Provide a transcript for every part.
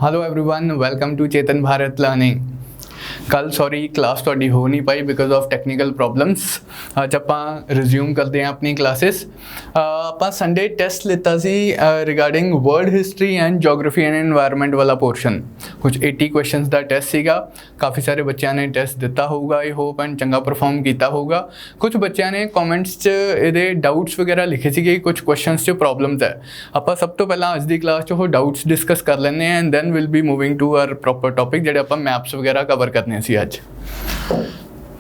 Hello everyone, welcome to Chetan Bharat learning. कल sorry class ਤੁਹਾਡੀ ਹੋ ਨਹੀਂ ਪਾਈ ਬਿਕਾਜ਼ ਆਫ ਟੈਕਨੀਕਲ ਪ੍ਰੋਬਲਮਸ। ਅੱਜ ਆਪਾਂ ਰਿਜ਼ਿਊਮ ਕਰਦੇ ਹਾਂ ਆਪਣੀ ਕਲਾਸਿਸ। ਆਪਾਂ ਸੰਡੇ ਟੈਸਟ ਲਿੱਤਾ ਸੀ regarding world history and geography and environment ਵਾਲਾ ਪੋਰਸ਼ਨ। ਕੁਝ 80 ਕੁਐਸਚਨਸ ਦਾ ਟੈਸਟ ਸੀਗਾ। ਕਾਫੀ ਸਾਰੇ ਬੱਚਿਆਂ ਨੇ ਟੈਸਟ ਦਿੱਤਾ ਹੋਊਗਾ, ਆਈ ਹੋਪ ਐਂਡ ਚੰਗਾ ਪਰਫਾਰਮ ਕੀਤਾ ਹੋਊਗਾ। ਕੁਝ ਬੱਚਿਆਂ ਨੇ ਕਮੈਂਟਸ 'ਚ ਇਹਦੇ ਡਾਊਟਸ ਵਗੈਰਾ ਲਿਖੇ ਸੀਗੇ, ਕੁਝ ਕੁਐਸਚਨਸ 'ਚ ਪ੍ਰੋਬਲਮਸ ਹੈ। ਆਪਾਂ ਸਭ ਤੋਂ ਪਹਿਲਾਂ ਅੱਜ ਦੀ ਕਲਾਸ 'ਚ ਉਹ ਡਾਊਟਸ ਡਿਸਕਸ ਕਰ ਲੈਂਦੇ ਹਾਂ and then will be moving to our proper topic ਜਿਹੜੇ ਆਪਾਂ ਮੈਪਸ ਵਗੈਰਾ ਕਵਰ ਕਰਨੇ ਸੀ ਅੱਜ।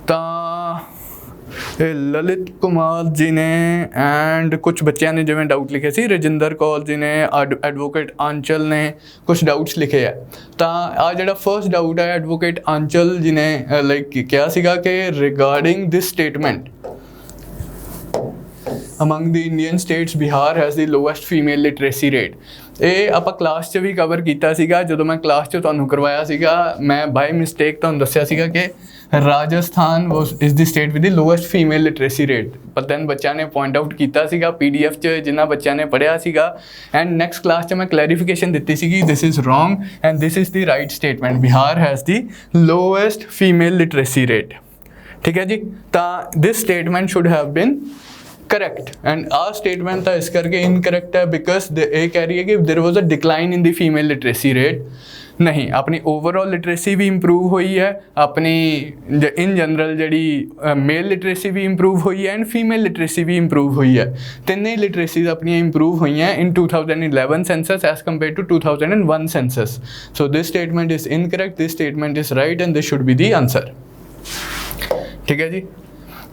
ਤਾਂ ਲਲਿਤ ਕੁਮਾਰ ਜੀ ਨੇ ਐਂਡ ਕੁਛ ਬੱਚਿਆਂ ਨੇ ਜਿਵੇਂ ਡਾਊਟ ਲਿਖੇ ਸੀ, ਰਜਿੰਦਰ ਕੌਰ ਜੀ ਨੇ, ਐਡਵੋਕੇਟ ਆਂਚਲ ਨੇ ਕੁਛ ਡਾਊਟਸ ਲਿਖੇ ਆ। ਤਾਂ ਆ ਜਿਹੜਾ ਫਰਸਟ ਡਾਊਟ ਹੈ ਐਡਵੋਕੇਟ ਆਂਚਲ ਜੀ ਨੇ ਲਾਈਕ ਕਿਹਾ ਸੀਗਾ ਕਿ regarding this statement among the Indian states Bihar has the lowest female literacy rate। ਇਹ ਆਪਾਂ ਕਲਾਸ 'ਚ ਵੀ ਕਵਰ ਕੀਤਾ ਸੀਗਾ। ਜਦੋਂ ਮੈਂ ਕਲਾਸ 'ਚ ਤੁਹਾਨੂੰ ਕਰਵਾਇਆ ਸੀਗਾ, ਮੈਂ ਬਾਈ ਮਿਸਟੇਕ ਤੁਹਾਨੂੰ ਦੱਸਿਆ ਸੀਗਾ ਕਿ Rajasthan is the state with the lowest female literacy rate. ਪਰ ਦੈਨ ਬੱਚਿਆਂ ਨੇ ਪੁਆਇੰਟ ਆਊਟ ਕੀਤਾ ਸੀਗਾ PDF 'ਚ, ਜਿਨ੍ਹਾਂ ਬੱਚਿਆਂ ਨੇ ਪੜ੍ਹਿਆ ਸੀਗਾ। ਐਂਡ ਨੈਕਸਟ ਕਲਾਸ 'ਚ ਮੈਂ ਕਲੈਰੀਫਿਕੇਸ਼ਨ ਦਿੱਤੀ ਸੀਗੀ, this is wrong and this is the right statement. Bihar has the lowest female literacy rate. ਠੀਕ ਹੈ ਜੀ। ਤਾਂ ਦਿਸ ਸਟੇਟਮੈਂਟ ਸ਼ੁੱਡ ਹੈਵ ਬਿਨ correct and our statement था इस करके incorrect है because ये कह रही है कि there was a decline in the female literacy rate। नहीं, अपनी ओवरऑल लिटरेसी भी इंप्रूव हुई है, अपनी इन जनरल जी मेल लिटरेसी भी इंप्रूव हुई है एंड फीमेल लिटरेसी भी इंप्रूव हुई है। तिन्ने लिटरेसीज अपनी इंप्रूव हुई हैं in 2011 census as compare to 2001 census. So this statement is incorrect, this statement is right and this should be the answer. ठीक है जी।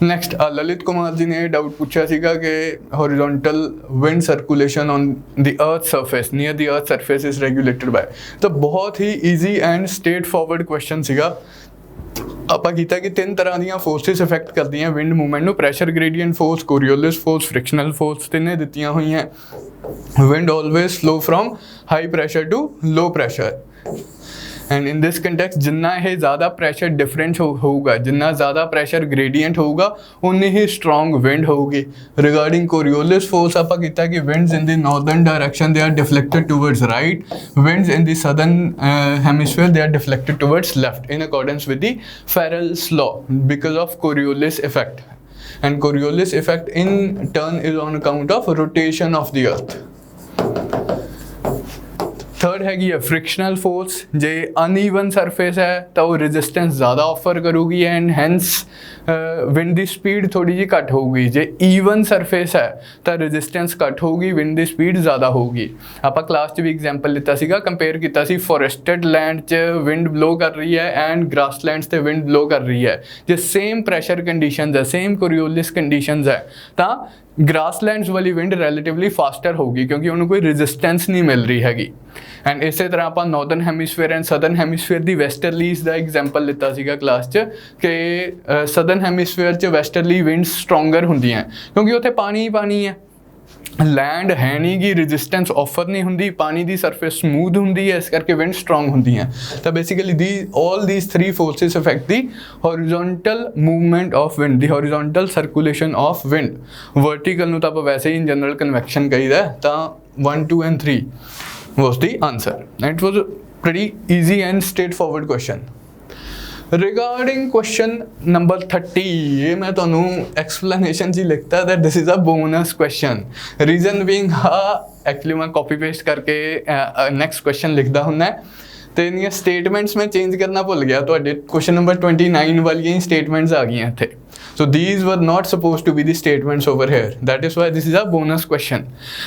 नेक्स्ट ललित कुमार जी ने डाउट पूछा सीगा कि horizontal wind circulation on the earth surface near the earth surface is regulated by. तो बहुत ही easy and straightforward question सीगा। ਆਪਾਂ ਕੀਤਾ ਕਿ ਤਿੰਨ ਤਰ੍ਹਾਂ ਦੀਆਂ ਫੋਰਸਿਸ ਇਫੈਕਟ ਕਰਦੀਆਂ ਵਿੰਡ ਮੂਵਮੈਂਟ ਨੂੰ। Pressure gradient force, Coriolis force, frictional force, ਤਿੰਨੇ ਦਿੱਤੀਆਂ ਹੋਈਆਂ। Wind always flow from high pressure to low pressure and in this context जिन्ना ये ज़्यादा प्रेशर डिफरेंस होगा, जिन्ना ज़्यादा प्रेशर ग्रेडियंट होगा, उन्नी ही स्ट्रॉन्ग विंड होगी। रिगार्डिंग कोरियोलिस फोर्स आप किया कि winds in the northern direction they are deflected towards right, winds in the southern hemisphere they are deflected towards left in accordance with the Ferrel's law because of Coriolis effect. And Coriolis effect in turn is on account of rotation of the earth. Third हैगी है frictional force. जे uneven surface है तो वो resistance ज़्यादा offer करूगी and hence wind की speed थोड़ी जी घट होगी। जे ईवन सरफेस है तो रेजिस्टेंस घट होगी, विंड की स्पीड ज़्यादा होगी। आप क्लास च भी एग्जाम्पल लिता सीगा, कंपेयर किया सी फॉरेस्टेड लैंड च विंड ब्लो कर रही है एंड ग्रासलैंड से विंड ब्लो कर रही है। जो सेम प्रैशर कंडीशंस है, सेम कोरियोलिस कंडीशंस है, तो ग्रासलैंड्स वाली विंड रिलेटिवली फास्टर होगी क्योंकि उन्हें कोई रेजिस्टेंस नहीं मिल रही हैगी। एंड इस तरह आप नॉर्दर्न हैमिस्फीयर एंड सदर्न हैमिस्फीयर की वैस्टरलीज का एग्जाम्पल लिता सीगा क्लास च कि सदर्न हैमिस्फीयर च वैस्टरली विंड्स स्ट्रोंगर होंदियां क्योंकि उत्थे पानी ही पानी है, लैंड है नहीं गी, रेजिस्टेंस ऑफर नहीं होंदी, पानी की सरफेस स्मूथ होंदी है, इस करके विंड स्ट्रोंग होंदी हैं। तो basically the all these three forces affect the horizontal movement of wind, the horizontal circulation of wind. Vertical नूं तां वैसे ही इन जनरल कन्वैक्शन कहीदा, तो 1, 2 and 3 was the answer. And it was a pretty easy and straightforward question. Regarding question number 30, ये मैं तो explanation जी लिखता that this is a bonus question. Reason being actually मैं कॉपी पेस्ट करके next question लिखता हूँ तो इन स्टेटमेंट्स में चेंज करना भुल गया। तो क्वेश्चन नंबर 29 वाली स्टेटमेंट्स आ गई इतने। So these were not supposed to be the statements over here. That is why this is a bonus question.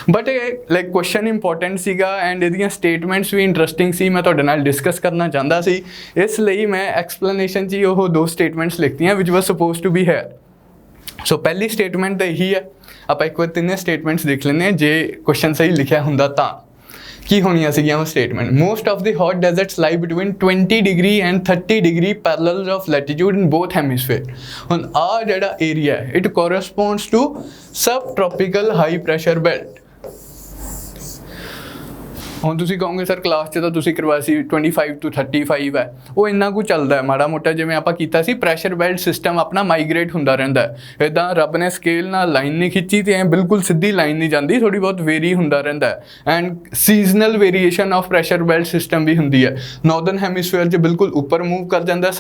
But like question important सीगा and इदियां statements भी interesting सी, मैं तुहाडे नाल discuss करना चाहता सी, इसलिए मैं explanation ची वो दो statements लिखती हैं which was supposed to be here. So पहली statement तो यही है। आप एक बार तीनों statements देख लेने हैं, जे question सही लिखा हुंदा तां की होनी सीगियां वो statement. Most of the hot deserts lie between 20 degree and 30 degree parallels of latitude in both hemisphere. हुण आ जिहड़ा एरिया है it corresponds to subtropical high pressure belt. ਹੁਣ ਤੁਸੀਂ ਕਹੋਗੇ ਸਰ ਕਲਾਸ 'ਚ ਤਾਂ ਤੁਸੀਂ ਕਰਵਾਇਆ ਸੀ 25 to 35 ਹੈ, ਉਹ ਇੰਨਾ ਕੁ ਚੱਲਦਾ ਹੈ ਮਾੜਾ ਮੋਟਾ, ਜਿਵੇਂ ਆਪਾਂ ਕੀਤਾ ਸੀ ਪ੍ਰੈਸ਼ਰ ਬੈਲਟ ਸਿਸਟਮ ਆਪਣਾ ਮਾਈਗ੍ਰੇਟ ਹੁੰਦਾ ਰਹਿੰਦਾ ਹੈ। ਇੱਦਾਂ ਰੱਬ ਨੇ ਸਕੇਲ ਨਾਲ ਲਾਈਨ ਨਹੀਂ ਖਿੱਚੀ ਤੇ ਐਂ ਬਿਲਕੁਲ ਸਿੱਧੀ ਲਾਈਨ ਨਹੀਂ ਜਾਂਦੀ, ਥੋੜੀ ਬਹੁਤ ਵੇਰੀ ਹੁੰਦਾ ਰਹਿੰਦਾ ਹੈ। And seasonal variation of pressure belt system ਵੀ ਹੁੰਦੀ ਹੈ। ਨਾਰਦਰਨ ਹੈਮੀਸਫੀਅਰ 'ਚ ਬਿਲਕੁਲ ਉੱਪਰ ਮੂਵ ਕਰ ਜਾਂਦਾ,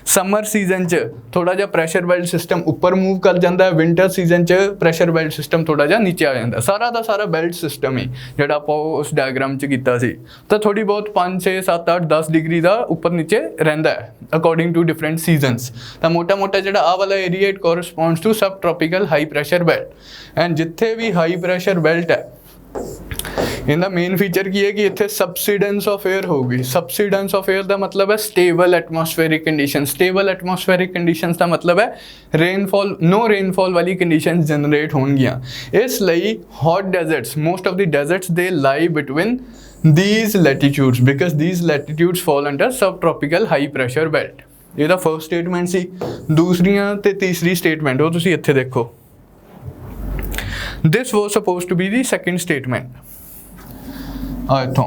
ਸਮਰ ਸੀਜ਼ਨ 'ਚ ਥੋੜਾ ਜਿਹਾ ਪ੍ਰੈਸ਼ਰ ਬੈਲਟ ਸਿਸਟਮ ਉੱਪਰ ਮੂਵ ਕਰ ਜਾਂਦਾ, ਵਿੰਟਰ ਸੀਜ਼ਨ 'ਚ ਪ੍ਰੈਸ਼ਰ ਬੈਲਟ ਸਿਸਟਮ ਥੋੜਾ ਜਿਹਾ ਨੀਚੇ ਆ ਜਾਂਦਾ। ਸਾਰਾ ਦਾ ਸਾਰਾ ਬੈਲਟ ਸਿਸਟਮ ਹੀ ਜਿਹੜਾ ਆਪਾਂ ਉਸ ਡਾਇਗਰਾਮ 'ਚ ਕੀਤਾ ਸੀ, ਤਾਂ ਥੋੜੀ ਬਹੁਤ 5 6 7 8 10 ਡਿਗਰੀ ਦਾ ਉੱਪਰ ਨੀਚੇ ਰਹਿੰਦਾ ਹੈ ਅਕੋਰਡਿੰਗ ਟੂ ਡਿਫਰੈਂਟ ਸੀਜ਼ਨਸ। ਤਾਂ ਮੋਟਾ ਮੋਟਾ ਜਿਹੜਾ ਆਹ ਵਾਲਾ area it corresponds to subtropical high pressure belt. And ਜਿੱਥੇ ਵੀ ਹਾਈ ਪ੍ਰੈਸ਼ਰ ਬੈਲਟ ਹੈ ਇਹਦਾ ਮੇਨ ਫੀਚਰ ਕੀ ਹੈ ਕਿ ਇੱਥੇ ਸਬਸਿਡੈਂਸ ਆਫ 에ਅਰ ਹੋਊਗੀ। ਸਬਸਿਡੈਂਸ ਆਫ 에ਅਰ ਦਾ ਮਤਲਬ ਹੈ ਸਟੇਬਲ ਐਟਮੋਸਫੇਰਿਕ ਕੰਡੀਸ਼ਨ। ਸਟੇਬਲ ਐਟਮੋਸਫੇਰਿਕ ਕੰਡੀਸ਼ਨਸ ਦਾ ਮਤਲਬ ਹੈ ਨੋ ਰੇਨਫਾਲ ਵਾਲੀ ਕੰਡੀਸ਼ਨਸ ਜਨਰੇਟ ਹੋਣਗੀਆਂ। ਇਸ ਲਈ hot deserts, most of the deserts ਦੇ ਲਾਈ between these latitudes because these latitudes fall under subtropical high pressure belt। ਇਹਦਾ ਫਰਸਟ ਸਟੇਟਮੈਂਟ ਸੀ। ਦੂਸਰੀਆਂ ਤੇ ਤੀਸਰੀ ਸਟੇਟਮੈਂਟ ਉਹ ਤੁਸੀਂ ਇੱਥੇ ਦੇਖੋ। this was supposed to be the second statement। ਇੱਥੋਂ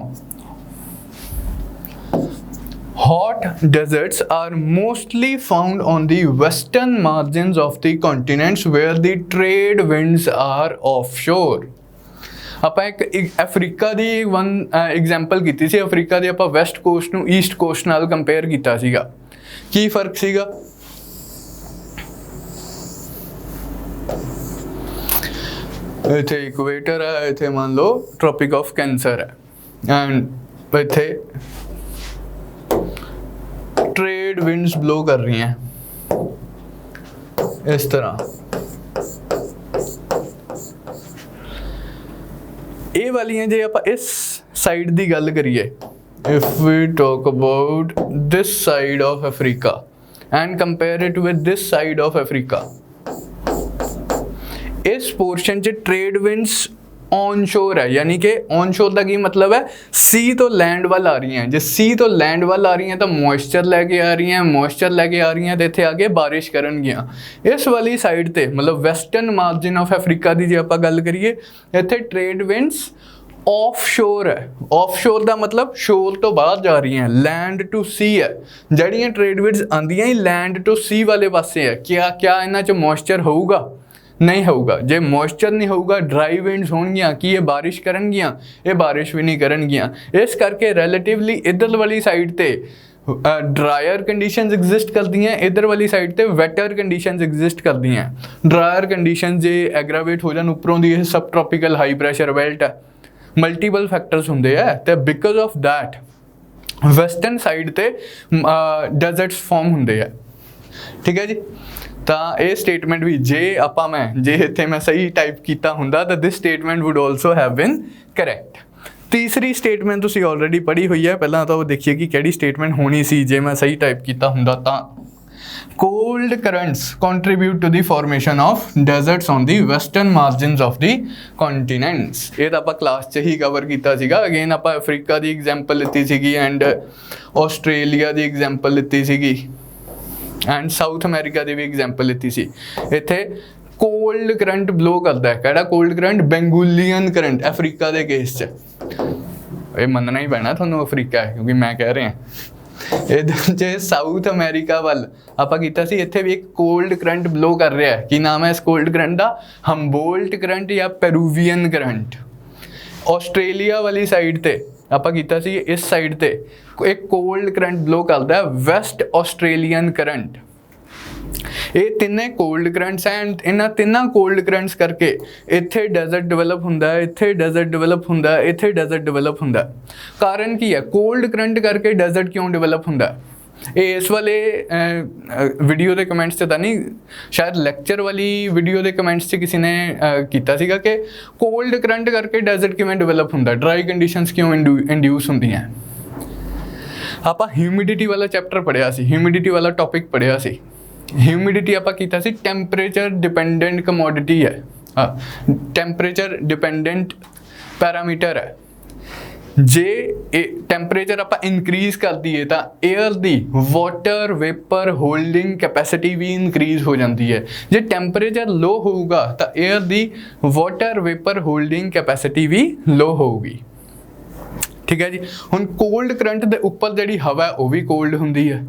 hot deserts are mostly found on the western margins of the continents where the trade winds are offshore। ਆਪਾਂ ਇੱਕ ਅਫਰੀਕਾ ਦੀ ਐਗਜ਼ਾਮਪਲ ਕੀਤੀ ਸੀ। ਅਫਰੀਕਾ ਦੀ ਆਪਾਂ ਵੈਸਟ ਕੋਸਟ ਨੂੰ East cost ਨਾਲ compare ਕੀਤਾ ਸੀਗਾ। ਕੀ ਫਰਕ ਸੀਗਾ? ਇੱਥੇ ਇਕੁਏਟਰ ਹੈ, ਇੱਥੇ ਮੰਨ ਲਓ ਟ੍ਰੋਪਿਕ ਆਫ ਕੈਂਸਰ ਹੈ ਐਂਡ ਇੱਥੇ ਟ੍ਰੇਡ ਵਿੰਡਸ ਬਲੋ ਕਰ ਰਹੀਆਂ ਇਸ ਤਰ੍ਹਾਂ। ਇਹ ਵਾਲੀਆਂ ਜੇ ਆਪਾਂ ਇਸ ਸਾਈਡ ਦੀ ਗੱਲ ਕਰੀਏ, if we talk about this side of Africa and compare it with this side of Africa, ਇਸ ਪੋਰਸ਼ਨ 'ਚ ਟ੍ਰੇਡ ਵਿੰਡਸ ਔਨ ਸ਼ੋਰ ਹੈ। ਯਾਨੀ ਕਿ ਔਨ ਸ਼ੋਰ ਦਾ ਕੀ ਮਤਲਬ ਹੈ? ਸੀ ਤੋਂ ਲੈਂਡ ਵੱਲ ਆ ਰਹੀਆਂ। ਜੇ ਸੀ ਤੋਂ ਲੈਂਡ ਵੱਲ ਆ ਰਹੀਆਂ ਤਾਂ ਮੋਇਸਚਰ ਲੈ ਕੇ ਆ ਰਹੀਆਂ, ਮੋਇਸਚਰ ਲੈ ਕੇ ਆ ਰਹੀਆਂ ਤੇ ਇੱਥੇ ਆ ਕੇ ਬਾਰਿਸ਼ ਕਰਨਗੀਆਂ। ਇਸ ਵਾਲੀ ਸਾਈਡ ਤੇ ਮਤਲਬ ਵੈਸਟਰਨ ਮਾਰਜਨ ਆਫ ਅਫਰੀਕਾ ਦੀ ਜੇ ਆਪਾਂ ਗੱਲ ਕਰੀਏ, ਇੱਥੇ ਟ੍ਰੇਡ ਵਿੰਡਸ ਆਫ ਸ਼ੋਰ ਹੈ। ਆਫ ਸ਼ੋਰ ਦਾ ਮਤਲਬ ਸ਼ੋਰ ਤੋਂ ਬਾਹਰ ਜਾ ਰਹੀਆਂ, ਲੈਂਡ ਟੂ ਸੀ ਹੈ। ਜਿਹੜੀਆਂ ਟ੍ਰੇਡ ਵਿੰਡਸ ਆਉਂਦੀਆਂ ਹੀ ਲੈਂਡ ਟੂ ਸੀ ਵਾਲੇ ਪਾਸੇ ਹੈ। ਕਿਆ ਇਹਨਾਂ 'ਚ ਮੋਇਸਚਰ ਹੋਊਗਾ? ਨਹੀਂ ਹੋਊਗਾ। ਜੇ ਮੋਇਸਚਰ ਨਹੀਂ ਹੋਊਗਾ, ਡਰਾਈ ਵਿੰਡਸ ਹੋਣਗੀਆਂ, ਕੀ ਇਹ ਬਾਰਿਸ਼ ਕਰਨਗੀਆਂ? ਇਹ ਬਾਰਿਸ਼ ਵੀ ਨਹੀਂ ਕਰਨਗੀਆਂ। ਇਸ ਕਰਕੇ ਰਿਲੇਟਿਵਲੀ ਇੱਧਰ ਵਾਲੀ ਸਾਈਡ ਤੇ ਡਰਾਇਰ ਕੰਡੀਸ਼ਨਸ ਐਗਜ਼ਿਸਟ ਕਰਦੀਆਂ, ਇੱਧਰ ਵਾਲੀ ਸਾਈਡ ਤੇ ਵੈਟਰ ਕੰਡੀਸ਼ਨਸ ਐਗਜ਼ਿਸਟ ਕਰਦੀਆਂ। ਡਰਾਇਰ ਕੰਡੀਸ਼ਨ ਜੇ ਐਗਰਾਵੇਟ ਹੋ ਜਾਣ ਉੱਪਰੋਂ ਦੀ, ਇਹ ਸਬ ਟ੍ਰੋਪੀਕਲ ਹਾਈ ਪ੍ਰੈਸ਼ਰ ਬੈਲਟ ਹੈ, ਮਲਟੀਪਲ ਫੈਕਟਰਸ ਹੁੰਦੇ ਆ ਤੇ because of that western side ਤੇ ਡੈਜ਼ਰਟਸ ਫਾਰਮ ਹੁੰਦੇ ਆ। ਠੀਕ ਹੈ ਜੀ। ਤਾਂ ਇਹ ਸਟੇਟਮੈਂਟ ਵੀ ਜੇ ਇੱਥੇ ਮੈਂ ਸਹੀ ਟਾਈਪ ਕੀਤਾ ਹੁੰਦਾ ਤਾਂ this statement would also have been correct. ਤੀਸਰੀ ਸਟੇਟਮੈਂਟ ਤੁਸੀਂ ਆਲਰੇਡੀ ਪੜ੍ਹੀ ਹੋਈ ਹੈ। ਪਹਿਲਾਂ ਤਾਂ ਉਹ ਦੇਖੀਏ ਕਿ ਕਿਹੜੀ ਸਟੇਟਮੈਂਟ ਹੋਣੀ ਸੀ ਜੇ ਮੈਂ ਸਹੀ ਟਾਈਪ ਕੀਤਾ ਹੁੰਦਾ ਤਾਂ। cold currents contribute to the formation of deserts on the western margins of the continents। ਇਹ ਤਾਂ ਆਪਾਂ ਕਲਾਸ 'ਚ ਹੀ ਕਵਰ ਕੀਤਾ ਸੀਗਾ। ਅਗੇਨ ਆਪਾਂ ਅਫਰੀਕਾ ਦੀ ਐਗਜ਼ਾਮਪਲ ਲਿੱਤੀ ਸੀਗੀ ਐਂਡ ਆਸਟ੍ਰੇਲੀਆ ਦੀ ਐਗਜ਼ਾਮਪਲ ਲਿੱਤੀ ਸੀਗੀ and south America the we example ਲਿੱਤੀ ਸੀ। ਇੱਥੇ ਕੋਲਡ ਕਰੰਟ ਬਲੋ ਕਰਦਾ ਹੈ। ਕਿਹੜਾ ਕੋਲਡ ਕਰੰਟ? ਬੈਂਗੂਲੀਅਨ ਕਰੰਟ। ਅਫਰੀਕਾ ਦੇ ਕੇਸ 'ਚ ਇਹ ਮੰਨਣਾ ਹੀ ਪੈਣਾ ਤੁਹਾਨੂੰ ਅਫਰੀਕਾ ਹੈ ਕਿਉਂਕਿ ਮੈਂ ਕਹਿ ਰਿਹਾ। ਇਹਦੇ 'ਚ ਸਾਊਥ ਅਮਰੀਕਾ ਵੱਲ ਆਪਾਂ ਕੀਤਾ ਸੀ, ਇੱਥੇ ਵੀ ਇੱਕ ਕੋਲਡ ਕਰੰਟ ਬਲੋ ਕਰ ਰਿਹਾ ਹੈ। ਕੀ ਨਾਮ ਹੈ ਇਸ ਕੋਲਡ ਕਰੰਟ ਦਾ? ਹੰਬੋਲਟ ਕਰੰਟ ਜਾਂ ਪੈਰੂਵੀਅਨ ਕਰੰਟ। ਆਸਟ੍ਰੇਲੀਆ ਵਾਲੀ ਸਾਈਡ ਤੇ ਆਪਾਂ ਕੀਤਾ ਸੀ, ਇਸ ਸਾਈਡ ਤੇ ਇੱਕ ਕੋਲਡ ਕਰੰਟ ਬਲੋ ਕਰਦਾ ਹੈ, ਵੈਸਟ ਆਸਟ੍ਰੇਲੀਅਨ ਕਰੰਟ। ਇਹ ਤਿੰਨੇ ਕੋਲਡ ਕਰੰਟਸ ਐਂਡ ਇਹਨਾਂ ਤਿੰਨਾਂ ਕੋਲਡ ਕਰੰਟਸ ਕਰਕੇ ਇੱਥੇ ਡੈਜ਼ਰਟ ਡਿਵੈਲਪ ਹੁੰਦਾ ਹੈ, ਇੱਥੇ ਡੈਜ਼ਰਟ ਡਿਵੈਲਪ ਹੁੰਦਾ ਹੈ, ਇੱਥੇ ਡੈਜ਼ਰਟ ਡਿਵੈਲਪ ਹੁੰਦਾ ਹੈ। ਕਾਰਨ ਕੀ ਹੈ? ਕੋਲਡ ਕਰੰਟ ਕਰਕੇ ਡੈਜ਼ਰਟ ਕਿਉਂ ਡਿਵੈਲਪ ਹੁੰਦਾ? ਇਹ ਇਸ ਵਾਲੇ ਵੀਡੀਓ ਦੇ ਕਮੈਂਟਸ 'ਚ ਤਾਂ ਨਹੀਂ, ਸ਼ਾਇਦ ਲੈਕਚਰ ਵਾਲੀ ਵੀਡੀਓ ਦੇ ਕਮੈਂਟਸ 'ਚ ਕਿਸੇ ਨੇ ਕੀਤਾ ਸੀਗਾ ਕਿ ਕੋਲਡ ਕਰੰਟ ਕਰਕੇ ਡੈਜ਼ਰਟ ਕਿਵੇਂ ਡਿਵੈਲਪ ਹੁੰਦਾ, ਡਰਾਈ ਕੰਡੀਸ਼ਨਸ ਕਿਉਂ ਇੰਡਿਊਸ ਹੁੰਦੀਆਂ। ਆਪਾਂ ਹਿਊਮਿਡਿਟੀ ਵਾਲਾ ਚੈਪਟਰ ਪੜ੍ਹਿਆ ਸੀ, ਹਿਊਮਿਡਿਟੀ ਵਾਲਾ ਟੌਪਿਕ ਪੜ੍ਹਿਆ ਸੀ। ਹਿਊਮਿਡਿਟੀ ਆਪਾਂ ਕੀਤਾ ਸੀ ਟੈਂਪਰੇਚਰ ਡਿਪੈਂਡੈਂਟ ਕਮੋਡਿਟੀ ਹੈ, ਟੈਂਪਰੇਚਰ ਡਿਪੈਂਡੈਂਟ ਪੈਰਾਮੀਟਰ ਹੈ। ਜੇ ਟੈਂਪਰੇਚਰ ਆਪਾਂ ਇਨਕਰੀਜ਼ ਕਰ ਦਈਏ ਤਾਂ 에ਅਰ ਦੀ ਵਾਟਰ ਵੇਪਰ ਹੋਲਡਿੰਗ ਕੈਪੈਸਿਟੀ ਵੀ ਇਨਕਰੀਜ਼ ਹੋ ਜਾਂਦੀ ਹੈ। ਜੇ ਟੈਂਪਰੇਚਰ ਲੋ ਹੋਊਗਾ ਤਾਂ 에ਅਰ ਦੀ ਵਾਟਰ ਵੇਪਰ ਹੋਲਡਿੰਗ ਕੈਪੈਸਿਟੀ ਵੀ ਲੋ ਹੋਊਗੀ। ठीक है जी। हुण कोल्ड करंट के उपर जिहड़ी हवा है वो भी कोल्ड हुंदी है,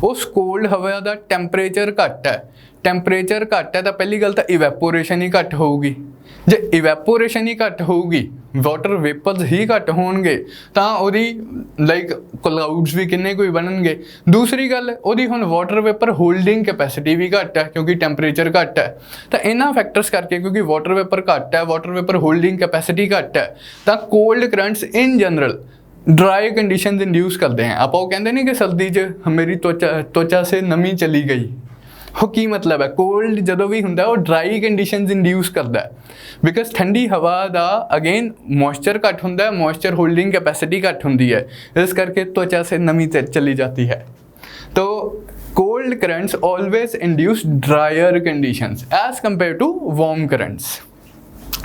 उस कोल्ड हवा का टैंपरेचर घट है, टैंपरेचर घट है तो पहली गल तो इवैपोरेशन ही घट होगी, जे इवैपोरेशन ही घट होगी वाटर वेपर्स ही घट होणगे तां ओहदी लाइक क्लाउड्स भी किन्ने कोई बनणगे। दूसरी गल ओहदी हुण वाटर वेपर होल्डिंग कैपेसिटी भी घट है क्योंकि टैंपरेचर घट है, तो इन्हां फैक्टर्स करके क्योंकि वाटर वेपर घट है, वाटर वेपर होल्डिंग कैपेसिटी घट है, तो cold currents in general dry conditions induce करते हैं। आप वो कहते नहीं कि सर्दी च मेरी त्वचा से नमी चली गई, वो की मतलब है कोल्ड जो भी होंगे वो ड्राई कंडीशनस इंड्यूस करता है, बिकॉज ठंडी हवा का अगेन मॉइस्चर घट होंगे, मॉइस्चर होल्डिंग कैपेसिटी घट होंगी है, इस करके त्वचा से नमी चली जाती है। तो cold currents always induce drier conditions as compare to warm currents.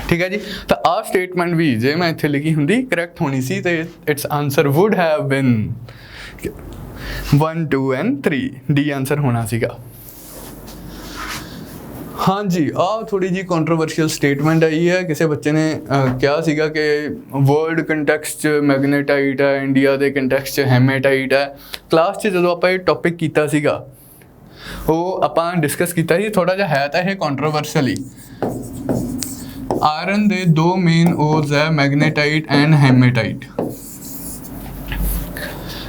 ठीक है जी। तो आ स्टेटमेंट भी जे मैं इत्थे लिखी होंगी करैक्ट होनी सी तो its answer would have been 1 2 and 3, the answer होना सीगा। हाँ जी, आ थोड़ी जी कॉन्ट्रोवर्शियल स्टेटमेंट आई है, किसी बच्चे ने क्या सीगा कि वर्ल्ड कंटैक्सट मैग्नेटाइट है, इंडिया के कंटैक्सट हेमेटाइट है। क्लास जो आप टॉपिक किया सीगा वो आपां डिस्कस किया जी, थोड़ा जिहा है तो यह कॉन्ट्रोवर्शियल ही। आयरन दे दो मेन ओर्स है मैग्नेटाइट एंड हेमेटाइट।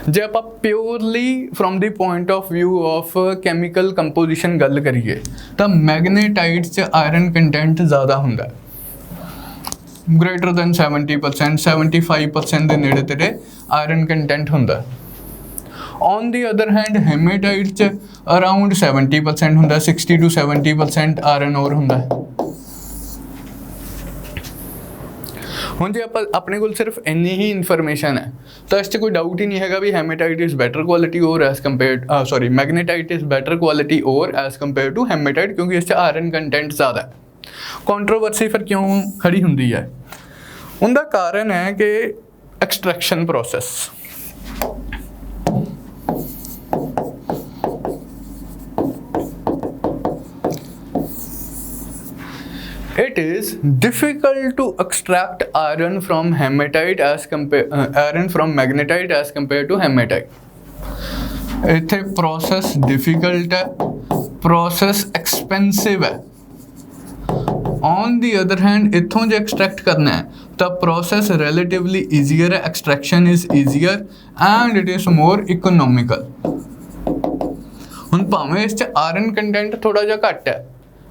जे आप purely from the point of view of chemical composition गल करिए तो मैग्नेटाइट च आयरन कंटेंट ज़्यादा होंदा है, ग्रेटर दैन 70%, 75% के नेड़े तेरे आयरन कंटेंट होंदा है। On the other hand hematite च अराउंड 70% होंदा, 60 to 70% आयरन और होंदा है। हुण जे अपने को सिर्फ इन्नी ही इन्फॉर्मेशन है तो इस कोई डाउट ही नहीं है भी हेमेटाइट इज़ बेटर क्वालिटी और as compare sorry magnetite is better quality और एज कंपेयर टू हेमेटाइट, क्योंकि इस आयरन कंटेंट ज़्यादा है। कॉन्ट्रोवर्सी फिर क्यों खड़ी होंदी है? उनका कारण है कि extraction process. It is difficult to extract iron from hematite as iron from magnetite as compared to hematite. इत्थे process difficult है, process expensive है। On the other hand, इत्थों जो extract करना है तो process relatively easier है, extraction is easier and it is more economical। हुण भावें इस आयरन कंटेंट थोड़ा जिहा घट है,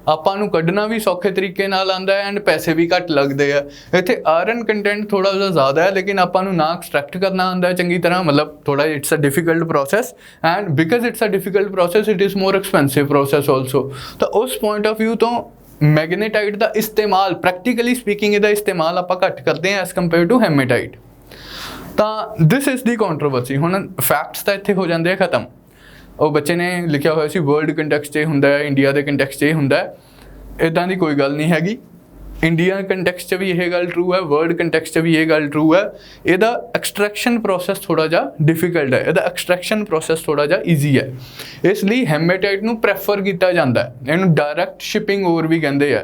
ਆਪਾਂ ਨੂੰ ਕੱਢਣਾ भी सौखे तरीके नाल आंदा है एंड पैसे भी घट लगते हैं। इत्थे आयरन कंटेंट थोड़ा जिहा ज़्यादा है लेकिन ਆਪਾਂ ਨੂੰ ना एक्सट्रैक्ट करना आंदा है चंगी तरह, मतलब थोड़ा it's a difficult process and because it's a difficult process it is more expensive process also. तो उस पॉइंट ऑफ व्यू तो मैग्नेटाइट का इस्तेमाल प्रैक्टिकली स्पीकिंग इसका इस्तेमाल आप घट करते हैं एज कंपेयर टू हेमेटाइट। तो दिस इज़ दी कॉन्ट्रोवर्सी। हुण फैक्ट्स तो इत्थे हो जाते हैं खत्म। ਉਹ ਬੱਚੇ ਨੇ ਲਿਖਿਆ ਹੋਇਆ ਸੀ ਵਰਲਡ ਕੰਟੈਕਸਟ 'ਚ ਹੁੰਦਾ ਹੈ, ਇੰਡੀਆ ਦੇ ਕੰਟੈਕਸਟ 'ਚ ਹੁੰਦਾ ਹੈ, ਇੱਦਾਂ ਦੀ ਕੋਈ ਗੱਲ ਨਹੀਂ ਹੈਗੀ। ਇੰਡੀਆ ਕੰਟੈਕਸਟ 'ਚ ਵੀ ਇਹ ਗੱਲ ਟਰੂ ਹੈ, ਵਰਲਡ ਕੰਟੈਕਸਟ 'ਚ ਵੀ ਇਹ ਗੱਲ ਟਰੂ ਹੈ। ਇਹਦਾ ਐਕਸਟ੍ਰੈਕਸ਼ਨ ਪ੍ਰੋਸੈਸ ਥੋੜ੍ਹਾ ਜਿਹਾ ਡਿਫਿਕਲਟ ਹੈ, ਇਹਦਾ ਐਕਸਟ੍ਰੈਕਸ਼ਨ ਪ੍ਰੋਸੈਸ ਥੋੜ੍ਹਾ ਜਿਹਾ ਈਜ਼ੀ ਹੈ, ਇਸ ਲਈ ਹੈਮੇਟਾਈਟ ਨੂੰ ਪ੍ਰੈਫਰ ਕੀਤਾ ਜਾਂਦਾ ਹੈ। ਇਹਨੂੰ ਡਾਇਰੈਕਟ ਸ਼ਿਪਿੰਗ ਹੋਰ ਵੀ ਕਹਿੰਦੇ ਆ,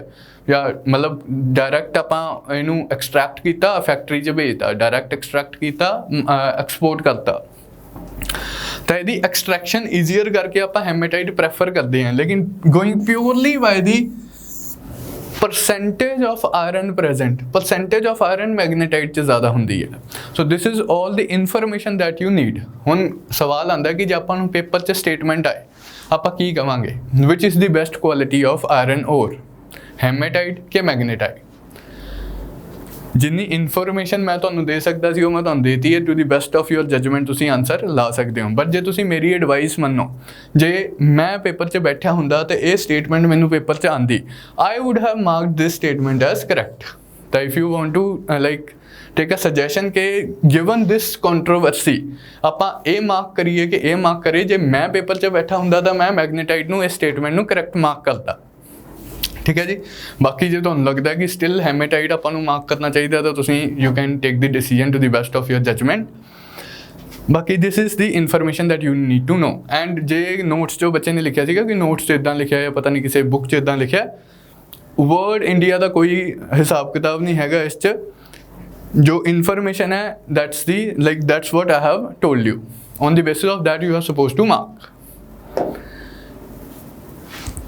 ਜਾਂ मतलब डायरैक्ट आप इनू एक्सट्रैक्ट किया फैक्ट्री च भेजता, डायरैक्ट एक्सट्रैक्ट किया एक्सपोर्ट करता, तो यदि एक्सट्रैक्शन ईजीयर करके आप हेमेटाइट प्रैफर करते हैं। लेकिन going purely by the percentage of iron present, percentage of iron magnetite च ज़्यादा होंदी है। So this is all the information that you need. हुण सवाल आंदा कि जो आपां नूं पेपर च स्टेटमेंट आए आपां की कहांगे which is the best quality of iron ore, hematite के मैग्नेटाइट। जिन्नी इन्फॉर्मेशन मैं तुहानूं दे सकता सी मैं तुहानूं देती है, to the best of your judgement तुसीं आंसर ला सकते हो। बट जे तुसीं मेरी एडवाइस मन्नो, जे मैं पेपर च बैठा हुंदा तो ये स्टेटमेंट मैनूं पेपर च आंदी, I would have marked this statement as correct. तो if you want to like take a suggestion के गिवन दिस कॉन्ट्रोवर्सी आपां ये मार्क करिए कि ये मार्क करे, जे मैं पेपर च बैठा हुंदा तो मैं मैग्नेटाइट नूं इस स्टेटमेंट नूं करैक्ट मार्क करता। ठीक है जी। बाकी जो तुहानूं लगता है कि स्टिल हेमेटाइट आपां नूं मार्क करना चाहिए तो तुसीं you can take the decision to the best of your judgement. बाकी this is the information that you need to know. And जे नोट्स जो बच्चे ने लिखा सीगा कि नोट्स इदां लिखा या पता नहीं किसी बुक च इदां लिखा, वर्ड इंडिया का कोई हिसाब किताब नहीं हैगा इस च। जो इन्फॉर्मेशन है that's the like that's what I have told you, on the basis of that you are suppose to mark.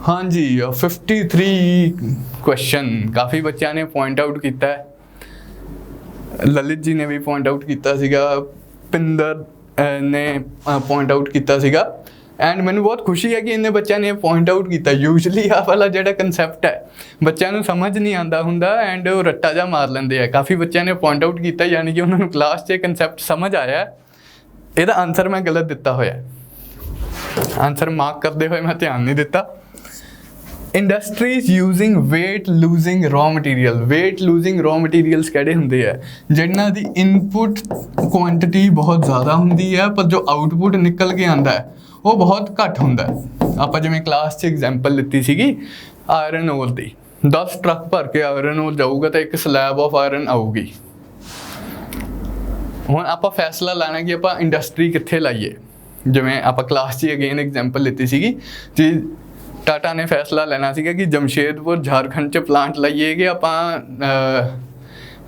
हाँ जी 53 क्वेश्चन काफ़ी बच्चों ने पॉइंट आउट किया है, ललित जी ने भी पॉइंट आउट किया सीगा, पिंदर ने पॉइंट आउट किया सीगा एंड मैंने बहुत खुशी है कि इन्ने बच्चों ने पॉइंट आउट किया। यूजली आ वाला जो कंसैप्ट है बच्चों को समझ नहीं आता होंगे एंड वो रट्टा जा मार लेंगे है। काफ़ी बच्चों ने पॉइंट आउट किया यानी कि उन्होंने क्लास से कंसैप्ट समझ आया। यदा आंसर मैं गलत दिता होया, आंसर मार्क करते हुए मैं ध्यान नहीं दिता। Industries using weight losing raw material, weight losing raw materials किहड़े हुंदे है जिन्हां दी इनपुट क्वांटिटी बहुत ज़्यादा हुंदी है पर जो आउटपुट निकल के आंदा है वो बहुत घट हुंदा है। आपां जिवें क्लास 'च एग्जाम्पल लित्ती सीगी आयरन ओर दी, 10 ट्रक भर के आयरन ओर जाऊगा तो एक स्लैब ऑफ आयरन आऊगी। हुण आपां फैसला लाना कि आपां इंडस्ट्री कित्थे लाइए, जिवें आपां क्लास 'च अगेन एग्जाम्पल लित्ती सीगी जी टाटा ने फैसला लेना सीगा कि जमशेदपुर झारखंड च प्लांट लाइए कि आपां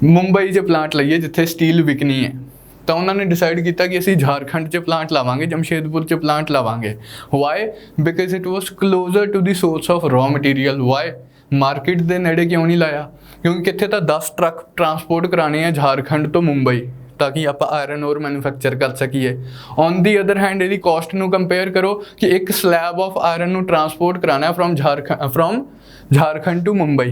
मुंबई च प्लांट लाइए जिथे स्टील विकनी है। तो उन्होंने डिसाइड किया कि असी झारखंड च प्लांट लावांगे, जमशेदपुर च प्लांट लावांगे। Why? Because it was closer to the source of raw material. Why? Market के नेड़े क्यों नहीं लाया? क्योंकि कितने तो 10 ट्रक ट्रांसपोर्ट कराने हैं झारखंड तो मुंबई ताकि आप आयरन और मैन्युफैक्चर कर सकीए। ऑन दी अदर हैंड यदि कॉस्ट नू कंपेयर करो कि एक स्लैब ऑफ आयरन नू ट्रांसपोर्ट कराना है फ्रॉम झारखंड टू मुंबई,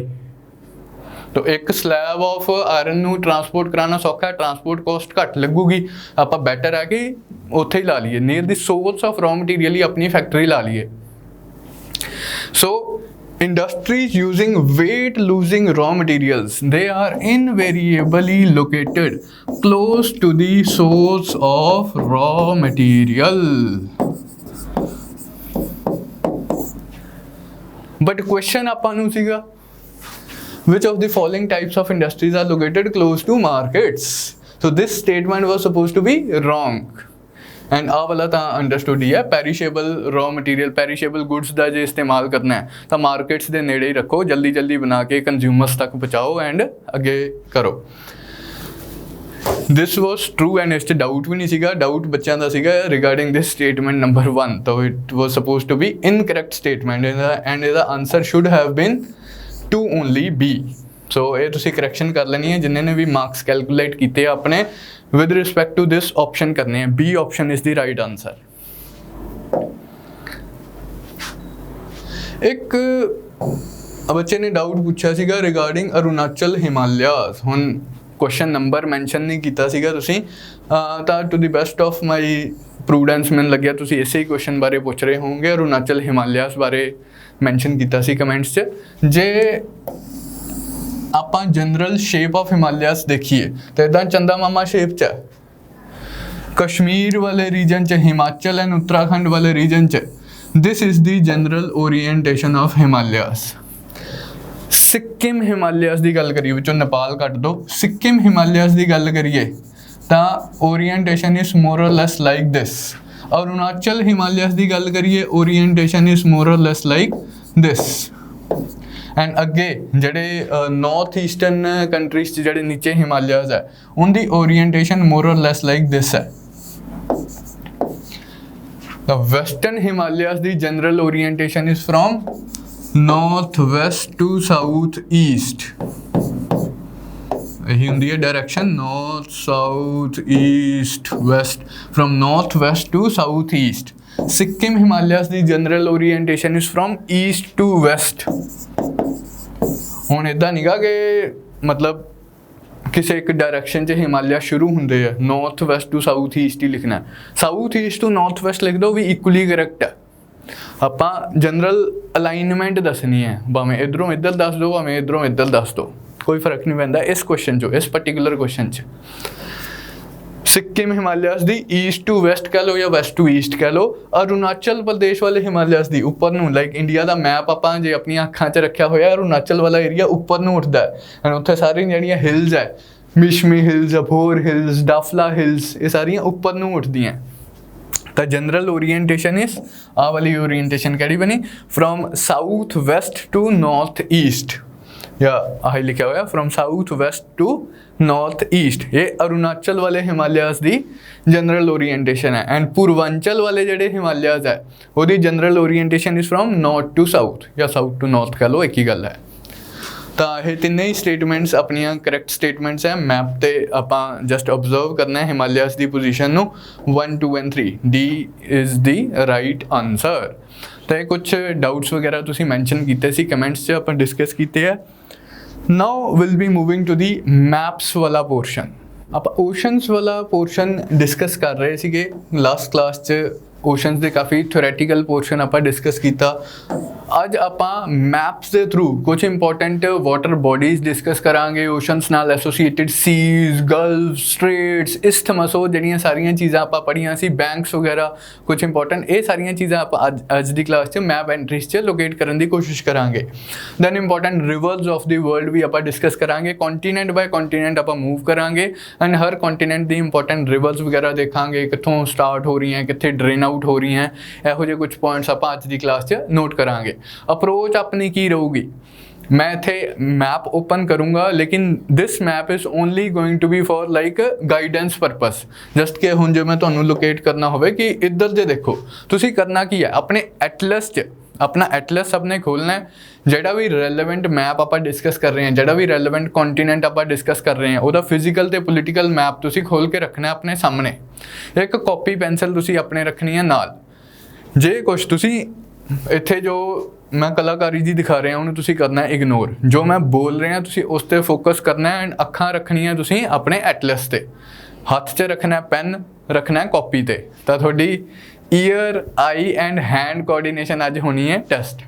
तो एक स्लैब ऑफ आयरन नू ट्रांसपोर्ट कराना सौखा है, ट्रांसपोर्ट कॉस्ट घट लगूगी। आप बैटर है कि उत्थे ही ला लीए, near the source of raw material ही अपनी फैक्ट्री ला लीए। सो industries using weight losing raw materials, they are invariably located close to the source of raw material. But question ਆਪਾਂ ਨੂੰ ਸੀਗਾ which of the following types of industries are located close to markets? So this statement was supposed to be wrong. And आ वाला तो understood ही है, perishable raw material perishable goods का जो इस्तेमाल करना है तो मार्केट्स के नेड़े ही रखो, जल्दी जल्दी बना के कंज्यूमर्स तक पहुँचाओ एंड अगे करो। दिस वॉज ट्रू एंड इस डाउट भी नहीं सीगा, डाउट बच्चों का सीगा रिगार्डिंग दिस स्टेटमेंट नंबर 1, तो it was suppose to be incorrect statement and इसका answer should have been two only B. So ये तुसी करैक्शन कर लेनी है जिन्हें ने भी मार्क्स कैलकुलेट किए अपने with respect to this option करने हैं। B option is the right answer. एक बच्चे ने डाउट पूछा सीगा रिगार्डिंग अरुणाचल हिमालयास। हुण क्वेश्चन नंबर मैंशन नहीं किया सीगा तुसी, to the best of my prudence मैंने लग्या तुसी इसे ही क्वेश्चन बारे पूछ रहे होंगे। अरुणाचल हिमालयास बारे मैंशन किया सी कमेंट्स च। जे ਆਪਾਂ जनरल शेप ऑफ हिमालयास देखिए तो इदा चंदा मामा शेप च कश्मीर वाले रीजन च, हिमाचल एंड उत्तराखंड वाले रीजन च। This is the general orientation of Himalayas. Sikkim Himalayas की गल करिए, विचों नेपाल कट दो, सिक्किम हिमालयास की गल करिए तो orientation is more or less like this. Arunachal Himalayas की गल करिए orientation is more or less like this. And अगे जड़े नॉर्थ ईस्टर्न कंट्रीज जड़े नीचे हिमालयाज है उनकी orientation more or less like this है। वेस्टर्न हिमालयाज की general orientation is from north west to south east. यही होंगी है direction north south east west, from north west to south east. Sikkim Himalayas की general orientation is from east to west. हुण इदा नहीं गा कि मतलब किसी एक डायरैक्शन च हिमालय शुरू होंगे है, north west to south east ही लिखना है। South east to north west लिख दो भी इक्वली करैक्ट है। आप जनरल अलाइनमेंट दसनी है, भावें इधरों इधर दस दो भावें इधरों इधर दस दो, कोई फर्क नहीं पैंदा इस क्वेश्चन चो, इस पर्टिकुलर क्वेश्चन च। सिक्किम हिमालयास दी ईस्ट टू वैसट कह लो या वैसट टू ईस्ट कह लो। अरुणाचल प्रदेश वाले हिमालयास दी उपर नूं, लाइक इंडिया का मैप आपां जे अपनी अखां च रखा होया, अरुणाचल वाला एरिया उपर नूं उठदा है एंड उत्थे सारियां जिहड़ियां हिल्स है, Mishmi hills, Abor hills, Dafla hills, ये सारियां उपर नूं उठदियां। तो जनरल ओरिएंटेशन इज आ वाली ओरिएंटेशन कैडी बनी from south west to north east. या आही लिखा हुआ from south west to north east, ये अरुणाचल वाले हिमालयाज की जनरल ओरीएंटेशन है। एंड पूर्वांचल वाले ਜਿਹੜੇ हिमालयाज है ਉਹਦੀ general orientation is from north to south या साउथ टू नॉर्थ कह लो, एक ही गल है। ਤਾਂ ਇਹ ਤਿੰਨੇ ਹੀ ਸਟੇਟਮੈਂਟਸ ਆਪਣੀਆਂ ਕਰੈਕਟ ਸਟੇਟਮੈਂਟਸ ਹੈ। ਮੈਪ ਤੇ ਆਪਾਂ ਜਸਟ ਆਬਜ਼ਰਵ ਕਰਨਾ ਹੈ ਹਿਮਾਲਿਆਸ ਦੀ ਪੋਜੀਸ਼ਨ ਨੂੰ 1 2 and 3, D is the right answer. ਤਾਂ ਇਹ ਕੁਝ ਡਾਊਟਸ ਵਗੈਰਾ ਤੁਸੀਂ ਮੈਂਸ਼ਨ ਕੀਤੇ ਸੀ ਕਮੈਂਟਸ 'ਚ, ਆਪਾਂ ਡਿਸਕਸ ਕੀਤੇ ਹੈ। ਨਾਓ will be moving to the maps ਵਾਲਾ ਪੋਰਸ਼ਨ। ਆਪਾਂ ਓਸ਼ਨਸ ਵਾਲਾ ਪੋਰਸ਼ਨ ਡਿਸਕਸ ਕਰ ਰਹੇ ਸੀਗੇ ਲਾਸਟ ਕਲਾਸ 'ਚ। ओशनस के काफ़ी थ्योरैटिकल पोर्शन आप डिस्कस किया। अज आप मैप्स के थ्रू कुछ इंपॉर्टेंट वाटर बॉडीज़ डिस्कस करांगे, ओशनस नाल associated seas, gulf, straits, isthmus, जिहड़ियां सारियां चीज़ां आप पढ़ियां सी, बैंक्स वगैरह कुछ इंपॉर्टेंट, ये सारियां चीज़ां आप अज की क्लास च मैप एंट्रीज च लोकेट करने की कोशिश करांगे। Then important rivers of the world भी आप डिस्कस करांगे, कॉन्टीनेंट बाय कॉन्टीनेंट आप मूव करांगे एंड हर कॉन्टीनेंट की इंपॉर्टेंट रिवर्स वगैरह देखांगे, कित्थों स्टार्ट हो रही हैं, कित्थे ड्रेन आउट हो रही हैं, ਇਹੋ ਜਿਹੇ कुछ पॉइंट्स आप अज की क्लास च नोट करांगे। अप्रोच अपनी की रहूगी, मैं इत्थे मैप ओपन करूँगा लेकिन this map is only going to be for like guidance purpose. Just कि हुण जे मैं तुहानूं लोकेट करना होवे कि इधर जे देखो, तुसीं करना की है, अपने एटलस च अपना एटलस अपने खोलना है, ਜਿਹੜਾ भी ਰੈਲੇवेंट मैप आप डिस्कस कर रहे हैं, ਜਿਹੜਾ भी रैलेवेंट कॉन्टीनेंट आप डिस्कस कर रहे हैं, ਉਹਦਾ फिजिकल ਤੇ पोलीटिकल मैप ਤੁਸੀਂ खोल के रखना है अपने सामने। एक कॉपी पेंसिल ਤੁਸੀਂ अपने रखनी है नाल। जे कुछ ਤੁਸੀਂ ਇੱਥੇ जो मैं कलाकारी जी दिखा रहा उन्होंने तुसी करना है इग्नोर, जो मैं बोल रहा तुसी उस पर फोकस करना है। एंड अखां रखनियां तुसी अपने एटलस ते, हथ च रखना है पेन, रखना है कॉपी ते। तो थोड़ी ईयर, आई एंड हैंड कोऑर्डिनेशन अज होनी है टेस्ट।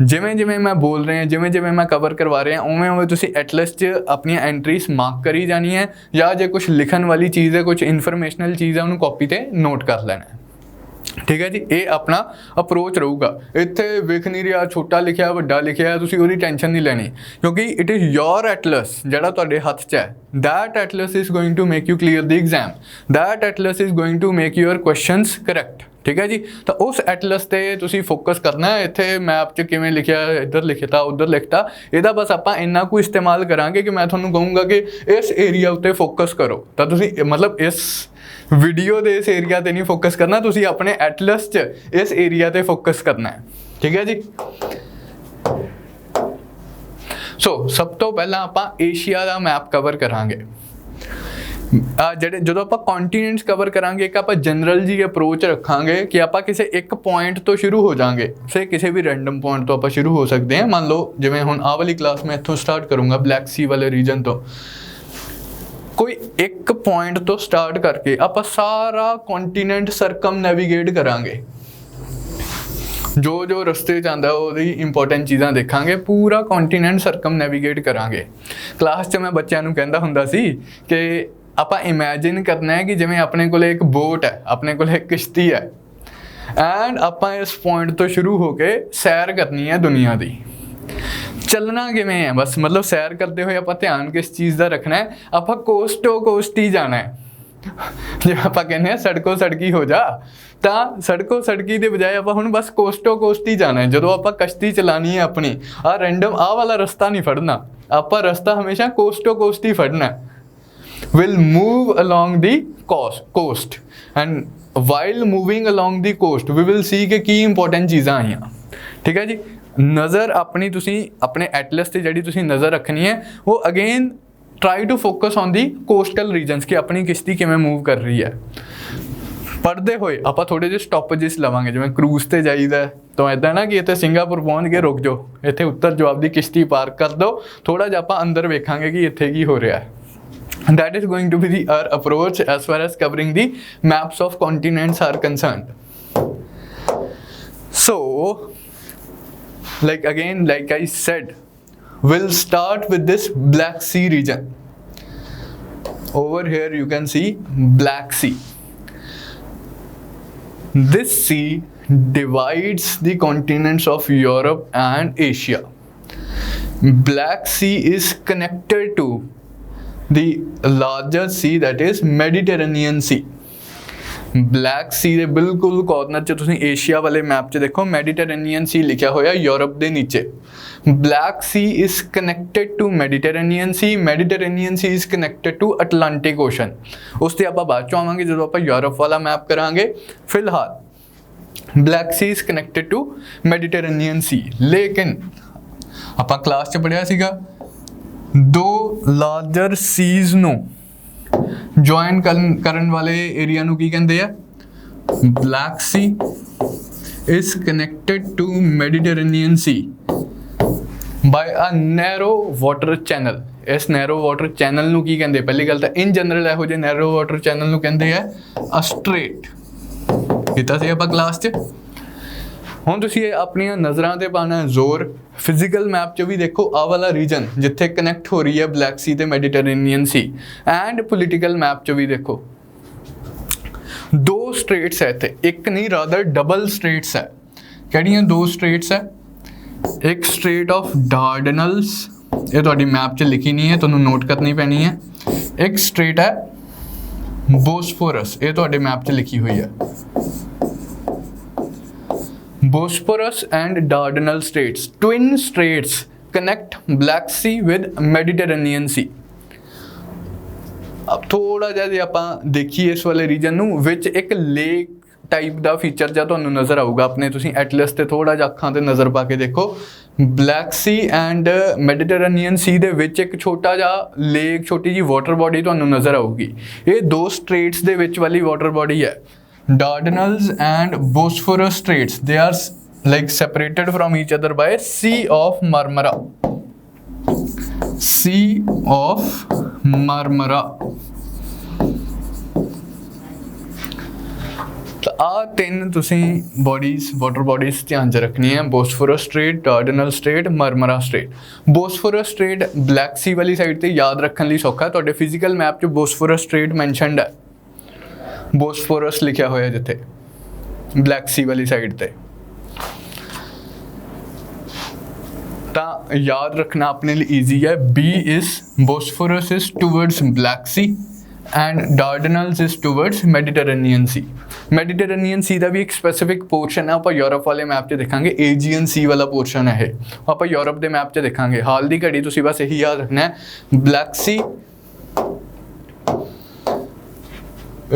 जिमें जिमें मैं बोल रहे हैं, जिमें जिमें मैं कवर करवा रहे हैं, उवें उवें तुसी एटलस च अपनी एंट्रीज मार्क करी जानी है, या जो कुछ लिखन वाली चीज़ है, कुछ इन्फॉर्मेशनल चीज़ है, उन्होंने कॉपी ते नोट कर लेना है। ठीक है जी, ये अपना अप्रोच रहूगा। इत्थे विख नहीं रहा छोटा लिखा वड्डा लिखा, तुसी उहदी टेंशन नहीं लेनी, क्योंकि इट इज़ योर एटलस जिहड़ा तुहाडे हथ च है। That atlas is going to make you clear the exam, that atlas is going to make your questions correct. ठीक है जी, तो उस एटलस ते तुसी फोकस करना है। इत्थे मैप च किवें लिखिया, इधर लिखता उधर लिखता, इहदा बस आपां इन्ना कुछ इस्तेमाल करांगे कि मैं तुहानूं कहूँगा कि इस एरिया उत्ते फोकस करो। तो तुसी मतलब इस वीडियो दे इस एरिया ते नहीं फोकस करना, तुसी अपने एटलस च इस एरिया ते फोकस करना है। ठीक है जी। सो सब तो पहला आपां एशिया दा मैप कवर करांगे। ਜਿਹੜੇ ਜਦੋਂ ਆਪਾਂ ਕੌਂਟੀਨੈਂਟਸ ਕਵਰ ਕਰਾਂਗੇ, ਇੱਕ ਆਪਾਂ ਜਨਰਲ ਜੀ ਅਪਰੋਚ ਰੱਖਾਂਗੇ ਕਿ ਆਪਾਂ ਕਿਸੇ ਇੱਕ ਪੁਆਇੰਟ ਤੋਂ ਸ਼ੁਰੂ ਹੋ ਜਾਾਂਗੇ, ਸੇ ਕਿਸੇ ਵੀ ਰੈਂਡਮ ਪੁਆਇੰਟ ਤੋਂ ਆਪਾਂ ਸ਼ੁਰੂ ਹੋ ਸਕਦੇ ਹਾਂ। ਮੰਨ ਲਓ ਜਿਵੇਂ ਹੁਣ ਆਹ ਵਾਲੀ ਕਲਾਸ ਮੈਂ ਇੱਥੋਂ ਸਟਾਰਟ ਕਰੂੰਗਾ, ਬਲੈਕ ਸੀ ਵਾਲੇ ਰੀਜਨ ਤੋਂ। ਕੋਈ ਇੱਕ ਪੁਆਇੰਟ ਤੋਂ ਸਟਾਰਟ ਕਰਕੇ ਆਪਾਂ ਸਾਰਾ ਕੌਂਟੀਨੈਂਟ ਸਰਕਮ ਨੈਵੀਗੇਟ ਕਰਾਂਗੇ। जो जो रस्ते च आंदा ਉਹਦੀ इंपॉर्टेंट चीज़ां देखांगे, पूरा कॉन्टीनेंट सरकम नैवीगेट करांगे। क्लास च मैं बच्चों को कहता हुंदा सी कि ਆਪਾਂ इमेजिन करना है कि जिवें अपने कोल एक बोट है, अपने कोल एक किश्ती है, एंड ਆਪਾਂ इस पॉइंट तो शुरू होके सैर करनी है दुनिया की। चलना किवें है, बस मतलब सैर करते हुए आप ध्यान किस चीज़ का रखना है, आप कोस्टो कोस्ट ही जाना है। जो आप कहने सड़कों सड़की हो जा, तो सड़कों सड़की के बजाय आप हुण बस कोस्टो कोस्ट ही जाना है। जो आप कश्ती चलानी है अपनी, रैंडम वाला रस्ता नहीं फड़ना, आप रस्ता हमेशा कोस्टो कोस्ट ही फड़ना है। will move along the coast and while moving along the coast we will see कि इंपॉर्टेंट चीज़ां आईयां। ठीक है जी, नज़र अपनी तुसी अपने एटलस ते जिहड़ी तुसी नज़र रखनी है, वो again try to focus on the coastal regions कि अपनी किश्ती किवें मूव कर रही है। पढ़ते हुए आप थोड़े जे स्टॉपेजिस लवांगे, जिवें क्रूज ते जाईदा तो इदां ना कि इत्थे सिंगापुर पहुँच के रुक जाओ, इत्थे उत्तर जो आपकी किश्ती पार्क कर दो, थोड़ा जिहा आपां अंदर वेखांगे कि इत्थे की हो रहा है। That is going to be our approach as far as covering the maps of continents are concerned. So, like I said, we'll start with this Black Sea region. Over here you can see Black Sea. This sea divides the continents of Europe and Asia. Black Sea is connected to the larger sea, that is Mediterranean Sea. Black Sea के बिल्कुल corner च तुसीं Asia वाले map च देखो, मैडिटेरेनियन सी लिखा होया Europe के नीचे, Black Sea is connected to Mediterranean Sea, Mediterranean Sea is connected to Atlantic Ocean। ਉਸ ਤੇ ਆਪਾਂ ਬਾਅਦ ਚੋਂ ਆਵਾਂਗੇ ਜਦੋਂ ਆਪਾਂ ਯੂਰਪ ਵਾਲਾ ਮੈਪ ਕਰਾਂਗੇ। ਫਿਲਹਾਲ Black Sea is connected to Mediterranean Sea। ਲੇਕਿਨ ਆਪਾਂ ਕਲਾਸ 'ਚ ਪੜ੍ਹਿਆ ਸੀਗਾ ਦੋ ਲਾਰਜਰ ਸੀਜ਼ ਨੂੰ ਜੁਆਇਨ ਕਰਨ ਵਾਲੇ ਏਰੀਆ ਨੂੰ ਕੀ ਕਹਿੰਦੇ ਆ? Black Sea is connected to Mediterranean Sea by a narrow water channel। ਇਸ narrow water channel ਨੂੰ ਕੀ ਕਹਿੰਦੇ? ਪਹਿਲੀ ਗੱਲ ਤਾਂ ਇਨ ਜਨਰਲ ਇਹੋ ਜਿਹੇ narrow water channel ਨੂੰ ਕਹਿੰਦੇ ਆ a strait। ਕੀਤਾ ਸੀ ਆਪਾਂ ਕਲਾਸ 'ਚ। ਹੁਣ ਤੁਸੀਂ ਇਹ ਆਪਣੀਆਂ ਨਜ਼ਰਾਂ ਤੇ ਪਾਣਾ ਜ਼ੋਰ। ਫਿਜ਼ੀਕਲ ਮੈਪ 'ਚ ਵੀ ਦੇਖੋ ਆਹ ਵਾਲਾ ਰੀਜਨ ਜਿੱਥੇ ਕਨੈਕਟ ਹੋ ਰਹੀ ਹੈ ਬਲੈਕ ਸੀ ਤੇ ਮੈਡੀਟੇਰੇਨੀਅਨ ਸੀ, ਐਂਡ ਪੋਲੀਟੀਕਲ ਮੈਪ 'ਚ ਵੀ ਦੇਖੋ ਦੋ ਸਟ੍ਰੇਟਸ ਹੈ ਇੱਥੇ, ਇੱਕ ਨਹੀਂ ਰਾਦਰ ਡਬਲ ਸਟ੍ਰੇਟਸ ਹੈ। ਕਿਹੜੀਆਂ ਦੋ ਸਟ੍ਰੇਟਸ ਹੈ? ਇੱਕ ਸਟ੍ਰੇਟ ਆਫ ਡਾਰਡਨਲਸ, ਇਹ ਤੁਹਾਡੀ ਮੈਪ 'ਚ ਲਿਖੀ ਨਹੀਂ ਹੈ, ਤੁਹਾਨੂੰ ਨੋਟ ਕਰਨੀ ਪੈਣੀ ਹੈ। ਇੱਕ ਸਟ੍ਰੇਟ ਹੈ ਬੋਸਫੋਰਸ, ਇਹ ਤੁਹਾਡੇ ਮੈਪ 'ਚ ਲਿਖੀ ਹੋਈ ਹੈ। Bosphorus and Dardanelles Straits, twin straits connect Black Sea with Mediterranean Sea। अब थोड़ा ਜਿਹਾ ਜੇ ਆਪਾਂ ਦੇਖੀਏ ਇਸ ਵਾਲੇ ਰੀਜਨ ਨੂੰ, ਵਿੱਚ ਇੱਕ ਲੇਕ ਟਾਈਪ ਦਾ ਫੀਚਰ ਜਾਂ ਤੁਹਾਨੂੰ ਨਜ਼ਰ ਆਊਗਾ ਆਪਣੇ, ਤੁਸੀਂ ਐਟਲਸ ਤੇ ਥੋੜਾ ਜਿਹਾ ਅੱਖਾਂ ਤੇ ਨਜ਼ਰ ਪਾ ਕੇ ਦੇਖੋ। ਬਲੈਕ ਸੀ ਐਂਡ ਮੈਡੀਟੇਰੇਨੀਅਨ ਸੀ ਦੇ ਵਿੱਚ ਇੱਕ ਛੋਟਾ ਜਿਹਾ ਲੇਕ, ਛੋਟੀ ਜੀ ਵਾਟਰ ਬੋਡੀ ਤੁਹਾਨੂੰ ਨਜ਼ਰ ਆਊਗੀ। ਇਹ ਦੋ ਸਟ੍ਰੇਟਸ ਦੇ ਵਿੱਚ ਵਾਲੀ ਵਾਟਰ ਬੋਡੀ ਹੈ। Dardanelles and Bosphorus Straits, they are like separated from each other by Sea of Marmara। Sea of Marmara। ਤਾਂ ਆਹ ਤਿੰਨ ਤੁਸੀਂ ਬੋਡੀਜ਼, ਵਾਟਰ ਬੋਡੀਜ਼ ਧਿਆਨ 'ਚ ਰੱਖਣੀਆਂ, Bosphorus strait, Dardanelles strait, Marmara strait. Bosphorus strait Black Sea ਵਾਲੀ side ਤੇ ਯਾਦ ਰੱਖਣ ਲਈ ਸੌਖਾ, ਤੁਹਾਡੇ ਫਿਜ਼ੀਕਲ ਮੈਪ 'ਚ ਬੋਸਫੋਰਸ ਸਟ੍ਰੇਟ ਮੈਂਸ਼ਨਡ ਹੈ, ਬੋਸਫੋਰਸ ਲਿਖਿਆ ਹੋਇਆ ਜਿੱਥੇ ਬਲੈਕ ਸੀ ਵਾਲੀ ਸਾਈਡ ਤੇ। ਤਾਂ ਯਾਦ ਰੱਖਣਾ ਆਪਣੇ ਲਈ ਈਜ਼ੀ ਹੈ। B is Bosphorus is towards Black Sea and Dardanelles is towards Mediterranean Sea. Mediterranean Sea ਦਾ ਵੀ ਇੱਕ ਸਪੈਸੀਫਿਕ ਪੋਰਸ਼ਨ ਹੈ, ਆਪਾਂ ਯੂਰਪ ਵਾਲੇ ਮੈਪ 'ਚ ਦੇਖਾਂਗੇ। ਏਜੀਅਨ ਸੀ ਵਾਲਾ ਪੋਰਸ਼ਨ ਹੈ ਇਹ, ਆਪਾਂ ਯੂਰਪ ਦੇ ਮੈਪ 'ਚ ਦੇਖਾਂਗੇ। ਹਾਲ ਦੀ ਘੜੀ ਤੁਸੀਂ ਬਸ ਇਹੀ ਯਾਦ ਰੱਖਣਾ ਹੈ, black C,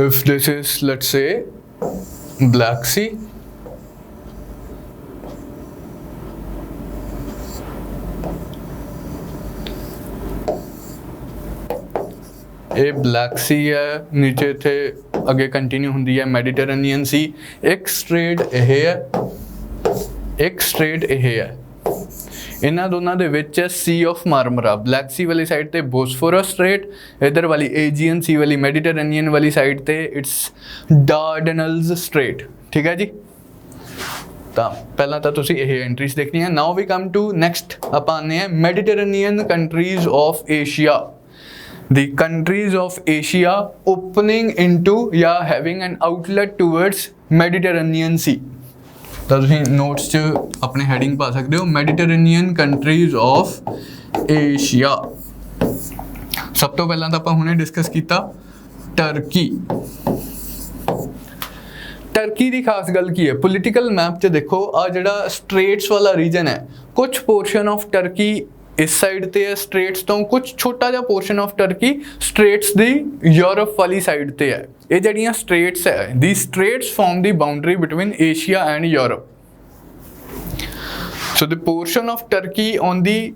if this is let's say Black Sea, ਇਹ ਬਲੈਕ ਸੀ ਹੈ, ਨੀਚੇ ਇੱਥੇ ਅੱਗੇ ਕੰਟੀਨਿਊ ਹੁੰਦੀ ਹੈ ਮੈਡੀਟੇਰੇਨੀਅਨ ਸੀ। ਇੱਕ ਸਟ੍ਰੇਟ ਇਹ ਹੈ, ਇੱਕ ਸਟ੍ਰੇਟ ਇਹ ਹੈ, ਇਹਨਾਂ ਦੋਨਾਂ ਦੇ ਵਿੱਚ ਹੈ ਸੀ ਆਫ ਮਾਰਮਰਾ। ਬਲੈਕ ਸੀ ਵਾਲੀ ਸਾਈਡ ਤੇ ਬੋਸਫੋਰਸ ਸਟ੍ਰੇਟ, ਇਧਰ ਵਾਲੀ ਏਜੀਅਨ ਸੀ ਵਾਲੀ ਮੈਡੀਟੇਰੇਨੀਅਨ ਵਾਲੀ ਸਾਈਡ ਤੇ ਇਟਸ ਡਾਰਡਨਲਸ ਸਟ੍ਰੇਟ। ਠੀਕ ਹੈ ਜੀ। ਤਾਂ ਪਹਿਲਾਂ ਤਾਂ ਤੁਸੀਂ ਇਹ ਐਂਟਰੀਜ਼ ਦੇਖਣੀਆਂ। ਨਾਓ ਵੀ ਕਮ ਟੂ ਨੈਕਸਟ, ਆਪਾਂ ਆਉਂਦੇ ਹਾਂ Mediterranean countries of Asia. The countries of Asia opening into या having an outlet towards Mediterranean Sea। ਤਾਂ ਤੁਸੀਂ ਨੋਟਸ 'ਚ ਆਪਣੇ ਹੈਡਿੰਗ ਪਾ ਸਕਦੇ ਹੋ, ਮੈਡੀਟੇਰੇਨੀਅਨ ਕੰਟਰੀਜ਼ ਆਫ ਏਸ਼ੀਆ। ਸਭ ਤੋਂ ਪਹਿਲਾਂ ਤਾਂ ਆਪਾਂ ਹੁਣੇ ਡਿਸਕਸ ਕੀਤਾ ਟਰਕੀ। ਟਰਕੀ ਦੀ ਖਾਸ ਗੱਲ ਕੀ ਹੈ? ਪੋਲੀਟੀਕਲ ਮੈਪ 'ਚ ਦੇਖੋ ਆ ਜਿਹੜਾ ਸਟ੍ਰੇਟਸ ਵਾਲਾ ਰੀਜਨ ਹੈ, ਕੁਝ ਪੋਰਸ਼ਨ ਆਫ ਟਰਕੀ ਇਸ ਸਾਈਡ ਤੇ ਹੈ ਸਟ੍ਰੇਟਸ ਤੋਂ, ਕੁਝ ਛੋਟਾ ਜਿਹਾ portion of turkey ਸਟ੍ਰੇਟਸ the Europe ਵਾਲੀ ਸਾਈਡ ਤੇ ਹੈ। ਇਹ ਜਿਹੜੀਆਂ ਸਟ੍ਰੇਟਸ ਹੈ, ਦੀ ਸਟ੍ਰੇਟਸ farm the boundary between Asia and Europe. So the portion of turkey on the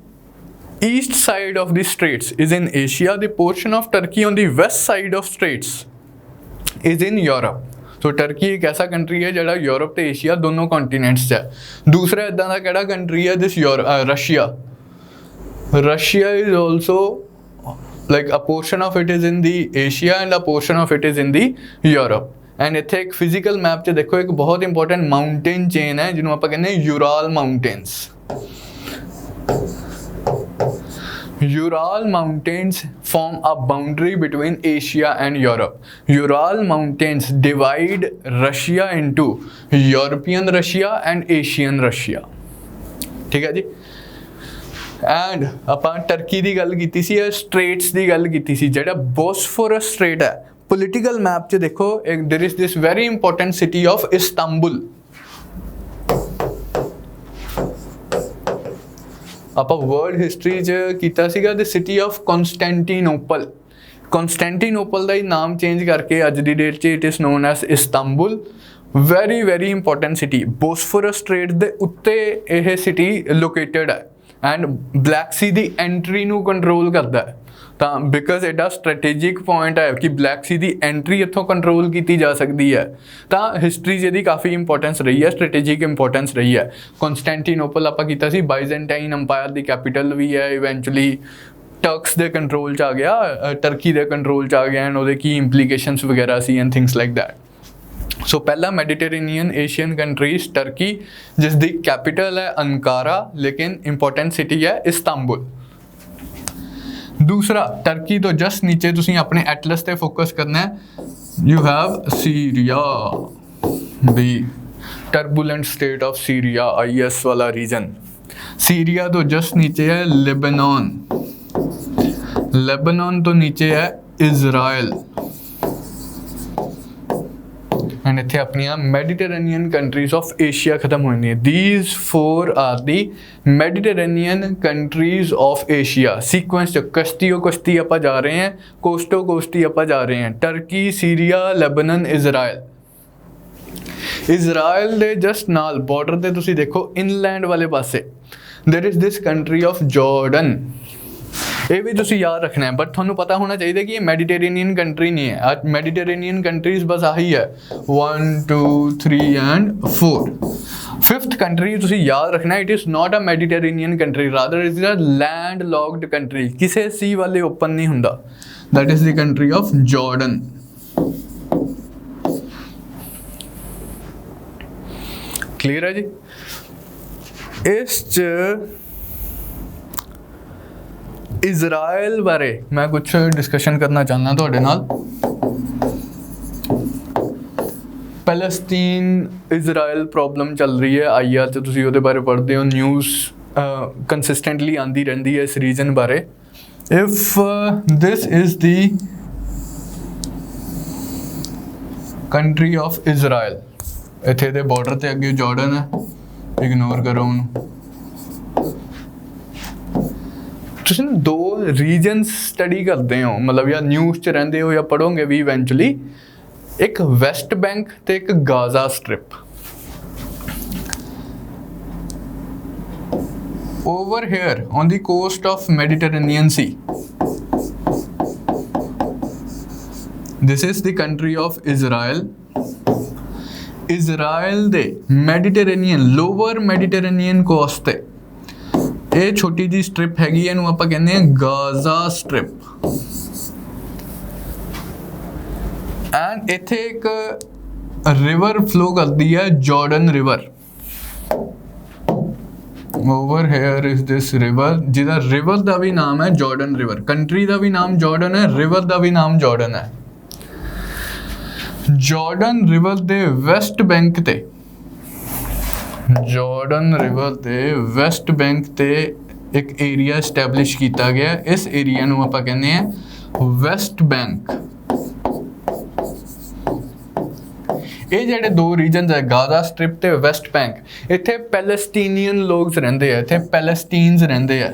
east side of the straits is in Asia, the portion of Turkey on the west side of straits is in Europe। So turkey ਇੱਕ ਐਸਾ country ਹੈ ਜਿਹੜਾ Europe ਤੇ Asia ਦੋਨੋਂ ਕੰਟੀਨੈਂਟਸ 'ਚ ਹੈ। ਦੂਸਰਾ ਇੱਦਾਂ ਦਾ ਕਿਹੜਾ ਕੰਟਰੀ ਹੈ? ਦਿਸ Russia. Russia is also like a portion of it is in the Asia and a portion of it is in the Europe। and ਇੱਥੇ ਇੱਕ ਫਿਜ਼ੀਕਲ ਮੈਪ 'ਚ ਦੇਖੋ ਇੱਕ ਬਹੁਤ ਇੰਪੋਰਟੈਂਟ ਮਾਊਂਟੇਨ ਚੇਨ ਹੈ ਜਿਹਨੂੰ ਆਪਾਂ ਕਹਿੰਦੇ ਹਾਂ Ural mountains. Ural Mountains form a boundary between Asia and Europe। Ural Mountains divide Russia into European Russia and Asian Russia। ठीक है जी। एंड ਆਪਾਂ ਟਰਕੀ ਦੀ ਗੱਲ ਕੀਤੀ ਸੀ, ਸਟ੍ਰੇਟਸ ਦੀ ਗੱਲ ਕੀਤੀ ਸੀ। ਜਿਹੜਾ ਬੋਸਫੋਰਸ ਸਟ੍ਰੇਟ ਹੈ ਪੋਲੀਟੀਕਲ ਮੈਪ 'ਚ ਦੇਖੋ, there is this very important city of Istanbul. ਆਪਾਂ ਵਰਲਡ ਹਿਸਟਰੀ 'ਚ ਕੀਤਾ ਸੀਗਾ the city of Constantinople. Constantinople ਦਾ ਹੀ ਨਾਮ ਚੇਂਜ ਕਰਕੇ ਅੱਜ ਦੀ ਡੇਟ 'ਚ it is known as Istanbul. Very very important city, Bosphorus Strait ਦੇ ਉੱਤੇ ਇਹ ਸਿਟੀ ਲੋਕੇਟਡ ਹੈ ਐਂਡ ਬਲੈਕ ਸੀ ਦੀ ਐਂਟਰੀ ਨੂੰ ਕੰਟਰੋਲ ਕਰਦਾ ਹੈ। ਤਾਂ ਬਿਕਾਜ਼ ਇਹਦਾ ਸਟ੍ਰੈਟੇਜਿਕ ਪੁਆਇੰਟ ਹੈ ਕਿ ਬਲੈਕ ਸੀ ਦੀ ਐਂਟਰੀ ਇੱਥੋਂ ਕੰਟਰੋਲ ਕੀਤੀ ਜਾ ਸਕਦੀ ਹੈ, ਤਾਂ ਹਿਸਟਰੀ 'ਚ ਇਹਦੀ ਕਾਫੀ ਇੰਪੋਰਟੈਂਸ ਰਹੀ ਹੈ, ਸਟ੍ਰੈਟੇਜਿਕ ਇੰਪੋਰਟੈਂਸ ਰਹੀ ਹੈ। ਕੌਂਸਟੈਂਟੀਨੋਪਲ ਆਪਾਂ ਕੀਤਾ ਸੀ ਬਾਈਜ਼ੈਂਟਾਈਨ ਅੰਪਾਇਰ ਦੀ ਕੈਪੀਟਲ ਵੀ ਹੈ, ਇਵੈਂਚੁਅਲੀ ਟਰਕਸ ਦੇ ਕੰਟਰੋਲ 'ਚ ਆ ਗਿਆ, ਟਰਕੀ ਦੇ ਕੰਟਰੋਲ 'ਚ ਆ ਗਿਆ ਐਂਡ ਉਹਦੇ ਕੀ ਇੰਪਲੀਕੇਸ਼ਨਸ ਵਗੈਰਾ ਸੀ ਐਂਡ ਥਿੰਗਸ ਲਾਈਕ ਦੈਟ। ਸੋ ਪਹਿਲਾ ਮੈਡੀਟੇਰੇਨੀਅਨ ਏਸ਼ੀਅਨ ਕੰਟਰੀਜ਼ ਟਰਕੀ, ਜਿਸ ਦੀ ਕੈਪੀਟਲ ਹੈ ਅੰਕਾਰਾ ਲੇਕਿਨ ਇੰਪੋਰਟੈਂਟ ਸਿਟੀ ਹੈ ਇਸਤਾਂਬੁਲ। ਦੂਸਰਾ, ਟਰਕੀ ਤੋਂ ਜਸਟ ਨੀਚੇ ਤੁਸੀਂ ਆਪਣੇ ਐਟਲਸ ਤੇ ਫੋਕਸ ਕਰਨਾ ਹੈ, you have Syria, the ਟਰਬੂਲੈਂਟ state of Syria, IS ਵਾਲਾ ਰੀਜਨ। ਸੀਰੀਆ ਤੋਂ ਜਸਟ ਨੀਚੇ ਹੈ ਲੈਬਨਾਨ, ਲੈਬਨਾਨ ਤੋਂ ਨੀਚੇ ਹੈ ਇਜ਼ਰਾइल एंड इत्थे अपनियां मेडिटेरेनियन कंट्रीज ऑफ एशिया खत्म हो जाती है। These 4 are the Mediterranean countries of Asia. Sequence कश्तियों कश्ती आप जा रहे हैं, कोस्टो कोस्टी आप जा रहे हैं, टर्की, सीरिया, लेबनन, इजराइल दे जस्ट नाल बॉर्डर ते तुसी देखो इनलैंड वाले पासे there is this country of Jordan. ये भी तुसी याद रखना है, बट थोनू पता होना चाहिए कि ये मेडिटेरेनियन कंट्री नहीं है। आज मेडिटेरेनियन कंट्रीज बस आही है 1 2 3 एंड 4। फिफ्थ कंट्री तुसी याद रखना, it is not a Mediterranean country, rather it is a land locked country, किसी सी वाले ओपन नहीं हुंदा। That is the country of Jordan. Clear है जी? इस इजराइल बारे मैं कुछ डिस्कशन करना चाहना तुहाडे नाल। पैलेस्टीन इजराइल प्रॉब्लम चल रही है, IR तो तुसी उहदे बारे पढ़ते हो, न्यूज़ कंसिस्टेंटली आंदी रहिंदी है इस रीजन बारे। If this is the country of Israel, इत्थे दे बॉर्डर ते अगे जॉर्डन है, इग्नोर करो उन्होंने। तुसीं दो रीजनस स्टडी करते हो, मतलब या न्यूज़ च रहिंदे हो या पढ़ोगे भी इवेंचुअली, एक वैस्ट बैंक ते एक Gaza strip. Over here on the coast of Mediterranean sea, this is the country of Israel. Israel दे मेडिटेरेनियन, लोअर मेडिटेरेनियन कोस्ट ते ये छोटी जी स्ट्रिप हैगी, इहनूं आपां कहंदे हैं गाजा स्ट्रिप। एंड इत्थे एक रिवर फ्लो करती है, Jordan river. Over here is this river, जिहदा रिवर का भी नाम है जॉर्डन रिवर। कंट्री का भी नाम जॉर्डन है, रिवर का भी नाम जॉर्डन है। जॉर्डन रिवर दे वेस्ट बैंक ते, जॉर्डन रिवर दे वेस्ट बैंक ते एक एरिया एस्टैबलिश किया गया। इस एरिया नूं आपां कहंदे हैं वेस्ट बैंक। ये जिहड़े दो रीजन है, गाजा स्ट्रिप ते वेस्ट बैंक, इत्थे पैलेस्टीनियन लोग रहिंदे आ, इत्थे पैलेस्टीन्स रहिंदे आ।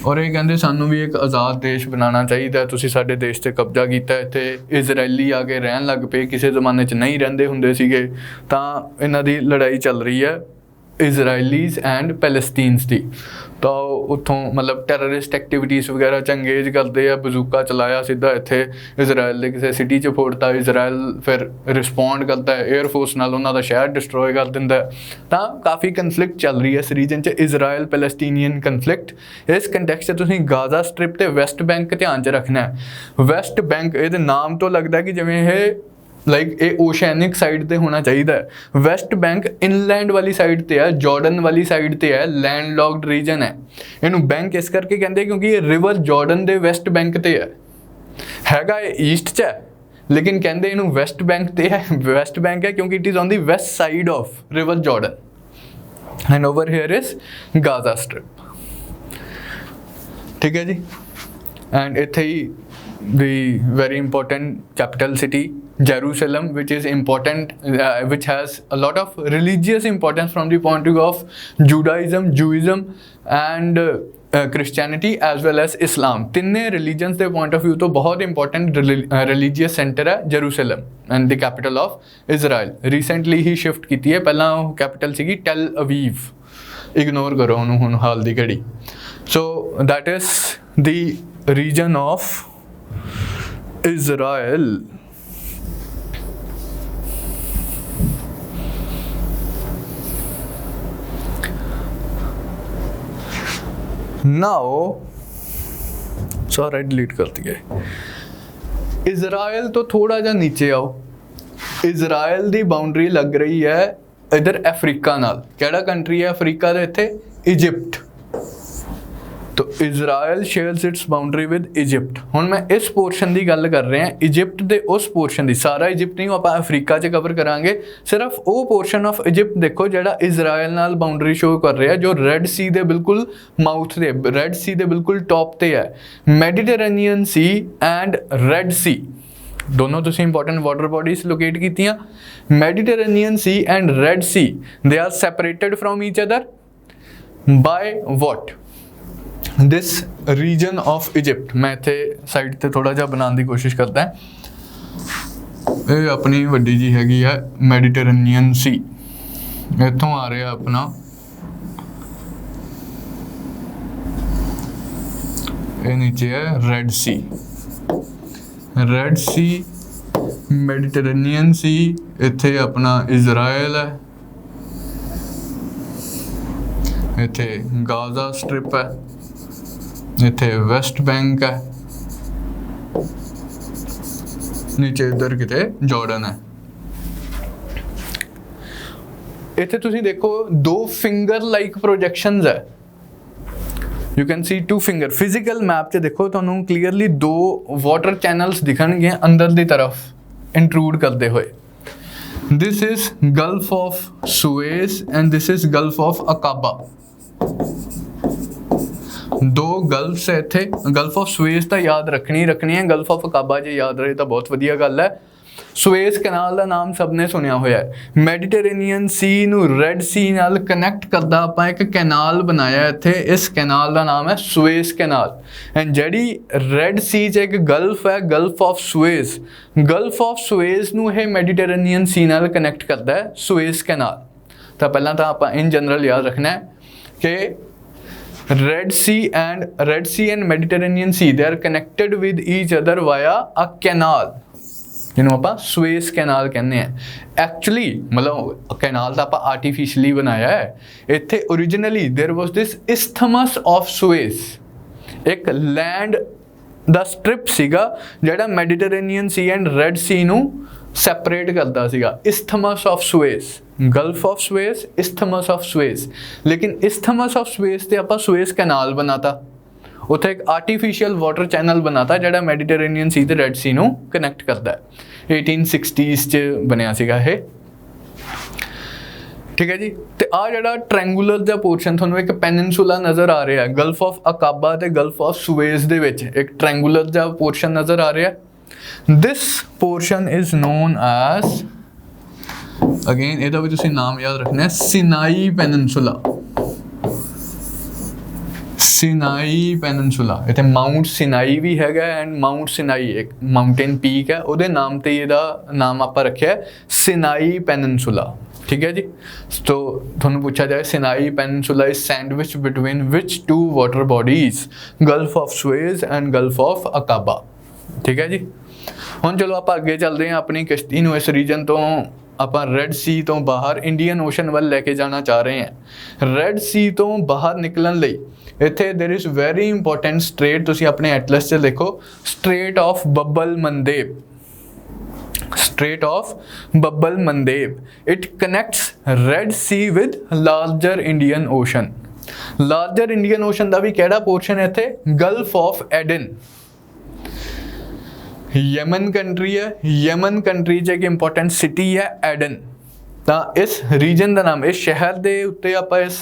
और ये कहते सानू भी एक आज़ाद देश बनाना चाहिए, तुसीं साडे देश ते कब्जा किया, इत्थे इजरायली आके रहन लग पे, किसी जमाने च नहीं रहिंदे हुंदे सीगे। तां इन्हां दी लड़ाई चल रही है इजरायलीज एंड पैलेस्टीन्स की। तो उत्थों मतलब टैररिस्ट एक्टिविटीज़ वगैरह च अंगेज करते हैं, बजूका चलाया सीधा इत्थे इजराइल के किसी सिटी च फोड़ता, इजराइल फिर रिस्पॉन्ड करता है एयरफोर्स नाल, उन्हां दा शहर डिस्ट्रॉय कर दिंदा है। तां काफ़ी कन्फ्लिक्ट चल रही है इस रीजन च, इजराइल पैलेस्टीनियन कन्फ्लिक्ट। इस कंटैक्स्ट च तुसीं गाजा स्ट्रिप ते वेस्ट बैंक ध्यान च रखना है। वेस्ट बैंक इहदे नाम तो लगता है कि जिवें ये लाइक ये ओशैनिक साइड ते होना चाहिए। वेस्ट बैंक इनलैंड वाली साइड ते है, जॉर्डन वाली साइड ते है, लैंड लॉक्ड रीजन है। इनू बैंक इस करके कहते क्योंकि ये रिवर जॉर्डन दे वेस्ट बैंक ते हैगा, ये ईस्ट च है, लेकिन कहते इनू वेस्ट बैंक ते है, वेस्ट बैंक है क्योंकि it is on the west side of river Jordan and over here is Gaza strip. ठीक है जी। एंड इत्थे ही the very important capital city Jerusalem, which is important, which has a lot of religious importance from the point of view of Judaism and Christianity as well as Islam. तिन्ने religions के point of view तो बहुत important religious center है Jerusalem and the capital of Israel. Recently he shift की है, पहला capital सी Tel Aviv. Ignore करो उन्होंने हुन हाल दी घड़ी. So that is the region of Israel. Now, sorry delete कर दिया. इज़राइल तो थोड़ा जा नीचे आओ. इज़राइल दी बाउंड्री लग रही है इधर अफ्रीका नाल. केड़ा कंट्री है अफ्रीका दे इत्थे? इजिप्ट. तो Israel shares it's boundary with Egypt. हुण मैं इस पोर्शन की गल कर रहे हैं, इजिप्ट के उस पोर्शन की. सारा इजिप्ट नहीं आप अफ्रीका च कवर करांगे, सिर्फ वो पोर्शन ऑफ इजिप्ट देखो जिहड़ा इज़राइल नाल बाउंड्री शो कर रहा है, जो रेड सी दे बिल्कुल माउथ दे, रेड सी दे बिल्कुल टॉप ते है. मैडिटेरेनियन सी एंड रेड सी दोनों तुसीं इंपॉर्टेंट वाटर बॉडीज लोकेट कीतियां. Mediterranean Sea and Red Sea they are separated from each other by what? This region of Egypt. मैं इत्थे साइड ते थोड़ा जा बनाने की कोशिश करता है. ये अपनी वड्डी जी हैगी है मैडिटेरेनियन सी. इत्थों आ रहा अपना ये नीचे है रेड सी. रेड सी, मैडिटेरेनियन सी, इत्थे अपना इज़राइल है, इत्थे गाजा स्ट्रिप है, इत्थे वेस्ट बैंक है, नीचे इधर किते जॉर्डन है. इत्थे तुसी देखो दो फिंगर लाइक प्रोजेक्शंस है. You can see two finger. Physical map से देखो तो क्लीयरली दो वाटर चैनल्स दिखणगे अंदर की तरफ इंट्रूड करते हुए. This is gulf of Suez and this is gulf of अकाबा. दो गल्फ है इत्थे. गल्फ ऑफ सुएज तो याद रखनी है, गल्फ ऑफ अकाबा जे याद रहे तो बहुत वधिया गल है. सुएज कैनाल का नाम सबने सुनिया होया है. मैडिटेरेनियन सी नू रेड सी नाल कनैक्ट करदा आपां एक कैनाल बनाया इत्थे. इस कैनाल का नाम है सुएज कैनाल. एंड जिहड़ी रेड सी च एक गल्फ है, gulf of Suez, gulf of Suez नू ये मैडिटेरेनियन सी नाल कनैक्ट करदा है सुएज कैनाल. तो पहला तो आपां इन जनरल याद रखना है कि Red Sea and Mediterranean Sea, they are connected with each other via a canal, जिन्हों आप सुएज कैनाल कहने हैं. एक्चुअली मतलब कैनाल तो आप आर्टिफिशियली बनाया है. इत्थे originally there was this isthmus of Suez, एक लैंड दा स्ट्रिप सीगा जिहड़ा मैडिटेरेनियन सी एंड रेड सी नू सैपरेट करता सीगा. Isthmus of Suez, gulf of Suez, isthmus of Suez. लेकिन इस्थमस ऑफ सुएज ते आपां सुएज कैनाल बनाता, उत्थे एक आर्टिफिशियल वाटर चैनल बनाता जिहड़ा मैडिटेरेनियन सी ते रेड सी नू कनैक्ट करता है. 1860s च बनिया सीगा ये. ठीक है जी. तो आ जिहड़ा ट्रैंगुलर दा पोर्शन तुहानूं एक पेनिनसुला नज़र आ रहा है, गल्फ ऑफ अकाबा ते गल्फ ऑफ सुएज दे विच एक ट्रैंगुलर दा पोर्शन नज़र आ रहा है. This portion is known as, again ਇਹਦਾ ਵੀ ਤੁਸੀਂ ਨਾਮ याद रखना है, सिनाई पेनिनसुला. Sinai peninsula. इत्थे माउंट सिनाई भी हैगा एंड माउंट सिनाई एक माउंटेन पीक है, ਉਹਦੇ नाम ਤੇ ਇਹਦਾ नाम ਆਪਾਂ ਰੱਖਿਆ है सिनाई पेनिनसुला. ठीक है जी. तो ਤੁਹਾਨੂੰ पूछा जाए Sinai peninsula is sandwich between विच two water bodies, Gulf of Suez and Gulf of Aqaba. ठीक है जी. हुण चलो आप अगे चलते हैं अपनी किश्ती नूं इस रीजन तो आप रेड सी तो बाहर इंडियन ओशन वाल लैके जाना चाह रहे हैं. रेड सी तो बाहर निकलन लई इत्थे there is very important strait. तुसीं अपने एटलस से देखो, Strait of Bab el Mandeb. Strait of Bab el Mandeb, it connects Red Sea with larger Indian Ocean. Larger Indian Ocean का भी केड़ा पोर्शन है इत्थे? Gulf of Aden. Yemen country है, यमन कंट्री च एक इंपॉर्टेंट सिटी है एडन. तो इस रीजन का नाम, इस शहर के उत्ते आप इस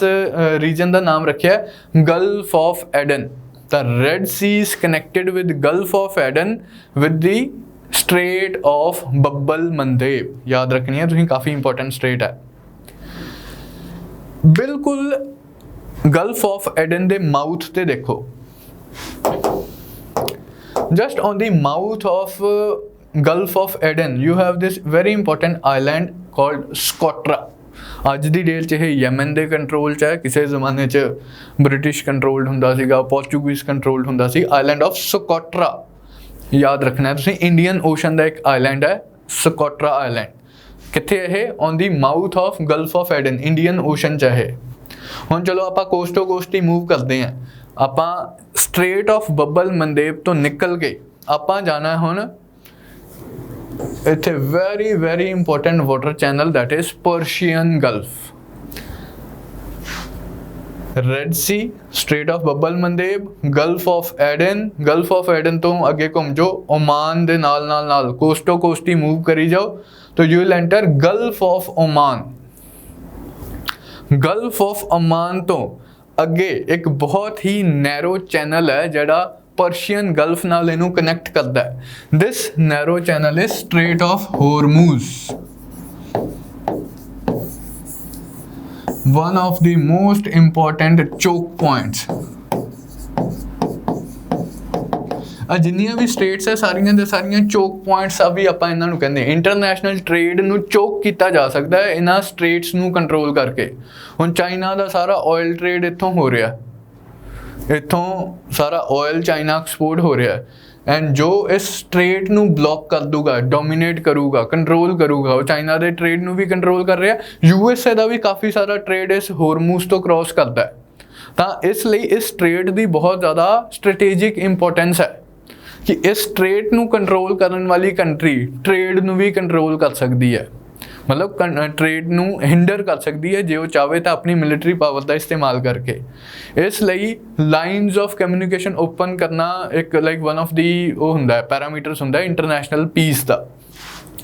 रीजन का नाम रखा है gulf of Aiden. The Red Sea is connected with Gulf of Aden with the Strait of Bab el Mandeb। याद रखनी है तुसीं, काफ़ी इंपॉर्टेंट स्ट्रेट है। बिल्कुल gulf of Aiden they mouth ते देखो, just on the mouth of Gulf of Aden you have this very important island called Socotra। ਅੱਜ ਦੀ ਡੇਟ 'ਚ ਇਹ ਯਮਨ ਦੇ ਕੰਟਰੋਲ 'ਚ ਹੈ, ਕਿਸੇ ਜ਼ਮਾਨੇ 'ਚ ਬ੍ਰਿਟਿਸ਼ ਕੰਟਰੋਲਡ ਹੁੰਦਾ ਸੀਗਾ, ਪੋਰਚੁਗੀਜ਼ ਕੰਟਰੋਲਡ ਹੁੰਦਾ ਸੀ। ਆਈਲੈਂਡ ਆਫ ਸਕੋਟਰਾ ਯਾਦ ਰੱਖਣਾ ਹੈ ਤੁਸੀਂ। ਇੰਡੀਅਨ ਓਸ਼ਨ ਦਾ ਇੱਕ ਆਈਲੈਂਡ ਹੈ ਸਕੋਟਰਾ ਆਈਲੈਂਡ। ਕਿੱਥੇ ਇਹ? On the mouth of Gulf of Aden, Indian Ocean 'ਚ ਇਹ। ਹੁਣ ਚਲੋ ਆਪਾਂ ਕੋਸਟ ਟੂ ਕੋਸਟ ਹੀ ਮੂਵ ਕਰਦੇ ਹਾਂ। ਆਪਾਂ Strait of Bab el Mandeb ਤੋਂ ਨਿਕਲ ਕੇ ਆਪਾਂ ਜਾਣਾ ਹੁਣ ਇੱਥੇ very very important water channel, that is Persian Gulf. Red Sea, Strait of Bab el Mandeb, Gulf of Aden. Gulf of Aden ਤੋਂ ਅੱਗੇ ਘੁੰਮ ਜਾਓ, ਓਮਾਨ ਦੇ ਨਾਲ ਕੋਸਟ ਟੂ ਕੋਸਟ ਹੀ ਮੂਵ ਕਰੀ ਜਾਓ, ਤਾਂ you will enter Gulf of Oman. Gulf of Oman ਤੋਂ ਅੱਗੇ ਇੱਕ ਬਹੁਤ ਹੀ ਨੈਰੋ ਚੈਨਲ ਹੈ ਜਿਹੜਾ ਪਰਸ਼ੀਅਨ ਗਲਫ ਨਾਲ ਇਹਨੂੰ ਕਨੈਕਟ ਕਰਦਾ ਹੈ। This narrow channel is Strait of Hormuz, one of the most important choke points। ਜਿੰਨੀਆਂ ਵੀ ਸਟੇਟਸ ਹੈ ਸਾਰੀਆਂ ਦੇ ਸਾਰੀਆਂ ਚੋਕ ਪੁਆਇੰਟਸ ਆ ਵੀ ਆਪਾਂ ਇਹਨਾਂ ਨੂੰ ਕਹਿੰਦੇ। ਇੰਟਰਨੈਸ਼ਨਲ ਟ੍ਰੇਡ ਨੂੰ ਚੋਕ ਕੀਤਾ ਜਾ ਸਕਦਾ ਹੈ ਇਹਨਾਂ ਸਟੇਟਸ ਨੂੰ ਕੰਟਰੋਲ ਕਰਕੇ। ਹੁਣ ਚਾਈਨਾ ਦਾ ਸਾਰਾ ਆਇਲ ਟ੍ਰੇਡ ਇੱਥੋਂ ਹੋ ਰਿਹਾ, ਇੱਥੋਂ ਸਾਰਾ ਆਇਲ ਚਾਈਨਾ ਐਕਸਪੋਰਟ ਹੋ ਰਿਹਾ ਐਂਡ ਜੋ ਇਸ ਸਟ੍ਰੇਟ ਨੂੰ ਬਲੌਕ ਕਰ ਦੂਗਾ, ਡੋਮੀਨੇਟ ਕਰੂਗਾ, ਕੰਟਰੋਲ ਕਰੂਗਾ, ਉਹ ਚਾਈਨਾ ਦੇ ਟ੍ਰੇਡ ਨੂੰ ਵੀ ਕੰਟਰੋਲ ਕਰ ਰਿਹਾ। USA ਦਾ ਵੀ ਕਾਫੀ ਸਾਰਾ ਟ੍ਰੇਡ ਇਸ ਹੋਰਮੂਜ਼ ਤੋਂ ਕ੍ਰੋਸ ਕਰਦਾ ਹੈ। ਤਾਂ ਇਸ ਲਈ ਇਸ ਟ੍ਰੇਡ ਦੀ ਬਹੁਤ ਜ਼ਿਆਦਾ ਸਟ੍ਰੈਟੇਜਿਕ ਇੰਪੋਰਟੈਂਸ ਹੈ ਕਿ ਇਸ ਟ੍ਰੇਡ ਨੂੰ ਕੰਟਰੋਲ ਕਰਨ ਵਾਲੀ ਕੰਟਰੀ ਟ੍ਰੇਡ ਨੂੰ ਵੀ ਕੰਟਰੋਲ ਕਰ ਸਕਦੀ ਹੈ, ਮਤਲਬ ਟ੍ਰੇਡ ਨੂੰ ਹਿੰਡਰ ਕਰ ਸਕਦੀ ਹੈ ਜੇ ਉਹ ਚਾਹਵੇ ਤਾਂ ਆਪਣੀ ਮਿਲਟਰੀ ਪਾਵਰ ਦਾ ਇਸਤੇਮਾਲ ਕਰਕੇ। ਇਸ ਲਈ ਲਾਈਨਸ ਆਫ ਕਮਿਊਨੀਕੇਸ਼ਨ ਓਪਨ ਕਰਨਾ ਇੱਕ ਲਾਈਕ ਵਨ ਆਫ ਦੀ ਉਹ ਹੁੰਦਾ ਹੈ ਪੈਰਾਮੀਟਰਸ ਹੁੰਦਾ ਇੰਟਰਨੈਸ਼ਨਲ ਪੀਸ ਦਾ,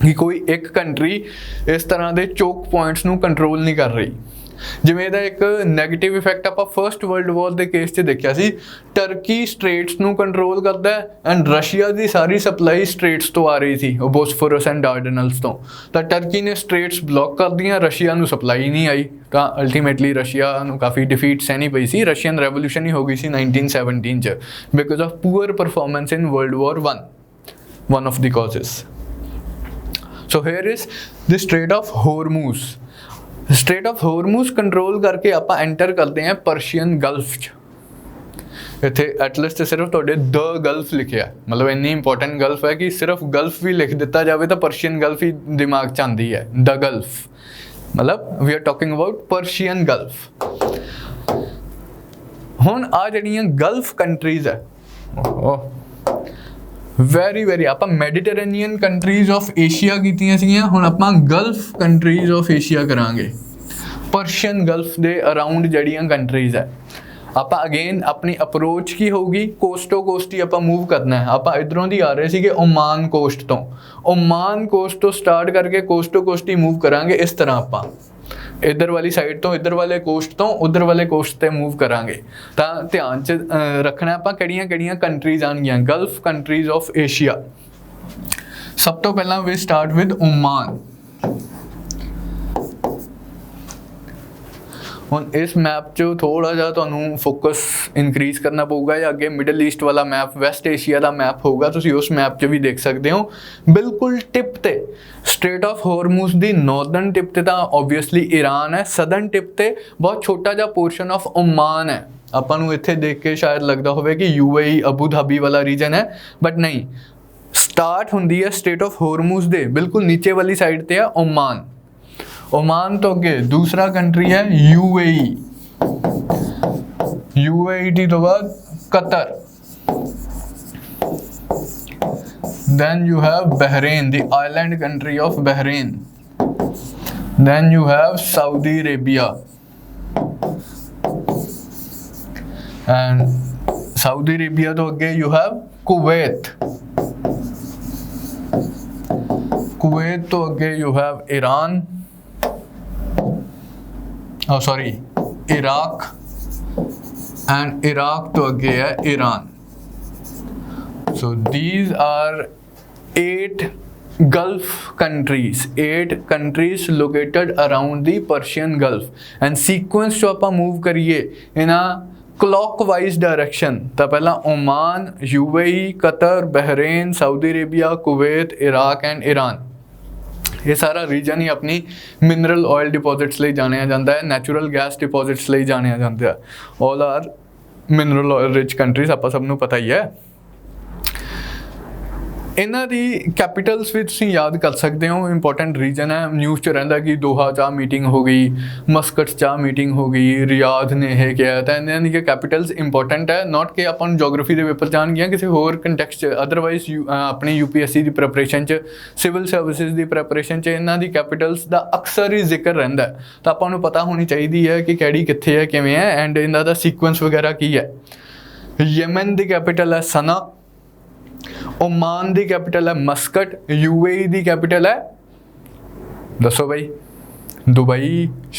ਕਿ ਕੋਈ ਇੱਕ ਕੰਟਰੀ ਇਸ ਤਰ੍ਹਾਂ ਦੇ ਚੋਕ ਪੁਆਇੰਟਸ ਨੂੰ ਕੰਟਰੋਲ ਨਹੀਂ ਕਰ ਰਹੀ। ਜਿਵੇਂ ਇਹਦਾ ਇੱਕ ਨੈਗੇਟਿਵ ਇਫੈਕਟ ਆਪਾਂ ਫਰਸਟ ਵਰਲਡ ਵਾਰ ਦੇ ਕੇਸ 'ਚ ਦੇਖਿਆ ਸੀ, ਟਰਕੀ ਸਟ੍ਰੇਟਸ ਨੂੰ ਕੰਟਰੋਲ ਕਰਦਾ ਹੈ and Russia the sorry supply ਸਟ੍ਰੇਟਸ ਤੋਂ ਆ ਰਹੀ ਸੀ, ਉਹ ਬੋਸਫੋਰਸ ਐਂਡ ਡਾਰਡਨਲਸ ਤੋਂ। ਤਾਂ ਟਰਕੀ ਨੇ ਸਟ੍ਰੇਟਸ ਬਲੌਕ ਕਰ ਦੀਆਂ, ਰਸ਼ੀਆ ਨੂੰ ਸਪਲਾਈ ਨਹੀਂ ਆਈ, ਤਾਂ ਅਲਟੀਮੇਟਲੀ ਰਸ਼ੀਆ ਨੂੰ ਕਾਫੀ ਡਿਫੀਟ ਸਹਿਣੀ ਪਈ ਸੀ। ਰਸ਼ੀਅਨ ਰੈਵੋਲੂਸ਼ਨ ਹੀ ਹੋ ਗਈ ਸੀ 1917 'ਚ because of poor performance in world war 1, one of the causes। So here is the Strait of Hormuz। Strait of Hormuz control ਕਰਕੇ ਆਪਾਂ ਐਂਟਰ ਕਰਦੇ ਹਾਂ ਪਰਸ਼ੀਅਨ ਗਲਫ 'ਚ। ਇੱਥੇ ਐਟਲਸ 'ਤੇ ਸਿਰਫ ਤੁਹਾਡੇ ਦ ਗਲਫ ਲਿਖਿਆ, ਮਤਲਬ ਇੰਨੀ ਇੰਪੋਰਟੈਂਟ ਗਲਫ ਹੈ ਕਿ ਸਿਰਫ ਗਲਫ ਵੀ ਲਿਖ ਦਿੱਤਾ ਜਾਵੇ ਤਾਂ ਪਰਸ਼ੀਅਨ ਗਲਫ ਹੀ ਦਿਮਾਗ 'ਚ ਆਉਂਦੀ ਹੈ, ਦ ਗਲਫ, ਮਤਲਬ we are talking about Persian Gulf. ਹੁਣ ਆ ਜਿਹੜੀਆਂ ਗਲਫ ਕੰਟਰੀਜ਼ ਹੈ, ਵੈਰੀ ਆਪਾਂ ਮੈਡੀਟੇਰੇਨੀਅਨ ਕੰਟਰੀਜ਼ ਆਫ ਏਸ਼ੀਆ ਕੀਤੀਆਂ ਸੀਗੀਆਂ, ਹੁਣ ਆਪਾਂ ਗਲਫ ਕੰਟਰੀਜ਼ ਆਫ ਏਸ਼ੀਆ ਕਰਾਂਗੇ। ਪਰਸ਼ੀਅਨ ਗਲਫ ਦੇ ਅਰਾਊਂਡ ਜਿਹੜੀਆਂ ਕੰਟਰੀਜ਼ ਹੈ, ਆਪਾਂ ਅਗੇਨ ਆਪਣੀ ਅਪਰੋਚ ਕੀ ਹੋਊਗੀ, ਕੋਸਟੋ ਕੋਸਟ ਹੀ ਆਪਾਂ ਮੂਵ ਕਰਨਾ ਹੈ। ਆਪਾਂ ਇਧਰੋਂ ਦੀ ਆ ਰਹੇ ਸੀਗੇ ਓਮਾਨ ਕੋਸਟ ਤੋਂ, ਓਮਾਨ ਕੋਸਟ ਤੋਂ ਸਟਾਰਟ ਕਰਕੇ ਕੋਸਟੋ ਕੋਸਟ ਹੀ ਮੂਵ ਕਰਾਂਗੇ। ਇਸ ਤਰ੍ਹਾਂ ਆਪਾਂ ਇੱਧਰ ਵਾਲੀ ਸਾਈਡ ਤੋਂ ਇੱਧਰ ਵਾਲੇ ਕੋਸਟ ਤੋਂ ਉੱਧਰ ਵਾਲੇ ਕੋਸਟ 'ਤੇ ਮੂਵ ਕਰਾਂਗੇ। ਤਾਂ ਧਿਆਨ 'ਚ ਰੱਖਣਾ ਆਪਾਂ ਕਿਹੜੀਆਂ ਕੰਟਰੀਜ਼ ਆਉਣਗੀਆਂ, ਗਲਫ ਕੰਟਰੀਜ਼ ਆਫ ਏਸ਼ੀਆ। ਸਭ ਤੋਂ ਪਹਿਲਾਂ ਵੀ ਸਟਾਰਟ ਵਿਦ ਓਮਾਨ। ਹੁਣ ਇਸ ਮੈਪ 'ਚ ਥੋੜ੍ਹਾ ਜਿਹਾ ਤੁਹਾਨੂੰ ਫੋਕਸ ਇਨਕਰੀਜ਼ ਕਰਨਾ ਪਊਗਾ, ਜਾਂ ਅੱਗੇ ਮਿਡਲ ਈਸਟ ਵਾਲਾ ਮੈਪ, ਵੈਸਟ ਏਸ਼ੀਆ ਦਾ ਮੈਪ ਹੋਊਗਾ, ਤੁਸੀਂ ਉਸ ਮੈਪ 'ਚ ਵੀ ਦੇਖ ਸਕਦੇ ਹੋ। ਬਿਲਕੁਲ ਟਿਪ 'ਤੇ straight of ਹੋਰਮੂਜ਼ the northern tip 'ਤੇ ਤਾਂ ਓਬਵੀਅਸਲੀ ਈਰਾਨ ਹੈ, ਸਦਰਨ ਟਿਪ 'ਤੇ ਬਹੁਤ ਛੋਟਾ ਜਿਹਾ ਪੋਰਸ਼ਨ ਆਫ ਓਮਾਨ ਹੈ। ਆਪਾਂ ਨੂੰ ਇੱਥੇ ਦੇਖ ਕੇ ਸ਼ਾਇਦ ਲੱਗਦਾ ਹੋਵੇ ਕਿ UAE ਅਬੂ ਧਾਬੀ ਵਾਲਾ ਰੀਜਨ ਹੈ, ਬਟ ਨਹੀਂ, ਸਟਾਰਟ ਹੁੰਦੀ ਹੈ ਸਟ੍ਰੇਟ ਆਫ ਹੋਰਮੂਜ਼ ਦੇ ਬਿਲਕੁਲ ਨੀਚੇ ਵਾਲੀ ਸਾਈਡ 'ਤੇ ਹੈ ਓਮਾਨ। ओमान तो अगे दूसरा कंट्री है UAE, UAE तो बाद Qatar, then you have Bahrain, the island country of Bahrain, then you have Saudi Arabia, and Saudi Arabia तो अगे you have Kuwait, Kuwait तो अगे you have Iran, Iraq, and Iraq तो अगे है Iran. So these are 8 Gulf countries, 8 countries located around the Persian Gulf and sequence जो ਆਪਾਂ move करिए in a clockwise direction ਤਾਂ ਪਹਿਲਾਂ Oman, UAE, Qatar, Bahrain, Saudi Arabia, Kuwait, Iraq and Iran. ये सारा रीजन ही अपनी मिनरल ऑयल डिपॉजिट्स ਲਈ ਜਾਣਿਆ ਜਾਂਦਾ ਹੈ, ਨੈਚੁਰਲ ਗੈਸ ਡਿਪੋਜ਼ਿਟਸ ਲਈ ਜਾਣਿਆ ਜਾਂਦਾ ਹੈ। All are mineral oil rich countries, ਆਪਾਂ ਸਭ ਨੂੰ ਪਤਾ ਹੀ ਹੈ। ਇਹਨਾਂ ਦੀ ਕੈਪੀਟਲਸ ਵੀ ਤੁਸੀਂ ਯਾਦ ਕਰ ਸਕਦੇ ਹੋ, ਇੰਪੋਰਟੈਂਟ ਰੀਜਨ ਹੈ। ਨਿਊਜ਼ 'ਚ ਰਹਿੰਦਾ ਕਿ ਦੋਹਾ ਚਾਹ ਮੀਟਿੰਗ ਹੋ ਗਈ, ਮਸਕਟ ਚਾਹ ਮੀਟਿੰਗ ਹੋ ਗਈ, ਰਿਆਦ ਨੇ ਇਹ ਕਿਹਾ। ਤਾਂ ਇਹਨਾਂ ਦੀ ਕੈਪੀਟਲਸ ਇੰਪੋਰਟੈਂਟ ਹੈ, ਨਾਟ ਕਿ ਆਪਾਂ ਨੂੰ ਜੋਗ੍ਰਾਫੀ ਦੇ ਪੇਪਰ ਜਾਣਗੀਆਂ ਕਿਸੇ ਹੋਰ ਕੰਟੈਕਸਟ 'ਚ। ਅਦਰਵਾਈਜ਼ ਆਪਣੀ UPSC ਦੀ ਪ੍ਰੈਪਰੇਸ਼ਨ 'ਚ, ਸਿਵਲ ਸਰਵਿਸਿਜ਼ ਦੀ ਪ੍ਰੈਪਰੇਸ਼ਨ 'ਚ ਇਹਨਾਂ ਦੀ ਕੈਪੀਟਲਸ ਦਾ ਅਕਸਰ ਹੀ ਜ਼ਿਕਰ ਰਹਿੰਦਾ। ਤਾਂ ਆਪਾਂ ਨੂੰ ਪਤਾ ਹੋਣੀ ਚਾਹੀਦੀ ਹੈ ਕਿ ਕਿਹੜੀ ਕਿੱਥੇ ਹੈ, ਕਿਵੇਂ ਹੈ, ਐਂਡ ਇਹਨਾਂ ਦਾ ਸੀਕੁਐਂਸ ਵਗੈਰਾ ਕੀ ਹੈ। ਯਮਨ ਦੀ ਕੈਪੀਟਲ ਹੈ ਸਨਾ, ओमान दी कैपिटल है मस्कट, UAE दी कैपिटल है दसो भाई Dubai,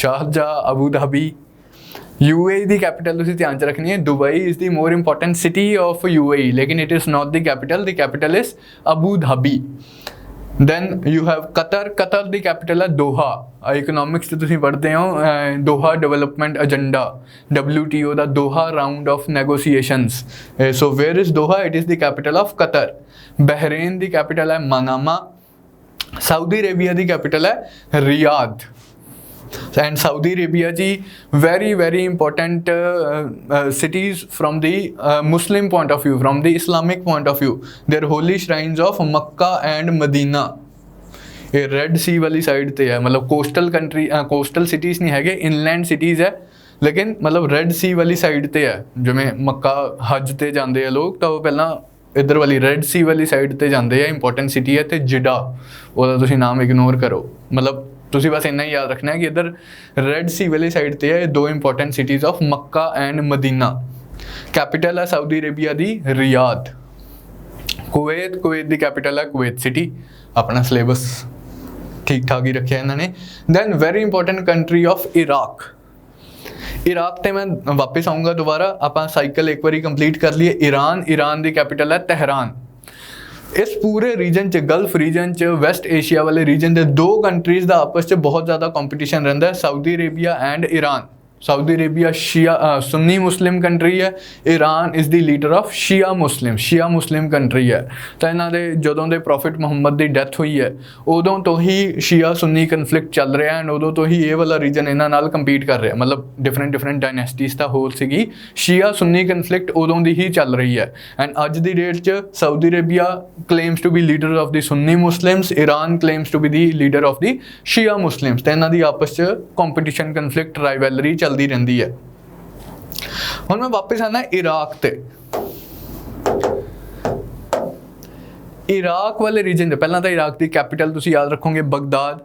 Sharjah, Abu Dhabi. UAE दी कैपिटल तुसीं ध्यान च रखनी है, Dubai is the more important city of UAE, लेकिन it is not the capital is Abu Dhabi. Then you have Qatar, Qatar दी कैपिटल है दोहा। इकोनॉमिक्स तुसीं पढ़ते हो दोहा डेवलपमेंट एजेंडा, WTO दा Doha round of negotiations. So where is Doha? It is the capital of Qatar. Bahrain दी capital है Manama. Saudi Arabia दी capital है रियाद। एंड सऊदी अरेबिया जी very important cities from the Muslim point of view, from the Islamic point of view, their holy shrines of Makkah and Medina। ये red सी वाली side ते है, मतलब coastal country, coastal cities नहीं है, inland cities है, लेकिन मतलब रेड सी वाली साइड ते है। जिवें मक्का हज ते जाते हैं लोग, तो पहला इधर वाली रेड सी वाली साइड ते जाते हैं। इंपॉर्टेंट सिटी है। तो जिडा, ਉਹਦਾ ਤੁਸੀਂ नाम इग्नोर करो, मतलब ਤੁਸੀਂ बस इन्ना ही याद रखना है कि इधर रेड सी वाली साइड ते है 2 important cities of Mecca and Medina. Capital है सऊदी अरेबिया दी रियाद। कुवैत, कुवैत दी कैपिटल है कुवैत सिटी। अपना सिलेबस ठीक ठाक ही रखे इन्होंने। Then very important country of Iraq. Iraq ते मैं वापस आऊँगा दोबारा, आप साइकिल एक बार कंप्लीट कर लिए। ईरान, ईरान दी कैपिटल है तेहरान। इस पूरे रीजन च, गल्फ रीजन च, वैस्ट एशिया वाले रीजन के 2 कंट्रीज़ का आपस में बहुत ज़्यादा कंपटीशन रहता है, Saudi Arabia and Iran. Saudi Arabia Shia Sunni Muslim country है, Iran is the leader of Shia Muslim country है। तो इन्हों के जदों के प्रॉफिट मुहम्मद की डैथ हुई है, उदों तो ही शिया सुन्नी कन्फ्लिक्ट चल रहा है, एंड उदों तो ही ये वाला रीजन इन्हों नाल कंपीट कर रहा है। मतलब डिफरेंट डायनेस्टीज़ का होल सी शिया सुन्नी कन्फ्लिक्ट उदों की ही चल रही है। एंड अज की डेट च Saudi Arabia claims to be leader of the Sunni Muslims, Iran claims to be the leader of the Shia Muslims. तो इन्हों की आपस में कंपटीशन, कन्फ्लिक्ट, राइवलरी चलती रहती है। हुण मैं वापस आना इराक ते। इराक वाले रीजन पहला तो इराक की कैपिटल तुसीं याद रखोगे बगदाद।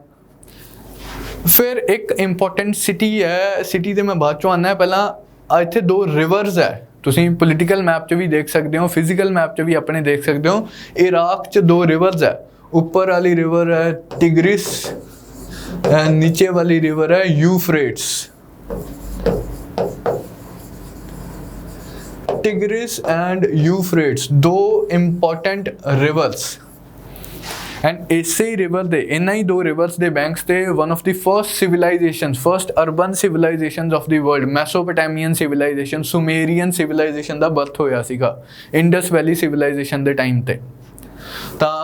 फिर एक इंपॉर्टेंट सिटी है, सिटी तो मैं बाद चों आना है, पहला इत्थे 2 रिवर्स है। तुसीं पोलिटिकल मैप च भी देख सकते हो, फिजिकल मैप च भी अपने देख सकते हो। इराक च 2 रिवर्स है। ऊपर वाली रिवर है टिग्रिस, नीचे वाली रिवर है Euphrates. Tigris and Euphrates 2 important rivers. And इसे ही रिवर दे, इन्हां ही 2 रिवर्स दे बैंक्स ते one of the first urban civilisations of the world, Mesopotamian civilisation, Sumerian civilisation का बर्थ होया सीगा इंडस वैली सिविलाइजेशन के टाइम ते। ਤਾਂ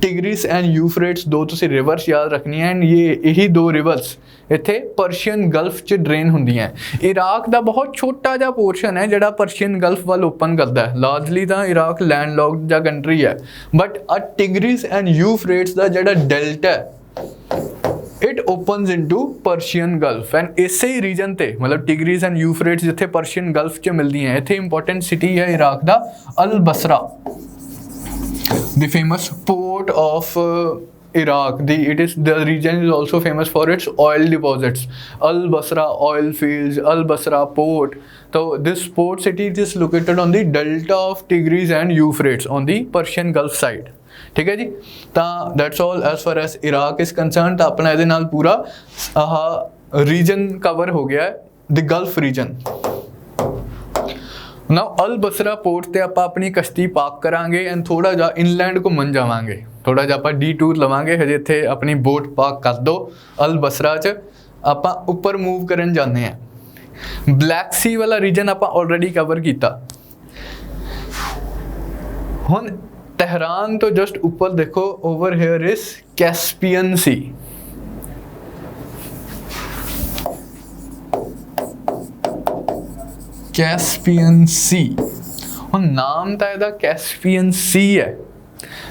टिग्रिस एंड यूफ्रेट्स 2 ਤੁਸੀਂ रिवर्स याद रखनी है। एंड ये यही 2 रिवर्स इत्थे परशियन गल्फ च ड्रेन ਹੁੰਦੀਆਂ। इराक ਦਾ बहुत छोटा ਜਿਹਾ पोर्शन है ਜਿਹੜਾ परशियन गल्फ ਵੱਲ ओपन करता है। लार्जली ਤਾਂ इराक लैंडलॉक्ड ਜਾਂ कंट्री है, बट टिग्रिस एंड यूफ्रेट्स ਦਾ ਜਿਹੜਾ delta it opens into Persian gulf. And इसे ही रीजन ते मतलब टिग्रिस एंड यूफ्रेट्स जिथे परशियन गल्फ च मिलती हैं, इत्थे इंपॉर्टेंट सिटी है इराक का अल Basra, the famous port of Iraq. The region is also famous for its oil deposits. Al Basra oil fields, Al Basra port. So this port city is located on the delta of Tigris and Euphrates on the Persian Gulf side. ठीक है जी। तो that's all as far as Iraq is concerned। तो अपना ਇਹਦੇ ਨਾਲ पूरा reason cover हो गया है, the Gulf region। Now Al Basra port ਤੇ ਆਪਾਂ ਆਪਣੀ ਕਸ਼ਤੀ ਪਾਰਕ ਕਰਾਂਗੇ ਐਂਡ ਥੋੜਾ ਜਿਹਾ ਇਨਲੈਂਡ ਘੁੰਮਣ ਜਾਵਾਂਗੇ, ਥੋੜਾ ਜਿਹਾ ਆਪਾਂ ਡੀ-ਟੂਰ ਲਵਾਂਗੇ। ਹਜੇ ਇੱਥੇ ਆਪਣੀ ਬੋਟ ਪਾਰਕ ਕਰ ਦਿਓ ਅਲ ਬਸਰਾ 'ਚ, ਆਪਾਂ ਉੱਪਰ ਮੂਵ ਕਰਨ ਜਾਂਦੇ ਹਾਂ। ਬਲੈਕ ਸੀ ਵਾਲਾ ਰੀਜਨ ਆਪਾਂ ਆਲਰੇਡੀ ਕਵਰ ਕੀਤਾ। ਹੁਣ tehran तो जस्ट ऊपर देखो, over here is Caspian Sea. Caspian Sea ਹੁਣ ਨਾਮ ਤਾਂ ਇਹਦਾ कैस्पियन सी है,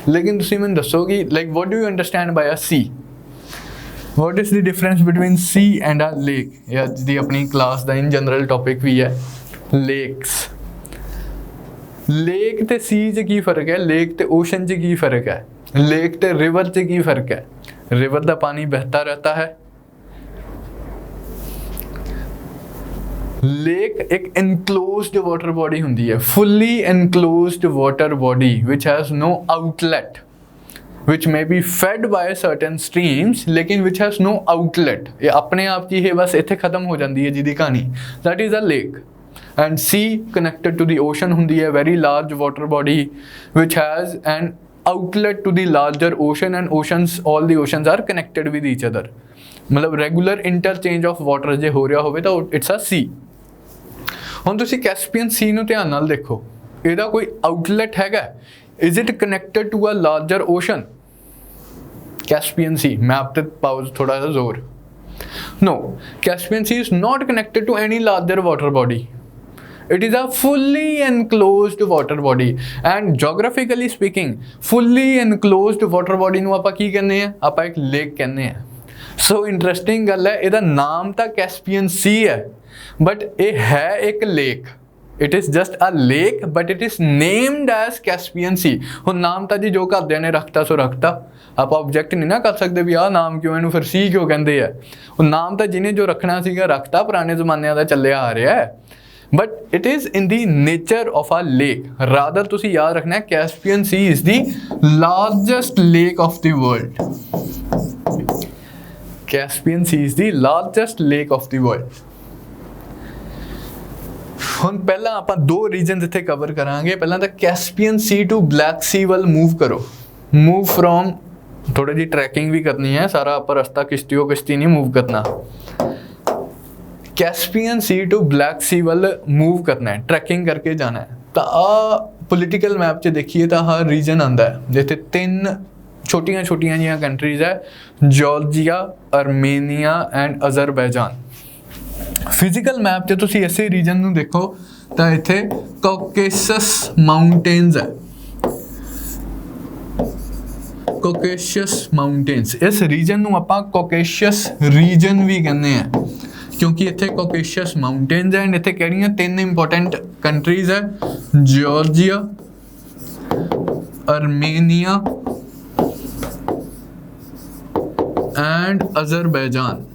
लेकिन ਤੁਸੀਂ ਮੈਨੂੰ ਦੱਸੋ कि like what do you understand by a sea? What is the difference between sea and a lake? या जिहदी अपनी class the in general topic भी है lakes। ਲੇਕ ਤੇ ਸੀ 'ਚ ਕੀ ਫਰਕ ਹੈ, ਲੇਕ ਤੇ ਓਸ਼ਨ 'ਚ ਕੀ ਫਰਕ ਹੈ, ਲੇਕ ਤੇ ਰਿਵਰ 'ਚ ਕੀ ਫਰਕ ਹੈ? ਰਿਵਰ ਦਾ ਪਾਣੀ ਬਹਿਤਾ रहता है। ਲੇਕ ਇੱਕ enclosed water body ਹੁੰਦੀ ਹੈ, fully enclosed water body which has no outlet, which may be fed by certain streams लेकिन which has no outlet। ਇਹ ਆਪਣੇ ਆਪ 'ਚ ਇਹ ਬਸ ਇੱਥੇ ਖਤਮ ਹੋ ਜਾਂਦੀ ਹੈ ਜਿਹਦੀ ਕਹਾਣੀ। that is a lake। and sea connected to the ocean hundi hai, very large water body which has an outlet to the larger ocean, and oceans, all the oceans are connected with each other। मतलब regular interchange of water je ho reha hove ta it's a sea। ਹੁਣ ਤੁਸੀਂ Caspian ਸੀ ਨੂੰ ਧਿਆਨ ਨਾਲ ਦੇਖੋ, ਇਹਦਾ ਕੋਈ outlet ਹੈਗਾ? is it connected to a larger ocean? Caspian sea map पे पाओ थोड़ा सा जोर। no, Caspian Sea is not connected to any larger water body। it is a fully enclosed water body, and geographically speaking fully enclosed water body ਨੂੰ ਆਪਾਂ ਕੀ ਕਹਿੰਦੇ ਆ? ਆਪਾਂ ਇੱਕ ਲੇਕ ਕਹਿੰਦੇ ਆ। ਸੋ ਇੰਟਰਸਟਿੰਗ ਗੱਲ ਹੈ, ਇਹਦਾ ਨਾਮ ਤਾਂ ਕੈਸਪੀਅਨ ਸੀ ਹੈ ਬਟ ਇਹ ਹੈ ਇੱਕ lake. it is just a lake but it is named as Caspian Sea। ਹੁਣ ਨਾਮ ਤਾਂ ਜੀ ਜੋ ਘਰਦਿਆਂ ਨੇ ਰੱਖਤਾ ਸੋ ਰੱਖਤਾ, ਆਪਾਂ ਆਬਜੈਕਟ ਨਹੀਂ ਨਾ ਕਰ ਸਕਦੇ ਵੀ ਆਹ ਨਾਮ ਕਿਉਂ, ਇਹਨੂੰ ਫਿਰ ਸੀ ਕਿਉਂ ਕਹਿੰਦੇ ਆ। ਉਹ ਨਾਮ ਤਾਂ ਜਿਹਨੇ ਜੋ ਰੱਖਣਾ ਸੀਗਾ ਰੱਖਤਾ, ਪੁਰਾਣੇ ਜ਼ਮਾਨਿਆਂ ਦਾ ਚੱਲਿਆ ਆ ਰਿਹਾ ਹੈ। but it is in the nature of a lake। rather ਤੁਸੀਂ ਯਾਦ ਰੱਖਣਾ ਹੈ Caspian Sea is the largest lake of the world। Caspian Sea is the largest lake of the world। ਹੁਣ ਪਹਿਲਾਂ ਆਪਾਂ ਦੋ ਰੀਜਨਸ ਇੱਥੇ ਕਵਰ ਕਰਾਂਗੇ। ਪਹਿਲਾਂ ਤਾਂ ਕੈਸਪੀਅਨ ਸੀ ਟੂ ਬਲੈਕ ਸੀ ਵੱਲ ਮੂਵ ਕਰੋ। ਮੂਵ ਫਰੋਮ, ਥੋੜੀ ਜਿਹੀ ਟਰੈਕਿੰਗ ਵੀ ਕਰਨੀ ਹੈ, ਸਾਰਾ ਆਪਾਂ ਰਸਤਾ ਕਿਸ਼ਤੀ ਨਹੀਂ ਮੂਵ ਕਰਨਾ। कैस्पियन सी टू ब्लैक सी वाल मूव करना है, ट्रैकिंग करके जाना है। तो आ पोलिटिकल मैप च देखिए तो हाँ रीजन आता है जिथे 3 छोटियां छोटियां जिहियां कंट्रीज है, Georgia, Armenia and Azerbaijan. Physical map च तुसी इसे रीजन नूं देखो तो इत्थे कॉकेसस माउंटेन्स है, कॉकेशियस माउंटेन्स। इस रीजन नूं आपां कॉकेशियस रीजन भी कहने हैं क्योंकि इत्थे कॉकेशियस माउंटेन्स है। इत्थे किहड़ियां 3 इंपॉर्टेंट कंट्रीज है, जॉर्जिया, आर्मेनिया एंड अजरबैजान।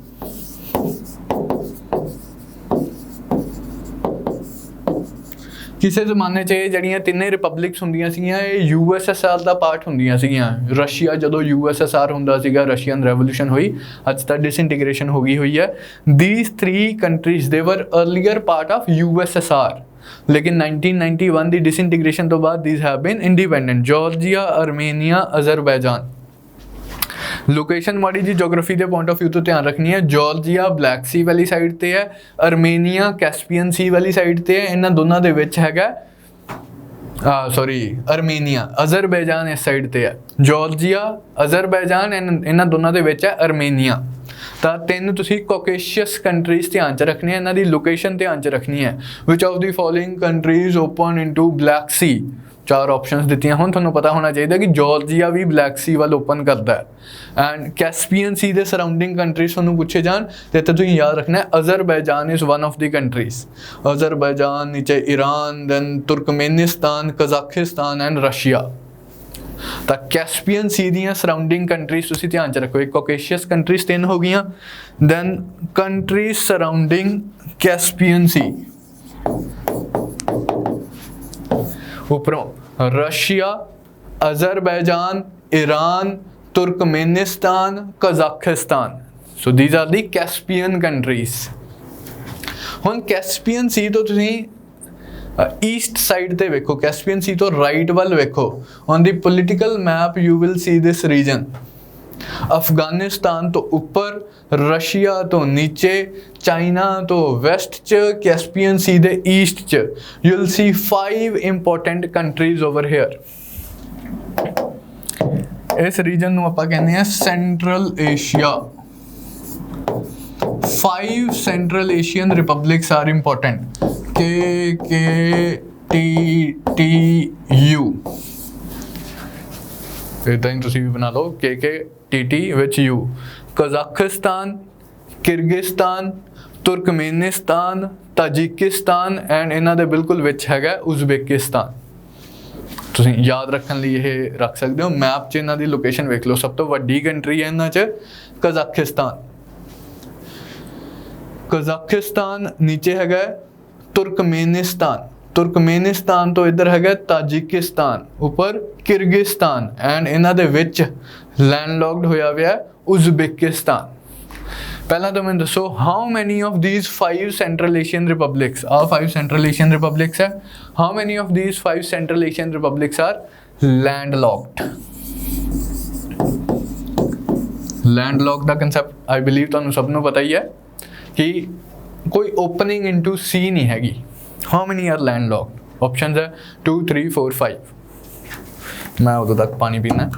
ਕਿਸੇ ਜ਼ਮਾਨੇ 'ਚ ਇਹ ਜਿਹੜੀਆਂ ਤਿੰਨੇ ਰਿਪਬਲਿਕਸ ਹੁੰਦੀਆਂ ਸੀਗੀਆਂ ਇਹ USSR ਦਾ ਪਾਰਟ ਹੁੰਦੀਆਂ ਸੀਗੀਆਂ। ਰਸ਼ੀਆ ਜਦੋਂ USSR ਹੁੰਦਾ ਸੀਗਾ, ਰਸ਼ੀਅਨ ਰੈਵੋਲੂਸ਼ਨ ਹੋਈ, ਅੱਜ ਤਾਂ ਡਿਸਇੰਟੀਗ੍ਰੇਸ਼ਨ ਹੋ ਗਈ ਹੋਈ ਹੈ। these 3 countries they were earlier part of USSR, लेकिन 1991 ਦੀ ਡਿਸਇੰਟੀਗ੍ਰੇਸ਼ਨ ਤੋਂ ਬਾਅਦ these have been independent, Georgia, Armenia, Azerbaijan. Location माड़ी जी जोग्राफी के पॉइंट ऑफ व्यू तो ध्यान रखनी है। जॉर्जिया ब्लैक सी वाली साइड ते है, आर्मेनिया कैस्पियन सी वाली साइड ते है। इन्हां दोनों दे विच हैगा आर्मेनिया, अजरबैजान इस साइड ते है। जॉर्जिया, अजरबैजान इन्हां दोनों दे विच है आर्मेनिया। तो 3 तुसी कॉकेशियस कंट्रीज ध्यान च रखनी है, इन्हां दी लोकेशन ध्यान च रखनी है। Which of the following countries open into black sea. 4 options दित्तियां। हुण तुहानूं पता होना चाहिए कि जॉर्जिया भी ब्लैक सी वाल ओपन करता है एंड कैस्पियन सी के सराउंडिंग कंट्रीज तुहानूं पूछे जान तो इत्थे तुसीं याद रखना है Azerbaijan is one of the countries. Azerbaijan नीचे Iran, then Turkmenistan, Kazakhstan and Russia. तो कैस्पियन सी दियां सराउंडिंग कंट्रीज तुसीं ध्यान च रखो। एक कॉकेशियस कंट्रीज 3 हो गईयां, then countries surrounding Caspian Sea. ऊपरों Russia, Azerbaijan, Iran, Turkmenistan, Kazakhstan. So these are the Caspian countries. हुण कैस्पियन सी तो तुसीं ईस्ट साइड ते वेखो, कैस्पियन सी तो राइट वाल वेखो, on the political map you will see this region, Afghanistan तो ऊपर, रशिया तो नीचे, चाइना तो वेस्ट च, कैस्पियन सी दे ईस्ट च, you will see 5 important countries over here. इस रीजन नूं आपां कहने हैं Central Asia. 5 central Asian republics are important, KKTTU, इदां ही तुसीं भी बना लो, KKTT विच U, Kazakhstan, Kyrgyzstan, Turkmenistan, Tajikistan and इन्हां दे बिल्कुल विच हैगा उज़बेकिस्तान। तुसीं याद रखण लई ये रख सकदे हो, मैप च इन्हां दी लोकेशन वेख लो। सब तो वड्डी कंट्री है इन्हां च कजाकिस्तान। कजाकिस्तान नीचे हैगा तुर्कमेनिस्तान, तुर्कमेनिस्तान तो इधर हैगा ताजिकिस्तान, ऊपर किर्गिस्तान एंड इन्हां दे विच लैंडलॉक्ड होया हुआ है उज़बेकिस्तान। पहला तो मैं दसो, how many of these 5 central Asian republics are 5 central Asian republics है, how many of these 5 central Asian republics are landlocked. Landlock का कंसेप्ट आई बिलीव तुहानू सब नू पता ही है कि कोई ओपनिंग इनटू सी नहीं हैगी। How many are landlocked, options है 2 3 4 5। मैं उदों तक पानी पीना।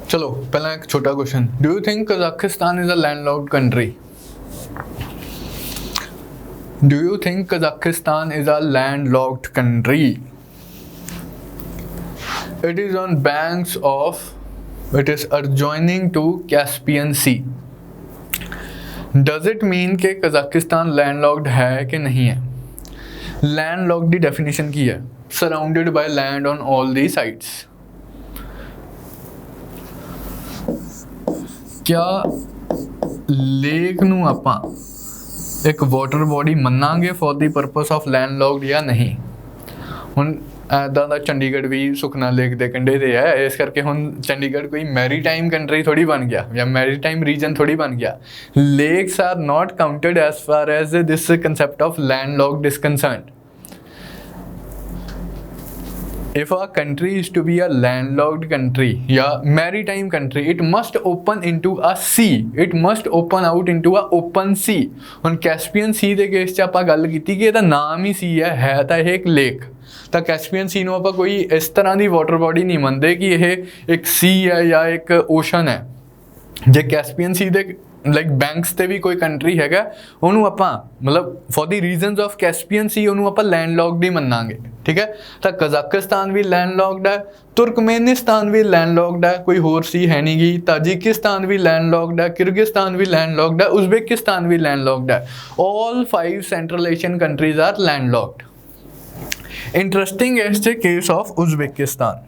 चलो पहला एक छोटा question, do you think Kazakhstan is a landlocked country? Do you think Kazakhstan is a landlocked country? It is on banks of, it is adjoining to Caspian Sea. Does it mean कि Kazakhstan landlocked है कि नहीं है? Landlocked की definition की है, surrounded by land on all the sides. क्या lake नू आपां एक वाटर बॉडी मनांगे for the purpose of landlocked या नहीं? हुण ऐदां दा चंडीगढ़ भी सुखना लेक दे कंढे ते है, इस करके हुण चंडीगढ़ कोई मैरीटाइम कंट्री थोड़ी बन गया या मैरीटाइम रीजन थोड़ी बन गया। Lakes are not counted as far as this concept of landlocked is concerned. If a country is to be a landlocked country या maritime country, it must open into a sea. It must open out into a open sea. ਹੁਣ Caspian सी ਦੇ case 'ਚ ਆਪਾਂ ਗੱਲ ਕੀਤੀ ਕਿ ਇਹਦਾ ਨਾਮ ਹੀ ਸੀ ਹੈ ਤਾਂ ਇਹ ਇੱਕ ਲੇਕ। ਤਾਂ कैस्पियन सी ਨੂੰ ਆਪਾਂ ਕੋਈ ਇਸ ਤਰ੍ਹਾਂ ਦੀ ਵਾਟਰ ਬੋਡੀ ਨਹੀਂ ਮੰਨਦੇ ਕਿ ਇਹ ਇੱਕ ਸੀ ਹੈ ਜਾਂ ਇੱਕ ਓਸ਼ਨ ਹੈ। ਜੇ कैस्पियन सी ਦੇ ਲਾਈਕ ਬੈਂਕਸ ਤੇ ਵੀ ਕੋਈ ਕੰਟਰੀ ਹੈਗਾ, ਉਹਨੂੰ ਆਪਾਂ ਮਤਲਬ for the reasons of Caspian Sea ਉਹਨੂੰ ਆਪਾਂ लैंडलॉक्ड ਹੀ ਮੰਨਾਂਗੇ। ठीक है, तो कजाकिस्तान भी लैंडलॉक्ड है, तुर्कमेनिस्तान भी लैंडलॉक्ड है, कोई होर सी है नहीं गी, ताजिकिस्तान भी लैंडलॉक्ड है, किर्गिस्तान भी लैंडलॉक्ड है, उज़्बेकिस्तान भी लैंडलॉक्ड है। All 5 central Asian countries are landlocked. Interesting is the case of Uzbekistan.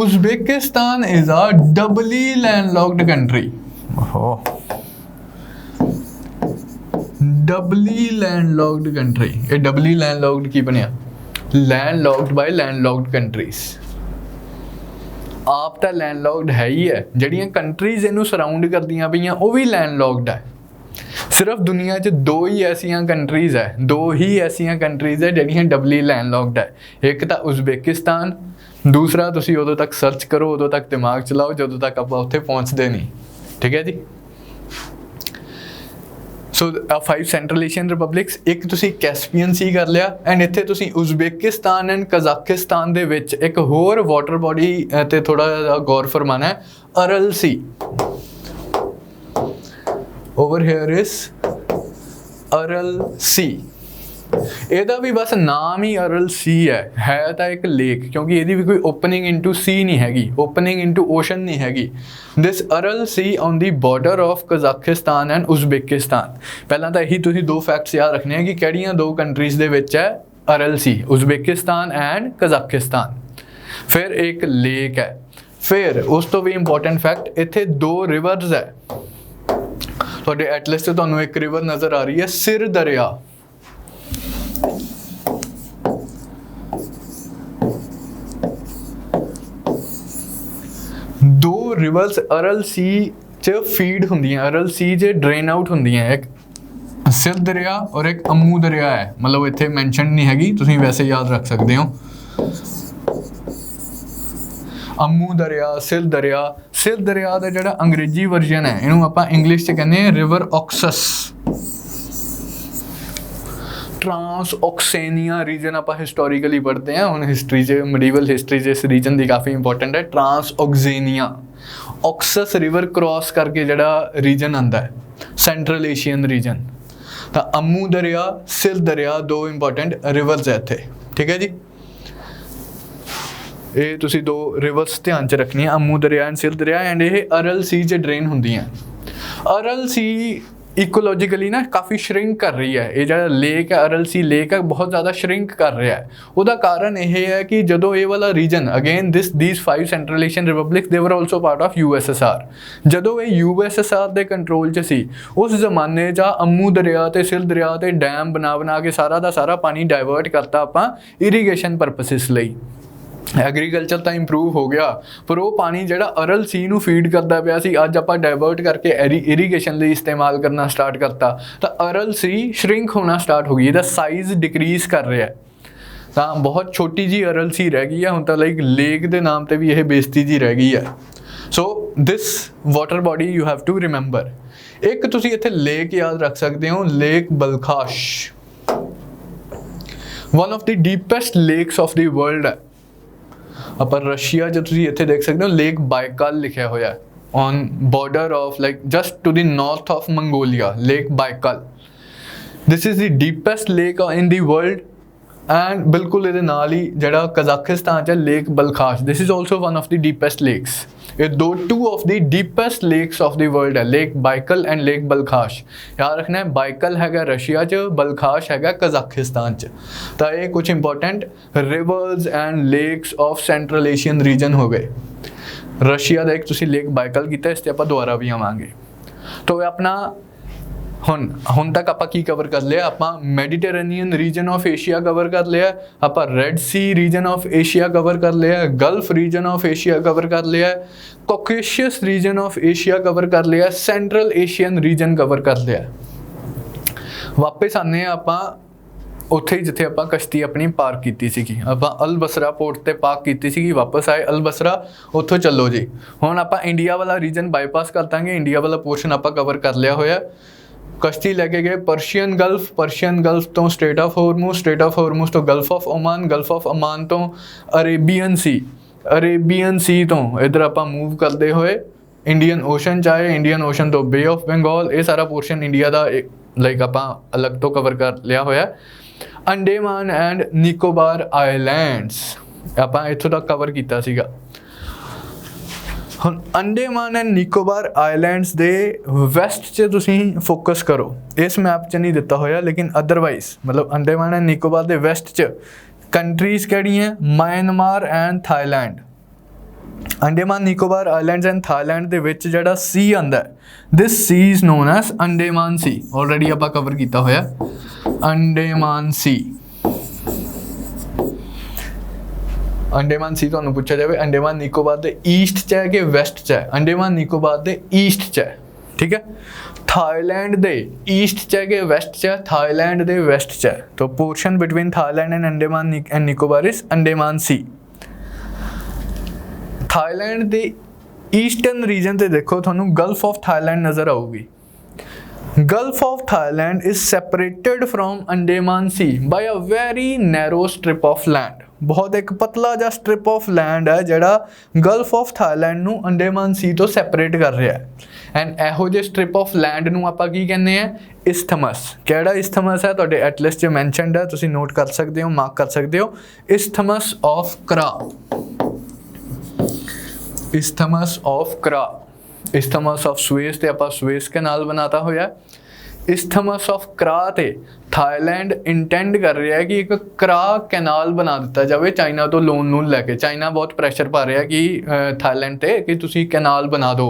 Uzbekistan is a doubly landlocked country. Doubly landlocked country. ये डबली लैंडलॉक्ड की बनया, लैंडलॉक्ड बाय लैंडलॉक्ड कंट्रीज। आप तो landlocked है ही है, जड़ियाँ कंट्रीज इनू सराउंड करदियां पईयां वो भी लैंडलॉक्ड है। सिर्फ दुनिया च 2 ही ऐसियां कंट्रीज है, 2 ही ऐसियां कंट्रीज है जड़ियाँ डबली लैंडलॉक्ड है। एक तो उज़्बेकिस्तान, दूसरा तुसी उदों तक सर्च करो, उदों तक दिमाग चलाओ जदों तक आप उत्थे पहुँचते नहीं। ठीक है जी। सो 5 सेंट्रल एशियन रिपब्लिक्स, एक तुसी कैस्पियन सी कर लिया एंड इत्थे तुसी उज़्बेकिस्तान एंड कजाकिस्तान दे विच एक होर वाटर बॉडी ते थोड़ा गौर फरमाना है, अरल सी। ओवर हियर इज अरल सी। ਇਹਦਾ भी बस नाम ही अरल सी है तो एक लेक, क्योंकि ਇਹਦੀ भी कोई ओपनिंग इनटू सी नहीं हैगी, ओपनिंग इनटू ओशन नहीं हैगी। This Aral sea on the border of Kazakhstan and Uzbekistan. पहला तो यही तुसीं 2 फैक्ट्स याद रखने हैं कि किहड़ियां 2 कंट्रीज दे विच है अरल सी, उज़्बेकिस्तान एंड कजाकिस्तान। फिर एक लेक है, फिर उस तो भी इंपॉर्टेंट फैक्ट, इत्थे 2 रिवर्स है। तुहाडे एटलस ते तुहानूं एक रिवर नज़र आ रही है, सिर दरिया। ਦੋ ਰਿਵਰਸ ਅਰਲ ਸੀ 'ਚ ਫੀਡ ਹੁੰਦੀਆਂ, ਅਰਲ ਸੀ 'ਚ ਡਰੇਨ ਆਊਟ ਹੁੰਦੀਆਂ, ਇੱਕ सिंध दरिया और एक अम्मू दरिया है, मतलब इत्थे मैंशन नहीं हैगी, तुसीं वैसे याद रख सकते हो। अम्मू दरिया, सिंध दरिया। सिंध दरिया का जिहड़ा अंग्रेजी वर्जन है इहनूं आपां इंग्लिश च कहने रिवर ऑक्सस। ट्रांसऑक्सेनिया रीजन आप हिस्टोरिकली पढ़ते हैं, हुण हिस्टरी च मिडीवल हिस्टरी च इस रीजन की काफ़ी इंपॉर्टेंट है। ट्रांसऑक्सेनिया ऑक्सस रिवर क्रॉस करके जिहड़ा रीजन आंदा है, सेंट्रल एशियन रीजन। तो अम्मू दरिया, सिंध दरिया दो इंपॉर्टेंट रिवर्स है इत्थे, ठीक है जी। ये तुसी दो रिवर्स ध्यान च रखनी है, अम्मू दरिया एंड सिंध दरिया, एंड ये अरल सी च ड्रेन होंदियां। अरल सी इकोलॉजिकली ना काफ़ी श्रिंक कर रही है, ये जो लेक है अरल सी लेक है बहुत ज़्यादा श्रिंक कर रहा है। उसका कारण यह है कि जो ये वाला region again these 5 central Asian republics they were also part of USSR। जो ये USSR के कंट्रोल च सी उस जमाने च अम्मू दरिया ते सिंध दरिया ते डैम बना के सारा का सारा पानी डाइवर्ट करता आपां इरीगेशन परपसिस लई। एग्रीकल्चर तो इंप्रूव हो गया, पर वो पानी जिहड़ा अरल सी नूं फीड करता पिया सी अज आपां डाइवर्ट करके इरीगेशन लई इस्तेमाल करना स्टार्ट करता, तो अरल सी श्रिंक होना स्टार्ट हो गई, इसका साइज़ डिक्रीज़ कर रहा है। तो बहुत छोटी जी अरल सी रह गई है हुण, तो लाइक लेक के नाम पर भी यह बेइज्जती जी रह गई है। So this water body you have to remember. एक तुसीं इत्थे लेक याद रख सकते हो, Lake Balkhash, one of the deepest lakes of the world है। आप रशिया जो तुसीं इत्थे देख सकते हो लेक बाइकल लिखा होया on border of like just to the north of Mongolia, Lake Baikal. This is the deepest lake in the world and बिल्कुल ये नाल ही जिहड़ा कजाकिस्तान च Lake Balkhash, this is also one of the deepest lakes. ये two of the deepest lakes of the world है, Lake Baikal and Lake Balkhash. याद रखना है बाइकल हैगा रशिया च, बलखाश हैगा कजाकिस्तान च। तो ये कुछ important rivers and lakes of central Asian region हो गए। रशिया का एक तुसीं लेक बाइकल कीता, इस ते आपां दोबारा भी आवांगे। तो अपना हुण तक आप कवर कर लिया, आप Mediterranean region of Asia cover कर लिया, आप red sea region of Asia cover कर लिया, gulf region of Asia cover कर लिया, Caucasus region of Asia cover कर लिया, सेंट्रल एशियन रीजन कवर कर लिया। वापस आने आप उत्थे ही जिथे आप कश्ती अपनी पार्क की सी, आप अल बसरा पोर्ट ते पार्क की सी, वापस आए अल बसरा, उत्थों चलो जी। हुण आप इंडिया वाला रीजन बाईपास कर देंगे, इंडिया वाला पोर्शन आप कवर कर लिया होया। कश्ती लैके गए पर्शियन गल्फ तो स्ट्रेट ऑफ हॉर्मुज़ तो गल्फ ऑफ ओमान तो अरेबियन सी तो इधर आप मूव करते हुए इंडियन ओशन चाहे, इंडियन ओशन तो बे ऑफ बंगाल, ये सारा पोर्शन इंडिया का लाइक आप अलग तो कवर कर लिया होया। अंडेमान एंड निकोबार आइलैंड्स आप इत्थों तक कवर किया सीगा। हुण अंडेमान एंड निकोबार आइलैंड्स दे वैस्ट च तुसीं फोकस करो, इस मैप च नहीं दिता होया, लेकिन अदरवाइज मतलब अंडेमान एंड निकोबार दे वैस्ट च कंट्रीज केड़ियां, Myanmar and Thailand. Andaman Nicobar islands and Thailand दे विच जिहड़ा सी आंदा है, this sea is known as Andaman Sea, already आपां कवर किया होया अंडेमान सी। अंडेमान सी तो पूछा जाए अंडेमान निकोबार के ईस्ट च है कि वैस्ट च है, अंडेमान निकोबार के ईस्ट च है, ठीक है। थाईलैंड दे ईस्ट च है कि वैस्ट च है, थाईलैंड दे वैस्ट च है, तो portion between Thailand and Andaman and Nicobar is Andaman Sea. Thailand के ईस्टर्न रीजन से देखो थोनू गल्फ ऑफ थाईलैंड नज़र आऊगी। Gulf of Thailand is separated from Andaman Sea by a very narrow strip of land. बहुत एक पतला जा स्ट्रिप ऑफ लैंड है जिहड़ा गल्फ ऑफ थाईलैंड नू अंडेमान सी तो सैपरेट कर रहा है। एंड एहो जे स्ट्रिप ऑफ लैंड नू आपां की कहने हैं, इस्थमस। किहड़ा इस्थमस है तुहाडे एटलस च मैंशनड है, तुसीं नोट कर सकते हो, मार्क कर सकते हो, isthmus of Kra. Isthmus of Kra, isthmus of Suez ते आपां सुएज कैनाल बनाता होया। इस्थमस ऑफ क्रा ते थाईलैंड इंटेंड कर रहा है कि एक करा कैनाल बना दिता जाए चाइना तो लोन लैके। चाइना बहुत प्रैशर पा रहा कि थाईलैंड ते कि तुसी कैनाल बना दो।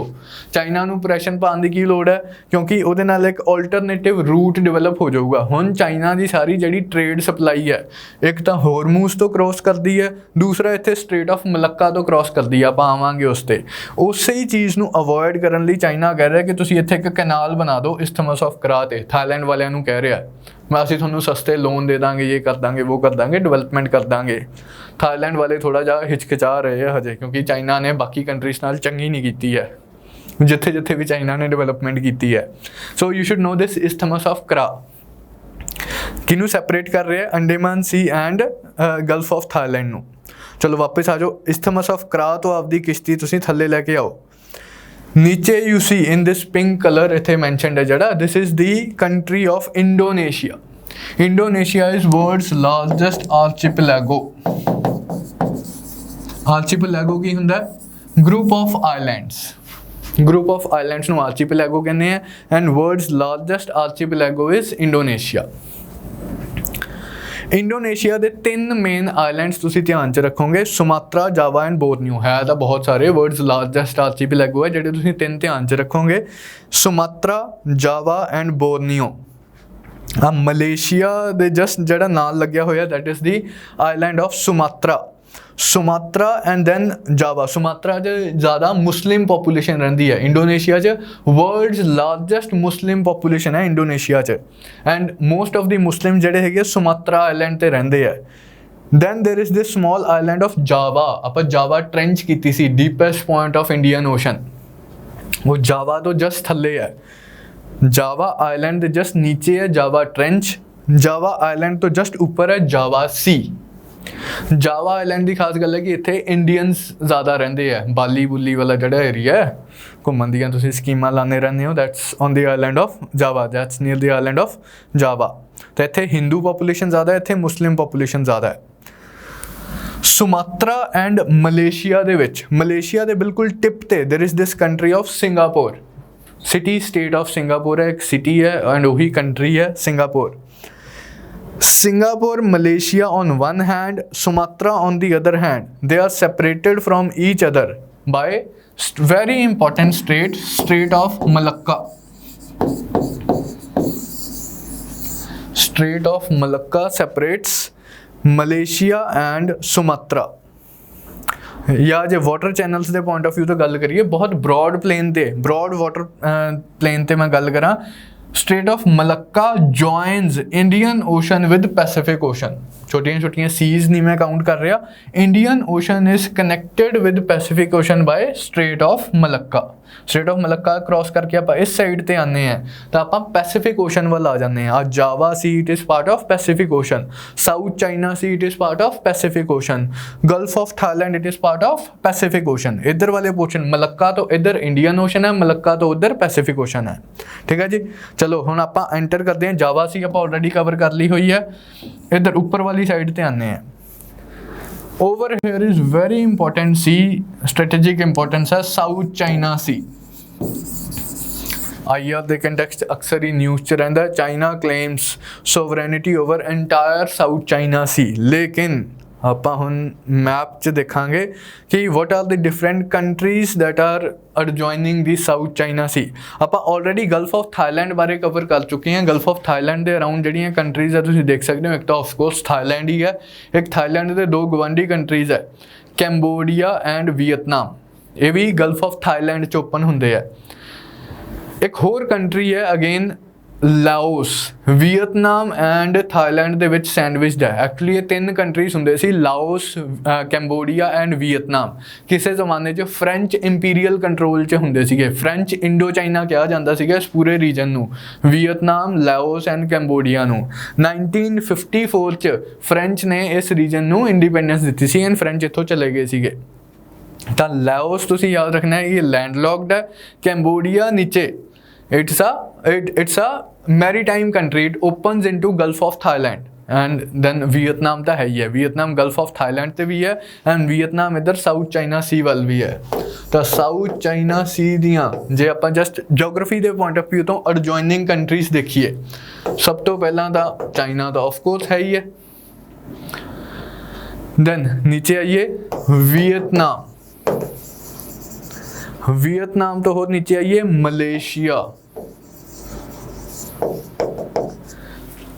चाइना नूं प्रैशर पाने की लोड़ है क्योंकि उहदे नाल एक अल्टरनेटिव रूट डिवेलप हो जाऊगा। हुण चाइना की सारी जिहड़ी ट्रेड सप्लाई है एक तो हॉर्मूज तो क्रॉस करती है, दूसरा इत्थे स्ट्रेट ऑफ मलक्का तो क्रॉस करती है। आपां आवांगे उस ते उसे ही चीज़ नूं अवॉइड करन लई चाइना कह रहा है कि तुसी इत्थे एक कैनाल बना दो इस्थमस ऑफ करा ते। थाईलैंड वालियां नूं कह रहा है मैं असीं तुहानूं सस्ते लोन दे दांगे, ये कर दांगे, वो कर दांगे, डिवेलपमेंट कर दांगे। थाईलैंड वाले थोड़ा जा हिचकिचा रहे हैं हजे क्योंकि चाइना ने बाकी कंट्रीज नाल चंगी नहीं की है जिथे जिथे भी चाइना ने डिवेलपमेंट की है। So you should know this isthmus of करा किनू सैपरेट कर रहे हैं, अंडेमान सी एंड गल्फ ऑफ थाईलैंड नूं। चलो वापस आ जाओ। इस्थमस ऑफ करा तो आपदी किश्ती तुसीं थल्ले लैके आओ। नीचे you see in this pink colour इत्थे मैंशनड है जड़ा, this is the country of Indonesia. Indonesia is world's largest archipelago. Archipelago की हुंदा है group of islands. Group of islands नूं आर्चिपेलागो कहते हैं and world's largest archipelago is Indonesia. Indonesia के 3 मेन आइलैंड्स तुसीं ध्यान च रखोगे, सुमात्रा, जावा एंड बोर्नियो। है तो बहुत सारे, वर्ल्ड्स लार्जेस्ट आर्चिपेलागो है जिहड़े तुसीं 3 ध्यान च रखोगे, Sumatra, Java and Borneo. Malaysia दे जस्ट जिहड़ा नाल लग्या होया that is the island of Sumatra. Sumatra and then Java. Sumatra ज़्यादा मुस्लिम पॉपूलेशन रही है। Indonesia world's largest Muslim population है Indonesia and most of the Muslim जिहड़े है सुमात्रा आइलैंड ते रहिंदे है। Then there is this small island of Java. आप जावा ट्रेंच की सी, deepest point of Indian Ocean. वो जावा तो जस्ट थल्ले है, जावा आइलैंड के जस्ट नीचे है जावा ट्रेंच। जावा आइलैंड तो जस्ट ऊपर है जावा सी। जावा आइलैंड की खास गल है कि इत्थे इंडियंस ज़्यादा रहिंदे है। बाली बुली वाला जिहड़ा एरिया है घुम्मन दियां तुसीं स्कीमां लाने रहंदे हो, that's on the island of Java, that's near the island of जावा। तो इत्थे हिंदू पॉपूलेशन ज़्यादा है, इत्थे मुस्लिम पॉपूलेशन ज़्यादा है। सुमात्रा एंड मलेशिया दे विच, मलेशिया दे बिल्कुल टिप ते there is this country of Singapore. City state of Singapore है, एक सिटी है एंड वही कंट्री है Singapore. Singapore, Malaysia on one hand, Sumatra on the other hand, they are separated from each other by very important Strait of Malacca. Strait of Malacca separates Malaysia and Sumatra. या जो water channels के point of view तो गल करिए, बहुत broad plane ते, broad water plane ते मैं गल करा, Strait of Malacca joins Indian Ocean with Pacific Ocean. छोटियां छोटियां सीज नहीं मैं काउंट कर रहा। Indian Ocean is connected with Pacific Ocean by Strait of Malacca. Strait of Malacca cross करके आप इस साइड ते आने हैं तो आप पैसिफिक ओशन वाल आ जाते हैं। Java Sea it is part of Pacific Ocean, South China Sea it is part of Pacific Ocean, Gulf of Thailand it is part of Pacific Ocean. इधर वाले पोर्शन मलक्का तो इधर इंडियन ओशन है, Malacca तो उधर Pacific ocean है। ठीक है जी। चलो हुण आप एंटर करते हैं। जावा सी आप ऑलरेडी कवर कर ली हुई है। इधर ऊपर वाली साइड ते आने हैं। Over here is very important sea, strategic importance है साउथ चाइना सी। आईआर दे कंटेक्स्ट अक्सर ही न्यूज़ च रहिंदा है। China claims sovereignty over entire South China Sea, लेकिन ਆਪਾਂ ਹੁਣ मैप च देखांगे कि what are the different countries that are adjoining the South China Sea. आप ऑलरेडी गल्फ ऑफ थाईलैंड बारे कवर कर चुके हैं। गल्फ ऑफ थाईलैंड के अराउंड जिहड़ियां कंट्रीज है तुसीं देख सकते हो, एक तो ऑफकोर्स थाईलैंड ही है, एक थाईलैंड के 2 गवांढी कंट्रीज है कैंबोडिया एंड वियतनाम। ये भी गल्फ ऑफ थाईलैंड च ओपन हुंदे है। एक होर कंट्री है again Laos, Vietnam and Thailand दे विच सैंडविच्ड है। एक्चुअली ये 3 कंट्रीज हुंदे सी, लाओस, कैंबोडिया एंड वियतनाम। किसी जमाने च फ्रेंच इंपीरियल कंट्रोल च हुंदे सीगे। फ्रेंच इंडो चाइना कहा जाता सीगा इस पूरे रीजन नूं, वियतनाम, लाओस एंड कैंबोडिया नूं। 1954 च फ्रेंच ने इस रीजन नूं इंडिपेंडेंस दित्ती सी एंड फ्रेंच इत्थों चले गए सीगे। तो लाओस तुसीं याद रखना है ये लैंडलॉक्ड है, कैंबोडिया नीचे it's a maritime country, it opens into Gulf of Thailand and then Vietnam तो है ही है, वियतनाम गल्फ ऑफ थाईलैंड ते भी है एंड वियतनाम इधर साउथ चाइना सी वाल भी है। तो साउथ चाइना सी दियाँ जे आप जस्ट जोग्राफी के पॉइंट ऑफ व्यू तो एडजॉइनिंग कंट्रीज देखिए, सब तो पहला तो चाइना तो ऑफकोर्स है ही है। देन नीचे आइए वियतनाम, वियतनाम तो हो नीचे आइए मलेशिया,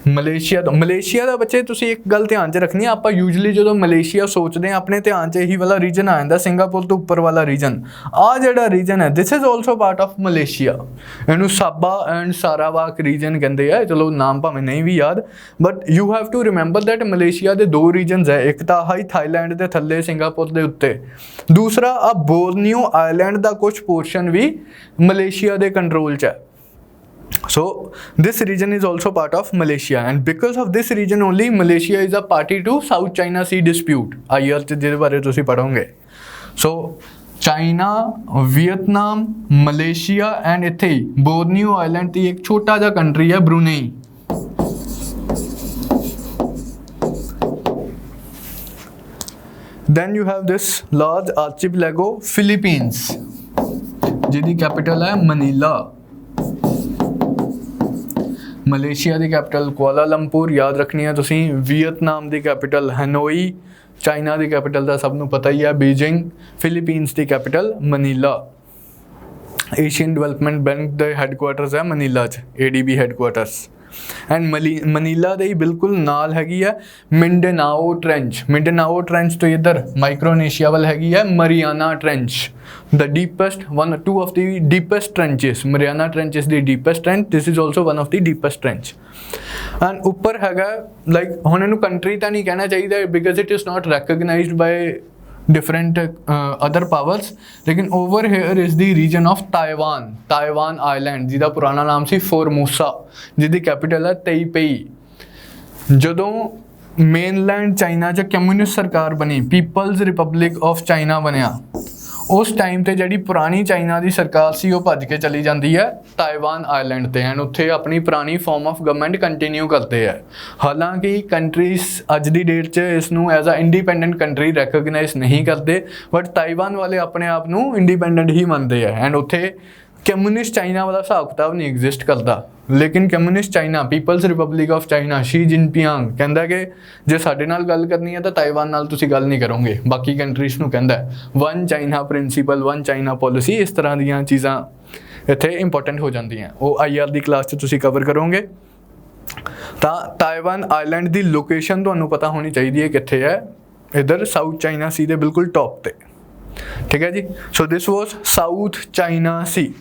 मलेशिया का बच्चे तुसी एक गल ध्यान च रखनी है, आप यूजली जो मलेशिया सोचते हैं अपने ध्यान च यही वाला रीजन आ जाता, सिंगापुर तो ऊपर वाला रीजन, आ जिहड़ा रीजन है this is also part of Malaysia, इनू साबा एंड सारावाक रीजन कहते हैं, चलो नाम भावें नहीं भी याद, but you have to remember that Malaysia के 2 रीजनस है, एक तो हाई थाईलैंड के थले सिंगापुर के उत्ते, दूसरा आ बोर्नियो आइलैंड का कुछ पोर्शन भी मलेशिया के कंट्रोल च है। So this region is also part of Malaysia and because of this region only Malaysia is a party to South China Sea dispute, IELTS जिहदे बारे तुसीं पढ़ोगे। So China, Vietnam, Malaysia and इत्थे ही Borneo island की एक छोटा जा country है Brunei. Then you have this large archipelago Philippines जिहदी कैपिटल है मनीला। मलेशिया की कैपिटल कुआलालंपुर याद रखनी है तुसी, वियतनाम की कैपिटल हनोई, चाइना की कैपिटल का सबनों पता ही है बीजिंग, फिलीपींस की capital Manila. Asian Development Bank के हैडकुआटर्स है मनीला च, ADB हैडकुआटर्स एंड मनीला दे बिल्कुल नाल हैगी है मिंडनाओ ट्रेंच, मिंडनाओ ट्रेंच तो इधर माइक्रोनेशिया वाल हैगी है Mariana trench, the deepest one 2 of the deepest trenches, Mariana trench is the deepest trench, this is also one of the deepest trench and ऊपर हैगा लाइक हुण इनू कंट्री तो नहीं कहना चाहिए because it is not recognized by different other powers, लेकिन over here is the region of Taiwan, Taiwan island जिहदा पुराना नाम सी फोरमोसा, जिहदी कैपिटल है तेईपेई। जदों मेनलैंड चाइना च कम्यूनिस्ट सरकार बनी, पीपल्स रिपब्लिक ऑफ चाइना बनया, उस टाइम ते जिहड़ी पुरानी चाइना की सरकार सी वो भज के चली जाती है ताइवान आइलैंड ते एंड उत्थे अपनी पुरानी फॉर्म ऑफ गवर्नमेंट कंटिन्यू करते हैं। हालांकि कंट्रीज अज की डेट च इसनू एज अ इंडिपेंडेंट कंट्री रैकोगनाइज नहीं करते, बट ताइवान वाले अपने आप नू इंडिपेंडेंट ही मानते हैं एंड उत्थे कम्यूनिस्ट चाइना वाला हिसाब किताब नहीं एग्जिस्ट करता। लेकिन communist China, People's Republic of China, Xi Jinping कहता कि जे साडे नाल गल करनी है तो ताइवान नाल तुसी गल नहीं करोगे, बाकी कंट्रीज नू कहता है one China principal, one China policy, इस तरह दीयां चीज़ां इत्थे इंपॉर्टेंट हो जांदियां, वो IR दी क्लास च तुसी कवर करोगे। तो ताइवान आइलैंड की लोकेशन तुहानू पता होनी चाहिए कित्थे है, इधर साउथ चाइना सी दे बिल्कुल टॉप ते, ठीक है जी। So this was South China Sea.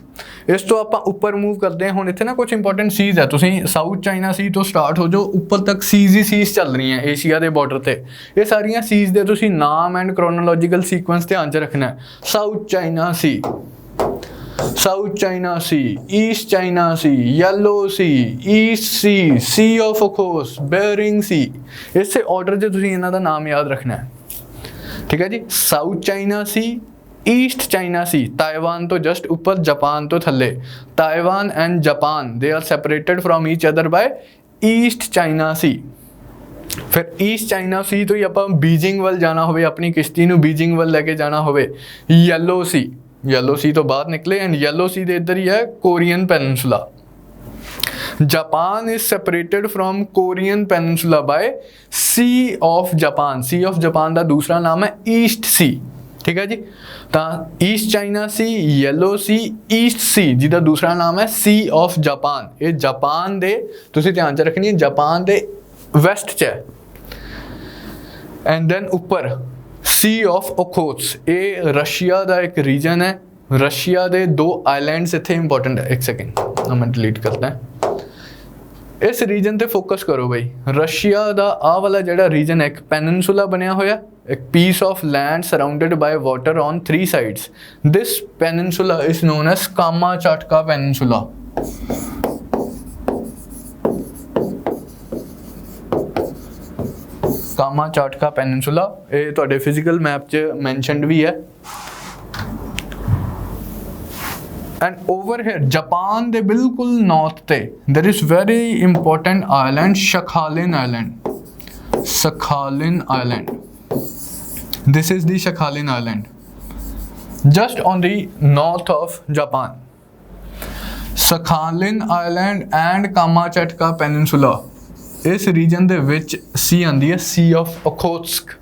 इस तो आप ऊपर मूव करते हैं, हुण इत्थे ना कुछ इंपॉर्टेंट सीज है, तुसीं साउथ चाइना सी तो स्टार्ट हो जाओ, ऊपर तक सीज ही सीज चल रही हैं एशिया के बॉर्डर ते, ये सारियां सीज दे तुसीं नाम एंड क्रोनोलॉजिकल सीक्वेंस ध्यान च रखना है। South China sea, south China sea, east China sea, yellow sea, east sea, sea of Okhotsk, Bering sea, इस ऑर्डर से तुसीं इन्हां दा नाम याद रखना है, ठीक है जी। South China sea, east China sea, Taiwan तो जस्ट ऊपर, जापान तो थले, Taiwan and Japan they are separated from each other by east China sea. फिर ईस्ट चाइना सी तो ही आप बीजिंग वाल जाना होवे, अपनी किश्ती नू बीजिंग वाल लेके जाना होवे, येलो सी, येलो सी तो बाहर निकले एंड येलो सी दे इधर ही है Korean peninsula. Japan is separated from Korean peninsula by sea of Japan, sea of Japan का दूसरा नाम है ईस्ट सी, ठीक है जी। तो east China sea, yellow sea, east सी जिसका दूसरा नाम है सी ऑफ जापान, ये जापान दे तुसीं ध्यान च रखनी है, जापान दे वैस्ट च है। एंड देन ऊपर सी ऑफ ओखोत्स, ये रशिया का एक रीजन है, रशिया के 2 आइलैंड्स इत्थे इंपॉर्टेंट है, एक सेकेंड मैं डिलीट करता है, इस रीजन ते फोकस करो भाई। रशिया का आ वाला जिहड़ा रीजन है एक पेनिनसुला बनया होया, एक piece of land surrounded by water on 3 sides, this peninsula is known as Kamchatka peninsula. Kamchatka peninsula ये तुहाडे फिजिकल मैप च मैंशनड भी है। एंड ओवर हेयर जापान दे बिल्कुल नॉर्थ ते there is very important island, Sakhalin island. Sakhalin Island. This is the Sakhalin Island, just on the north of Japan. Sakhalin Island and Kamchatka Peninsula, इस reason ਦੇ ਵਿੱਚ ਸੀ ਆਂਦੀ ਹੈ Sea of Okhotsk.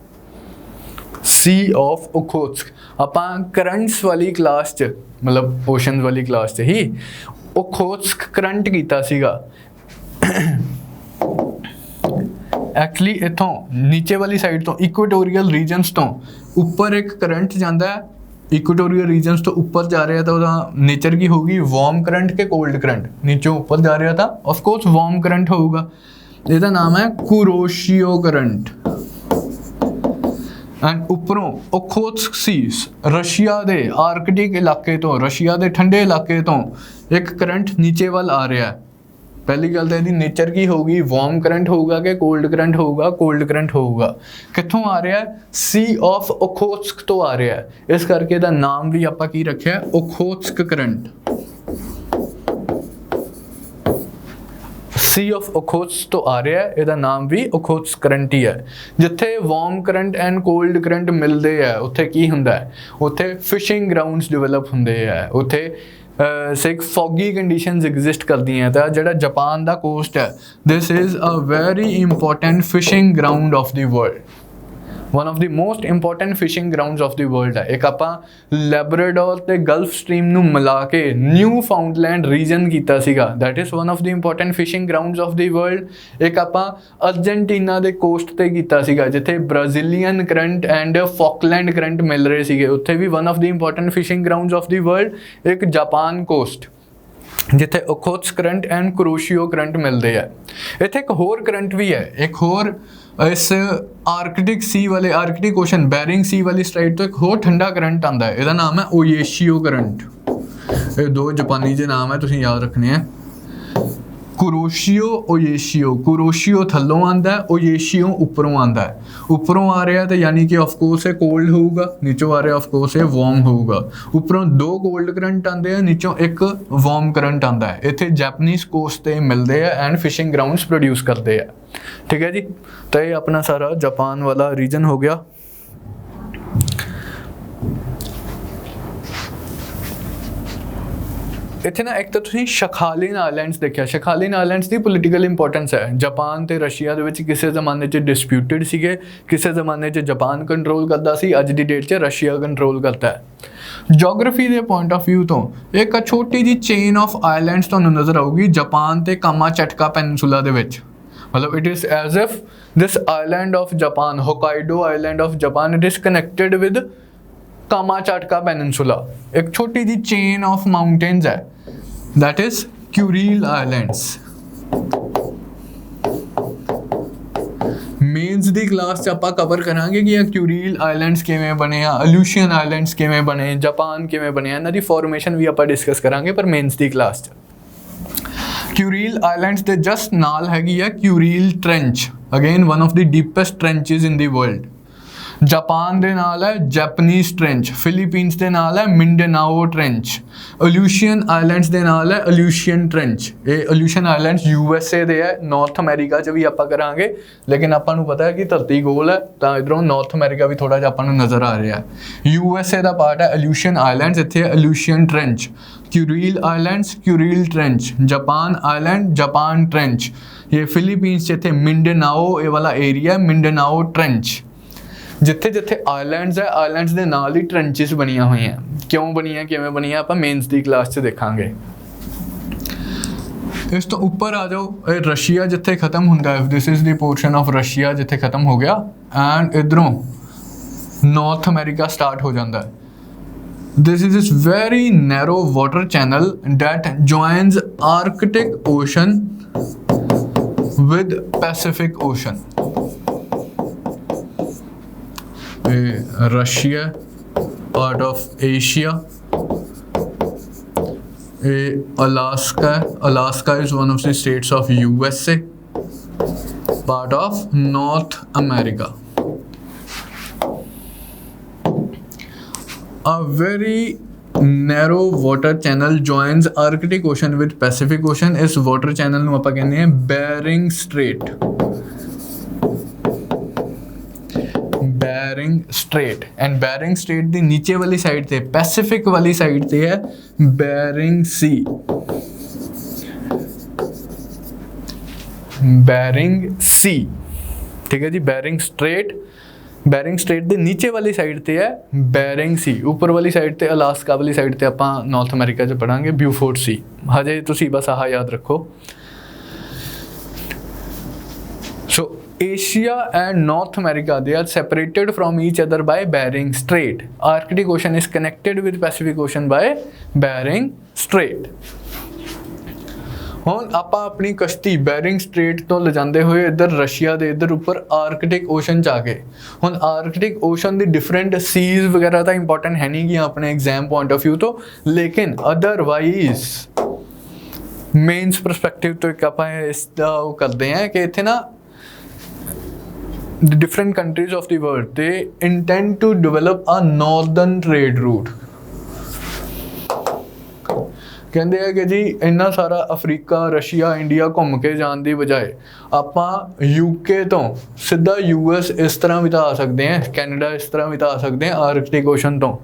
Sea of Okhotsk ਆਪਾਂ ਕਰੰਟਸ ਵਾਲੀ class 'ਚ ਮਤਲਬ oceans ਵਾਲੀ ਕਲਾਸ 'ਚ ਹੀ Okhotsk ਕਰੰਟ ਕੀਤਾ ਸੀਗਾ। एक्चुअली इतों नीचे वाली साइड तो इक्वेटोरियल रीजनस तो ऊपर एक करंट जाता है, इक्वेटोरियल रीजनस तो ऊपर जा रहा था, उसका नेचर की होगी वार्म करंट के कोल्ड करंट, नीचे ऊपर जा रहा था ऑफ कोर्स वार्म करंट होगा। इसका नाम है कुरोशियो करंट। एंड उपरों ओखोत्स्क सीस रशिया के आर्कटिक इलाके तो, रशिया के ठंडे इलाके तो एक करंट नीचे वाल आ रहा है। पहली गल तो इसकी नेचर की होगी वार्म करंट होगा कि कोल्ड करंट होगा, कोल्ड करंट होगा। कितों आ रहा है? सी ऑफ ओखोत्स्क तो आ रहा है, इस करके इसका नाम भी आपां की रखा है Okhotsk current. Sea of Okhotsk तो आ रहा है, इसका नाम भी ओखोत्स्क करंट ही है। जिथे warm current and cold current मिलते हैं उत्थे की हुंदा है? उत्थे फिशिंग ग्राउंड्स डिवेलप होंदे है, उत्थे सिक फॉगी कंडीशंस एग्जिस्ट करती हैं। तो जो जापान का कोस्ट है, this is a very important fishing ground of the world, one of the most important fishing grounds of the world है। एक आपां लैब्राडोर ते गल्फ स्ट्रीम नूं मिला के न्यू फाउंडलैंड रीजन कीता सीगा, that is one of the important fishing grounds of the world. एक आपां अर्जेंटीना दे कोस्ट ते कीता सीगा, जिथे Brazilian current and Falkland current मिल रहे सीगे, उत्थे भी one of the important fishing grounds of the world. एक जापान कोस्ट जिथे Okhotsk current and Kuroshio current मिलते हैं। इत्थे एक होर करंट भी है, एक होर इस आर्कटिक सी वाले आर्कटिक ओशन बैरिंग सी वाली साइड तो एक होर ठंडा करंट आता है, इसका नाम है ओयेशियो करंट। ये दो जापानी जे नाम है, तुसीं याद रखने हैं। कुरोशियो ओयेशियो, कुरोशियो थल्लों आंदा है, ओयेशियो उपरों आंदा है। उपरों आ रहा है तो यानी कि ऑफकोर्स है कोल्ड होगा, नीचों आ रहा है ऑफकोर्स है वार्म होगा। उपरों दो कोल्ड करंट आते हैं, नीचों एक वार्म करंट आता है। इत्थे जैपनीज कोस्ट ते मिलते हैं एंड फिशिंग ग्राउंड्स प्रोड्यूस करते हैं। ठीक है जी, तो ये अपना सारा जापान वाला रीजन हो गया। इत्थे ना एक तो तुसीं शखालिन आइलैंड्स देखिया, शखालिन आइलैंड्स की पोलीटिकल इंपॉर्टेंस है। जापान ते रशिया दे विच किसी जमाने च डिस्प्यूटेड सीगे, किसी जमाने च जापान कंट्रोल करता सी, अज दी डेट च रशिया कंट्रोल करता है। जोग्राफी के पॉइंट ऑफ व्यू तो एक छोटी जी चेन ऑफ आइलैंड्स तुहानूं नज़र आऊगी जापान ते कामाचटका पेनिनसुला दे विच। मतलब it is as if this island of Japan, Hokkaido island of Japan, it is connected with Kamchatka peninsula. एक छोटी जी चेन ऑफ माउंटेन्स है, that is Kuril islands. Mains दी क्लास आपां कवर करांगे कि क्यूरील आइलैंड्स किवें बने, अल्यूशियन आइलैंड्स किवें बने, जापान किवें बने, इन्हां दी फॉर्मेशन भी आपां डिस्कस करांगे, पर मेन्स दी क्लास च क्यूरील आइलैंड्स दे जस्ट नाल हैगी है Kuril trench, again one of the deepest trenches in the world. Japan दे नाल है जैपनीज ट्रेंच, फिलीपींस दे नाल है मिंडनाओ ट्रेंच, अल्यूशियन आइलैंड्स दे नाल है अल्यूशियन ट्रेंच। ये अल्यूशियन आइलैंड्स यूएसए दे है, नॉर्थ अमेरिका च भी आपां करांगे, लेकिन आपां नूं पता है कि धरती गोल है तो इधरों नॉर्थ अमेरिका भी थोड़ा जिहा आपां नूं नज़र आ रहा है। यूएसए का पार्ट है अल्यूशियन आइलैंड्स, इत्थे Aleutian trench. Kuril islands, Kuril trench. Japan island, Japan trench. ये फिलीपींस इत्थे मिंडनाओ ये वाला एरिया, मिंडनाओ ट्रेंच। जिथे जिथे आइलैंड्स है, आइलैंड्स के नाल ही ट्रेंचेस बनिया हुई हैं। क्यों बनिया, किवें बनिया, आप मेन्स की क्लास च देखांगे। इस तो ऊपर आ जाओ, रशिया जिथे खत्म होंदा है, this is the portion of Russia जिथे खत्म हो गया, एंड इधरों नॉर्थ अमेरिका स्टार्ट हो जाता है। This is this very narrow water channel that joins Arctic Ocean with Pacific Ocean. Russia, part of Asia. Alaska. Alaska is one of the states of USA, part of North America. A very narrow water channel joins Arctic Ocean with Pacific Ocean. इस water channel ਨੂੰ ਆਪਾਂ ਕਹਿੰਦੇ ਹਾਂ Bering Strait. Bering strait and Bering strait दी नीचे वाली side ते Pacific वाली साइड ते है बैरिंग सी। बैरिंग सी, ठीक है जी। बैरिंग स्ट्रेट ਦੇ नीचे वाली साइड ते है बैरिंग सी, ऊपर वाली साइड ते अलास्का वाली साइड ते आपां नॉर्थ अमेरिका च पढ़ांगे ब्यूफोर्ड सी। हजे तुसीं बस आह याद रखो। So Asia and North America, they are separated from each other by Bering Strait. Arctic Ocean is connected with Pacific Ocean by Bering Strait. ਹੁਣ ਆਪਾਂ ਆਪਣੀ ਕਸ਼ਤੀ ਬੈਰਿੰਗ ਸਟ੍ਰੇਟ ਤੋਂ ਲਿਜਾਂਦੇ ਹੋਏ ਇੱਧਰ ਰਸ਼ੀਆ ਦੇ ਇੱਧਰ ਉੱਪਰ ਆਰਕਟਿਕ ਓਸ਼ਨ 'ਚ ਆ ਗਏ। ਹੁਣ ਆਰਕਟਿਕ ਓਸ਼ਨ ਦੀ ਡਿਫਰੈਂਟ ਸੀਜ਼ ਵਗੈਰਾ ਤਾਂ ਇੰਪੋਰਟੈਂਟ ਹੈ ਨਹੀਂ ਗੀਆਂ ਆਪਣੇ ਐਗਜ਼ਾਮ ਪੁਆਇੰਟ ਆਫ ਵਿਊ ਤੋਂ, ਲੇਕਿਨ ਅਦਰਵਾਈਜ਼ ਮੇਨਸ ਪਰਸਪੈਕਟਿਵ ਤੋਂ ਇੱਕ ਆਪਾਂ ਇਸ ਦਾ ਉਹ ਕਰਦੇ ਹਾਂ ਕਿ ਇੱਥੇ ਨਾ the different countries of the world, they intend to develop a northern trade route। ਕਹਿੰਦੇ ਆ ਕਿ ਜੀ ਇੰਨਾ ਸਾਰਾ ਅਫਰੀਕਾ, ਰਸ਼ੀਆ, ਇੰਡੀਆ ਘੁੰਮ ਕੇ ਜਾਣ ਦੀ ਬਜਾਏ ਆਪਾਂ ਯੂਕੇ ਤੋਂ ਸਿੱਧਾ US ਇਸ ਤਰ੍ਹਾਂ ਵੀ ਤਾਂ ਆ ਸਕਦੇ ਹਾਂ, ਕੈਨੇਡਾ ਇਸ ਤਰ੍ਹਾਂ ਵੀ ਤਾਂ ਆ ਸਕਦੇ ਹਾਂ ਆਰਕਟਿਕ ਓਸ਼ਨ ਤੋਂ।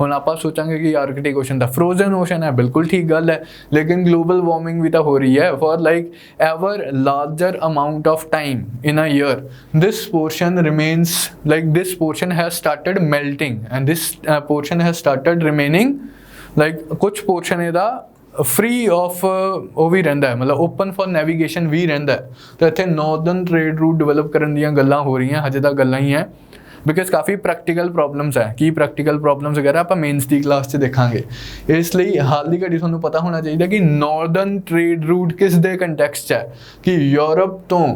ਹੁਣ ਆਪਾਂ ਸੋਚਾਂਗੇ ਕਿ ਆਰਕਟਿਕ ਓਸ਼ਨ ਦਾ ਫਰੋਜ਼ਨ ਓਸ਼ਨ ਹੈ, ਬਿਲਕੁਲ ਠੀਕ ਗੱਲ ਹੈ, ਲੇਕਿਨ ਗਲੋਬਲ ਵਾਰਮਿੰਗ ਵੀ ਤਾਂ ਹੋ ਰਹੀ ਹੈ। For like ever larger amount of time in a year, this portion remains like this portion has started melting and this portion has started remaining like कुछ portion ਇਹਦਾ फ्री ऑफ ਉਹ ਵੀ ਰਹਿੰਦਾ ਹੈ, ਮਤਲਬ ਓਪਨ ਫॉर ਨੈਵੀਗੇਸ਼ਨ ਵੀ ਰਹਿੰਦਾ ਹੈ। ਤਾਂ ਇੱਥੇ ਨਾਰਦਰਨ ਟ੍ਰੇਡ ਰੂਟ ਡਿਵੈਲਪ ਕਰਨ ਦੀਆਂ ਗੱਲਾਂ ਹੋ ਰਹੀਆਂ, ਹਜੇ ਤਾਂ ਗੱਲਾਂ ਹੀ ਹੈ, ਬਿਕਾਜ਼ ਕਾਫੀ ਪ੍ਰੈਕਟੀਕਲ ਪ੍ਰੋਬਲਮਸ ਹੈ। ਕੀ ਪ੍ਰੈਕਟੀਕਲ ਪ੍ਰੋਬਲਮਸ ਵਗੈਰਾ ਆਪਾਂ ਮੇਨਸ ਦੀ ਕਲਾਸ 'ਚ ਦੇਖਾਂਗੇ। ਇਸ ਲਈ ਹਾਲ ਦੀ ਘੜੀ ਤੁਹਾਨੂੰ ਪਤਾ ਹੋਣਾ ਚਾਹੀਦਾ ਕਿ ਨਾਰਦਰਨ ਟ੍ਰੇਡ ਰੂਟ ਕਿਸ ਦੇ ਕੰਟੈਕਸਟ 'ਚ ਹੈ, ਕਿ ਯੂਰਪ ਤੋਂ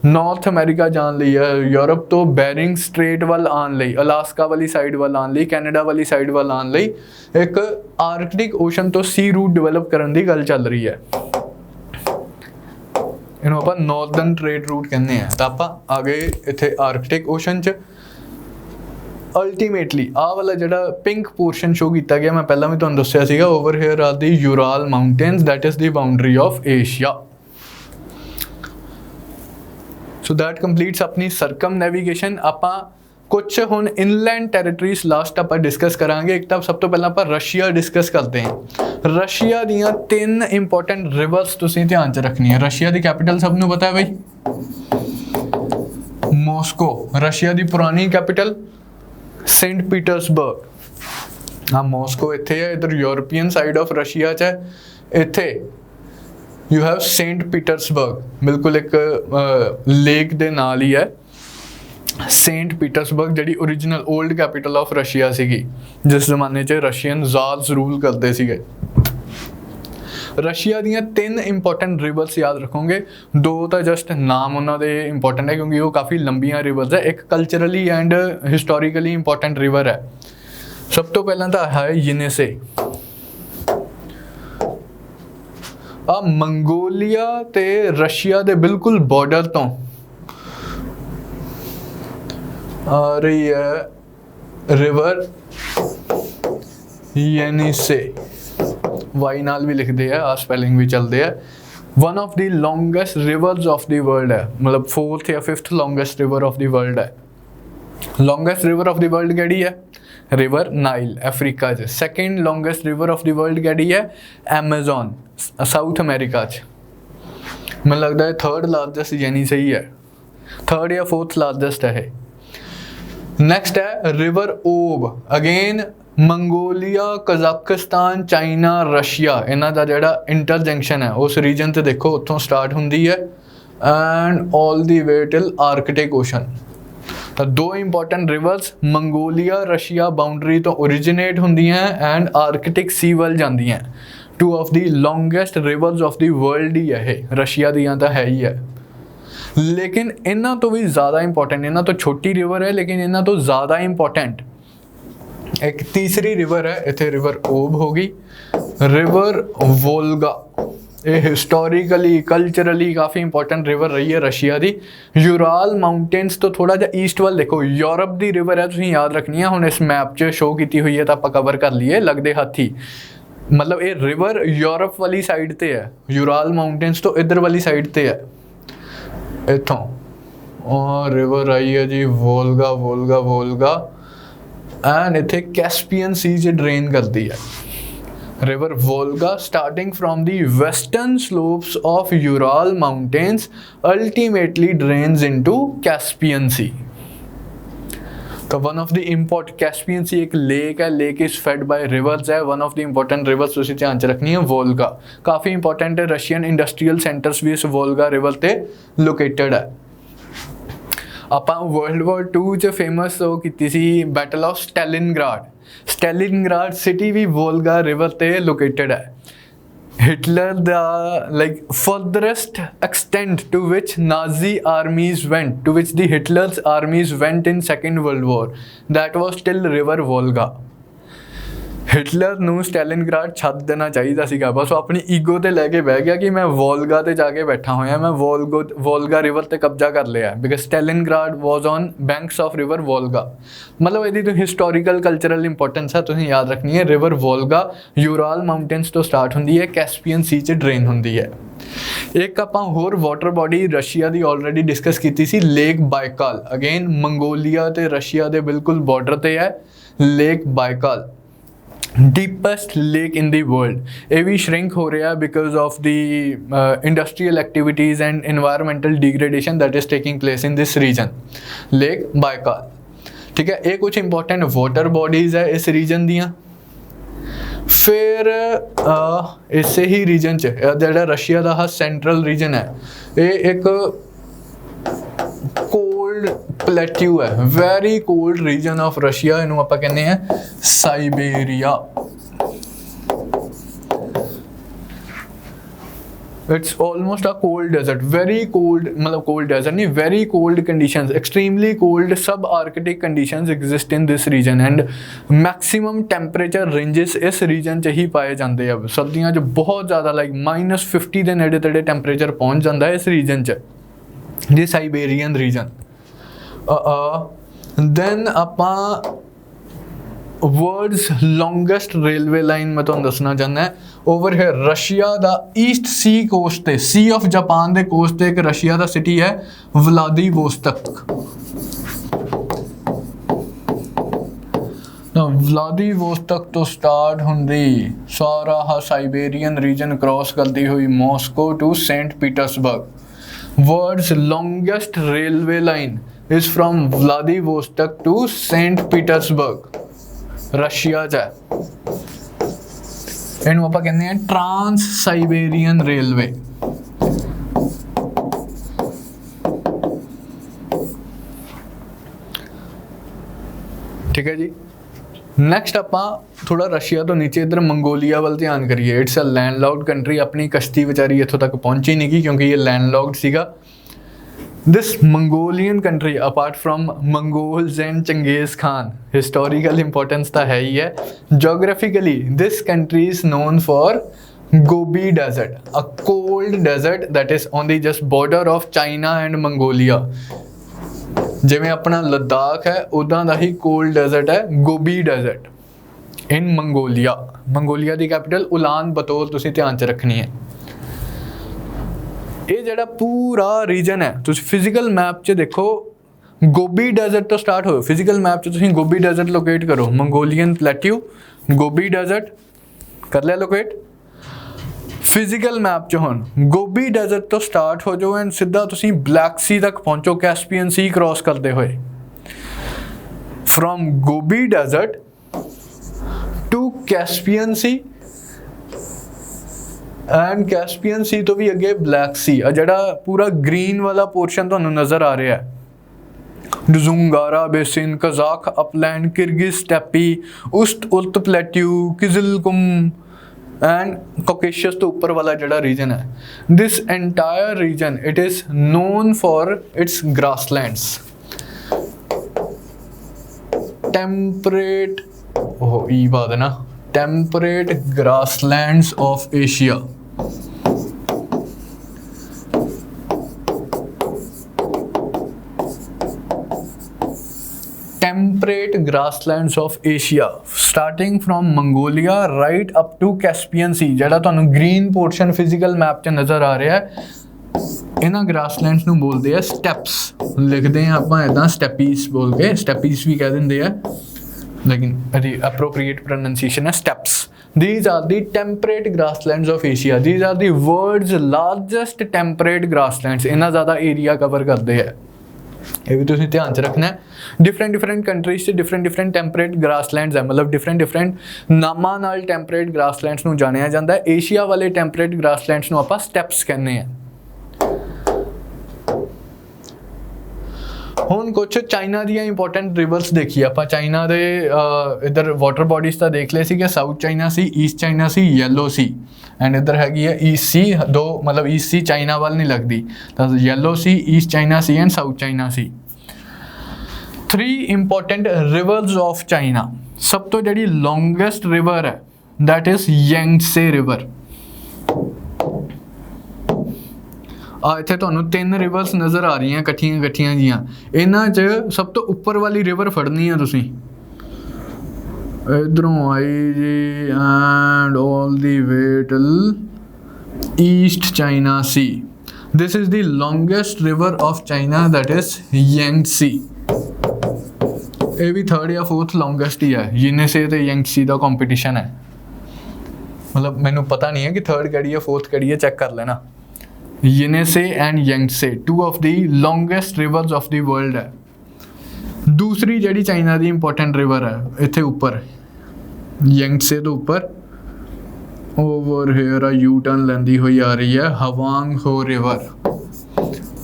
ਨੌਰਥ ਅਮਰੀਕਾ ਜਾਣ ਲਈ ਹੈ, ਯੂਰਪ ਤੋਂ ਬੈਰਿੰਗ ਸਟ੍ਰੇਟ ਵੱਲ ਆਉਣ ਲਈ, ਅਲਾਸਕਾ ਵਾਲੀ ਸਾਈਡ ਵੱਲ ਆਉਣ ਲਈ, ਕੈਨੇਡਾ ਵਾਲੀ ਸਾਈਡ ਵੱਲ ਆਉਣ ਲਈ ਇੱਕ ਆਰਕਟਿਕ ਓਸ਼ਨ ਤੋਂ ਸੀ ਰੂਟ ਡਿਵੈਲਪ ਕਰਨ ਦੀ ਗੱਲ ਚੱਲ ਰਹੀ ਹੈ। ਇਹਨੂੰ ਆਪਾਂ ਨਾਰਦਰਨ ਟ੍ਰੇਡ ਰੂਟ ਕਹਿੰਦੇ ਆ। ਤਾਂ ਆਪਾਂ ਆ ਗਏ ਇੱਥੇ ਆਰਕਟਿਕ ਓਸ਼ਨ 'ਚ। ਅਲਟੀਮੇਟਲੀ ਆਹ ਵਾਲਾ ਜਿਹੜਾ ਪਿੰਕ ਪੋਰਸ਼ਨ ਸ਼ੋ ਕੀਤਾ ਗਿਆ, ਮੈਂ ਪਹਿਲਾਂ ਵੀ ਤੁਹਾਨੂੰ ਦੱਸਿਆ ਸੀਗਾ, over here are the Ural mountains, that is the boundary of Asia. So that completes ਆਪਣੀ ਸਰਕਮ ਨੈਵੀਗੇਸ਼ਨ। ਆਪਾਂ ਕੁਛ ਹੁਣ ਇਨਲੈਂਡ ਟੈਰੀਟਰੀਜ਼ ਲਾਸਟ ਆਪਾਂ ਡਿਸਕਸ ਕਰਾਂਗੇ। ਇੱਕ ਤਾਂ ਸਭ ਤੋਂ ਪਹਿਲਾਂ ਆਪਾਂ ਰਸ਼ੀਆ ਡਿਸਕਸ ਕਰਦੇ ਹਾਂ। ਰਸ਼ੀਆ ਦੀਆਂ 3 ਇੰਪੋਰਟੈਂਟ ਰਿਵਰਸ ਤੁਸੀਂ ਧਿਆਨ 'ਚ ਰੱਖਣੀਆਂ। ਰਸ਼ੀਆ ਦੀ ਕੈਪੀਟਲ ਸਭ ਨੂੰ ਪਤਾ ਹੈ ਬਈ, ਮਾਸਕੋ। ਰਸ਼ੀਆ ਦੀ ਪੁਰਾਣੀ ਕੈਪੀਟਲ सेंट पीटर्सबर्ग। हाँ मास्को इत्थे है, इधर यूरोपियन साइड ऑफ रशिया च है। इत्थे यू हैव सेंट पीटर्सबर्ग, बिल्कुल एक लेक दे नाल ही है। सेंट पीटर्सबर्ग जिहड़ी original old capital of Russia सीगी, जिस जमाने च रशियन ज़ार्स रूल करते सीगे। रशिया ਦੀਆਂ 3 इंपॉर्टेंट रिवर्स याद रखोगे। 2 ਤਾਂ जस्ट नाम उन्होंने इंपॉर्टेंट है क्योंकि वो काफ़ी लंबियां रिवर्स है। एक culturally and historically important river है। सब तो पहला तो है येनिसे। आ मंगोलिया ते रशिया दे बिल्कुल बॉर्डर तो आ रही है रिवर येनिसे। वाई नाल भी लिखते हैं, आ स्पैलिंग भी चलते हैं। One of the longest rivers of the world है, मतलब 4th या 5th longest river of the world है। Longest river of the world केड़ी है? रिवर नाइल, अफ्रीका च। Second longest river of the world केड़ी है? एमेजॉन, साउथ अमेरिका च। मैं लगता है 3rd लार्जेस्ट यानी सही है, 3rd या 4th लार्जेस्ट है। नेक्स्ट है रिवर ओब, again Mongolia, Kazakhstan, China, Russia, इन्हां दा जिहड़ा इंटरजंक्शन है उस रीजन ते देखो उत्थों स्टार्ट हुंदी है and all the way till Arctic ocean. तो 2 important rivers Mongolia Russia boundary तो ओरिजिनेट हुंदियां एंड आर्कटिक सी वल जांदियां। 2 of the longest rivers of the world ही है। रशिया दियां तो है ही है, लेकिन इन्हां तो भी ज़्यादा इंपॉर्टेंट, इन्हां तो छोटी रिवर है लेकिन इन्हां तो ज़्यादा इंपॉर्टेंट एक तीसरी रिवर है। इत्थे रिवर ओब होगी, रिवर वोल्गा। ये हिस्टोरिकली कल्चरली काफ़ी इंपॉर्टेंट रिवर रही है रशिया दी। यूराल माउंटेन्स तो थोड़ा जा ईस्ट वाल देखो, यूरोप दी रिवर है, तुसीं याद रखनी है। हुण इस मैप 'च शो की हुई है तो आपां कवर कर लीए, लगदे हत्थ ही। मतलब ये रिवर यूरोप वाली साइड ते है, यूराल माउंटेन्स तो इधर वाली साइड ते है। इत्थों और रिवर आई है जी वोल्गा वोल्गा वोल्गा एंड इत्थे कैस्पियन सी च ड्रेन करती है। River Volga starting from the western slopes of Ural mountains ultimately drains into Caspian सी। तो one of the import Caspian sea एक लेक है, lake is fed by rivers है। One of the important rivers तुसीं ध्यान च रखनी है वोल्गा, काफ़ी इंपॉर्टेंट है। रशियन इंडस्ट्रीयल सेंटर्स भी इस वोल्गा रिवर ते लोकेटेड है। ਆਪਾਂ वर्ल्ड वॉर 2 च फेमस हो की सी बैटल ऑफ स्टैलिनग्राड। स्टैलिनग्राड सिटी भी वोल्गा रिवर ते लोकेटेड है। Hitler the like furthest extent to which Nazi armies went, to which the Hitler's armies went in Second World War, that was till River Volga। Hitler ਨੂੰ ਸਟੈਲਿਨਗਰਾਡ ਛੱਡ ਦੇਣਾ ਚਾਹੀਦਾ ਸੀਗਾ, ਬਸ ਉਹ ਆਪਣੀ ਈਗੋ ਤੇ ਲੈ ਕੇ ਬਹਿ ਗਿਆ ਕਿ ਮੈਂ ਵੋਲਗਾ ਤੇ ਜਾ ਕੇ ਬੈਠਾ ਹੋਇਆ, ਮੈਂ ਵੋਲਗਾ ਰਿਵਰ ਤੇ ਕਬਜ਼ਾ ਕਰ ਲਿਆ because Stalingrad was on banks of river Volga. ਮਤਲਬ ਇਹਦੀ ਤਾਂ ਹਿਸਟੋਰੀਕਲ ਕਲਚਰਲ ਇੰਪੋਰਟੈਂਸ ਹੈ, ਤੁਸੀਂ ਯਾਦ ਰੱਖਣੀ ਹੈ। ਰਿਵਰ ਵੋਲਗਾ ਯੂਰਾਲ ਮਾਊਂਟੇਨਸ ਤੋਂ ਸਟਾਰਟ ਹੁੰਦੀ ਹੈ, ਕੈਸਪੀਅਨ ਸੀ 'ਚ ਡਰੇਨ ਹੁੰਦੀ ਹੈ। ਇੱਕ ਆਪਾਂ ਹੋਰ ਵਾਟਰ ਬੋਡੀ ਰਸ਼ੀਆ ਦੀ ਆਲਰੇਡੀ ਡਿਸਕਸ ਕੀਤੀ ਸੀ, ਲੇਕ ਬਾਈਕਾਲ। ਅਗੇਨ ਮੰਗੋਲੀਆ ਤੇ ਰਸ਼ੀਆ ਦੇ ਬਿਲਕੁਲ ਬਾਰਡਰ ਤੇ ਹੈ lake ਬਾਈਕਾਲ, deepest lake in the world। ਇਹ ਵੀ shrink ਹੋ ਰਿਹਾ because of the industrial activities and environmental degradation that is taking place in this region, lake Baikal। ठीक है, ਇਹ ਕੁਝ important water bodies ਹੈ ਇਸ region ਦੀਆਂ। ਫਿਰ ਇਸੇ ਹੀ ਰੀਜਨ 'ਚ ਜਿਹੜਾ ਰਸ਼ੀਆ ਦਾ ਸੈਂਟਰਲ ਰੀਜਨ ਹੈ, ਇਹ ਇੱਕ ਕੋਲਡ ਪਲੇਟਿਊ ਹੈ, very cold region of Russia. ਇਹਨੂੰ ਆਪਾਂ ਕਹਿੰਦੇ ਆ Siberia. It's almost a cold desert, very cold, मतलब cold desert नहीं, very cold conditions, extremely cold subarctic conditions exist in this region and maximum temperature ranges इस region च ही पाए जाते हैं। सर्दियों च बहुत ज़्यादा लाइक -50 ਦੇ ਨੇੜੇ ਤੇੜੇ ਟੈਂਪਰੇਚਰ ਪਹੁੰਚ ਜਾਂਦਾ ਇਸ ਰੀਜਨ 'ਚ, ਦੀ ਸਾਈਬੇਰੀਅਨ ਰੀਜਨ। ਦੈਨ ਆਪਾਂ ਵਰਲਡਸ ਲੌਂਗੈਸਟ ਰੇਲਵੇ ਲਾਈਨ ਮੈਂ ਤੁਹਾਨੂੰ ਦੱਸਣਾ ਚਾਹੁੰਦਾ over here Russia the East C cost ਤੇ, ਸੀ ਆਫ ਜਾਪਾਨ ਦੇ ਕੋਸਟ ਤੇ ਇੱਕ ਰਸ਼ੀਆ ਦਾ ਸਿਟੀ ਹੈ ਵਲਾਦੀਵੋਸਤਕ। ਵਲਾਦੀਵੋਸਤਕ ਤੋਂ ਸਟਾਰਟ ਹੁੰਦੀ ਸਾਰਾ ਸਾਈਬੇਰੀਅਨ ਰੀਜਨ ਕ੍ਰੋਸ ਕਰਦੀ ਹੋਈ Moscow to Saint Petersburg. World's longest railway line is from Vladivostok to Saint Petersburg, Russia 'ਚ ਹੈ। ਇਹਨੂੰ ਆਪਾਂ ਕਹਿੰਦੇ ਆ ਟਰਾਂਸ ਸਾਈਬੇਰੀਅਨ ਰੇਲਵੇ। ਠੀਕ ਹੈ ਜੀ। ਨੈਕਸਟ ਆਪਾਂ ਥੋੜਾ ਰਸ਼ੀਆ ਤੋਂ ਨੀਚੇ ਇੱਧਰ ਮੰਗੋਲੀਆ ਵੱਲ ਧਿਆਨ ਕਰੀਏ। It's a landlocked country. ਆਪਣੀ ਕਸ਼ਤੀ ਵਿਚਾਰੀ ਇੱਥੋਂ ਤੱਕ ਪਹੁੰਚੀ ਨਹੀਂ ਗਈ ਕਿਉਂਕਿ ਇਹ ਲੈਂਡਲੌਕਡ ਸੀਗਾ। This Mongolian country apart from Mongols and Genghis Khan, historical importance ਤਾਂ ਹੈ ਹੀ ਹੈ। Geographically this country is known for Gobi Desert, a cold desert that is on the just border of China and Mongolia। ਜਿਵੇਂ ਆਪਣਾ ਲੱਦਾਖ ਹੈ ਉੱਦਾਂ ਦਾ ਹੀ cold desert ਹੈ ਗੋਬੀ desert ਇਨ Mongolia. Mongolia ਦੀ capital ਉਲਾਨ ਬਤੋਰ ਤੁਸੀਂ ਧਿਆਨ 'ਚ ਰੱਖਣੀ ਹੈ। ਇਹ ਜਿਹੜਾ ਪੂਰਾ ਰੀਜਨ ਹੈ ਤੁਸੀਂ ਫਿਜ਼ੀਕਲ ਮੈਪ 'ਚ ਦੇਖੋ, ਗੋਬੀ ਡੈਜ਼ਰਟ ਤੋਂ ਸਟਾਰਟ ਹੋਇਓ। ਫਿਜ਼ੀਕਲ ਮੈਪ 'ਚ ਤੁਸੀਂ ਗੋਬੀ ਡੈਜ਼ਰਟ ਲੋਕੇਟ ਕਰੋ, ਮੰਗੋਲੀਅਨ ਪਲੇਟਿਊ ਗੋਬੀ ਡੈਜ਼ਰਟ ਕਰ ਲਿਆ ਲੋਕੇਟ। ਫਿਜ਼ੀਕਲ ਮੈਪ 'ਚ ਹੁਣ ਗੋਬੀ ਡੈਜ਼ਰਟ ਤੋਂ ਸਟਾਰਟ ਹੋ ਜਾਓ ਐਂਡ ਸਿੱਧਾ ਤੁਸੀਂ ਬਲੈਕ ਸੀ ਤੱਕ ਪਹੁੰਚੋ, ਕੈਸਪੀਅਨ ਸੀ ਕ੍ਰੋਸ ਕਰਦੇ ਹੋਏ। From Gobi desert to Caspian sea and Caspian sea ਤੋਂ ਵੀ ਅੱਗੇ ਬਲੈਕ ਸੀ। ਆ ਜਿਹੜਾ ਪੂਰਾ ਗ੍ਰੀਨ ਵਾਲਾ ਪੋਰਸ਼ਨ ਤੁਹਾਨੂੰ ਨਜ਼ਰ ਆ ਰਿਹਾ ਹੈ, Dzungaria basin, Kazakh upland, Kyrgyz steppe, ਉਲਤ plateau, Kyzylkum and Caucasus to upper wala jada region hai. This entire region it is known for its grasslands, temperate temperate grasslands of Asia। Temperate grasslands of Asia starting from Mongolia right up to Caspian Sea। ਜਿਹੜਾ ਤੁਹਾਨੂੰ green portion physical map 'ਚ ਨਜ਼ਰ ਆ ਰਿਹਾ ਹੈ इन्हां grasslands नूं बोलते हैं स्टैप्स, लिखते हैं आप इदां स्टैपीस बोल के, स्टैपीस भी कह देंगे है, लेकिन अप्रोप्रिएट प्रोनाउंसिएशन है steps. These are the temperate grasslands of Asia. These are the world's largest temperate grasslands. इन्ना ज़्यादा एरिया कवर करते हैं, ये भी तुसीं ध्यान च रखना है। डिफरेंट कंट्रीज से डिफरेंट टैंपरेट ग्रासलैंड्स है, मतलब डिफरेंट नामां नाल टैंपरेट ग्रासलैंड्स नूं जानिया जांदा है। एशिया वाले टैंपरेट ग्रासलैंड्स नूं आपां स्टैप्स कहने हैं। हुण कुछ चाइना दी इंपॉर्टेंट रिवर्स देखिए आप। चाइना दे इधर वाटर बॉडीज तो देख ले सी, south China sea, east China sea, yellow sea, and इधर हैगी है ईस्ट सी। दो मतलब ईस्ट सी चाइना वाल नहीं लगती, तो yellow sea, east China sea and south China sea. 3 important rivers of China. सब तो जी लॉन्गेस्ट रिवर है दैट इज यांगसे रिवर। इत्थे तुहानूं 3 रिवर्स नज़र आ रही हैं कट्ठियां जियां। इन्हां च सब तो उपर वाली रिवर फड़नी है तुसीं, इधरों आई जी and all the way till east China sea. This is the longest river of China that is Yangtze. ये भी 3rd या 4th लॉन्गेस्ट ही है। येनसे ते यांगसी का कॉम्पीटिशन है, मतलब मैनू पता नहीं है कि 3rd कड़ी है 4th कड़ी है, चेक कर लेना। Yenisei and Yangtze 2 of the longest rivers of the world है। दूसरी जी चाइना की इंपॉर्टेंट रिवर है इत्थे उपर यांगसे तो उपर ओवर हेयर आ यू टर्न लैंदी हुई आ रही है हवांग हो रिवर।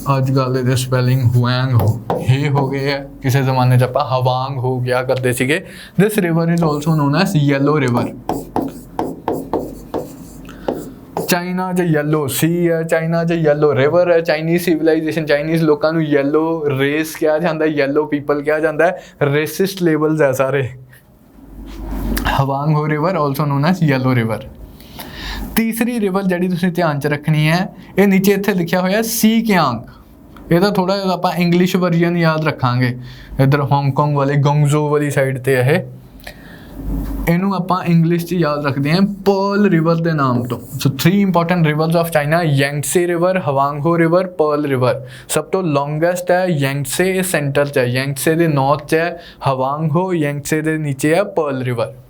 अजकल ये स्पैलिंग हुआंग हो हे हो गए है, किसी जमाने च आपां हवांग हो क्या करते सीगे। This river is also known as yellow river. China च येलो सी है, चाइना च येलो रिवर है। चाइनीज सिविलाइजेशन, चाइनीज लोगों को येलो रेस कहा जाता है, येलो पीपल कहा जाता है। रेसिस्ट लेबल्स है सारे। Hwang Ho river also known as yellow river. तीसरी रिवर जी तुसीं ध्यान च रखनी है, ये नीचे इत्थे लिखा होया सी क्यांग। यदा थोड़ा जिहा आपां इंग्लिश वर्जन याद रखांगे। इधर हांगकांग वाले गोंगजो वाली साइड ते है, इनू आपां इंग्लिश च याद रखते हैं पर्ल रिवर के नाम तो। So 3 important rivers of China, Yangtze river, Hwang Ho river, Pearl river. सब तो लॉन्गेस्ट है यांगसे, सेंटर च है, यांगसे दे नॉर्थ च है हवांगहो, यांगसे दे नीचे है पर्ल रिवर।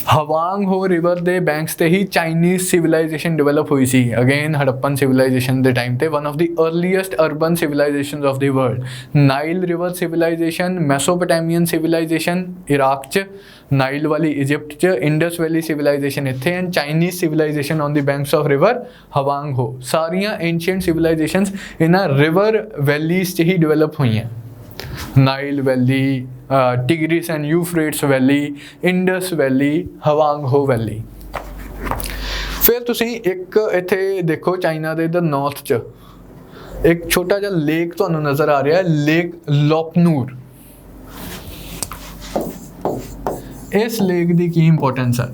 हवांगहो रिवर के बैंक्स ते ही चाइनीज सिविलाइजेशन डिवेलप हुई सी। अगेन हड़प्पन सिविलाइजेशन के टाइम ते one of the earliest urban civilization of the world. Nile river civilization, Mesopotamian civilization Iraq च, नाइल वाली इजिप्ट च, इंडस वैली सिविलाइजेशन इत्थे, and Chinese civilization on the banks of river Hwang Ho. सारियां ancient civilizations इन्हां river valleys च ही develop हुई हैं। Nile valley, tigris and Euphrates valley, Indus valley, Hwang Ho valley. फिर तुसीं एक इत्थे देखो चाइना दे इधर नॉर्थ च एक छोटा जिहा लेक तुहानूं नज़र आ रहा है, लेक लोपनूर। इस लेक की की इंपॉर्टेंस है?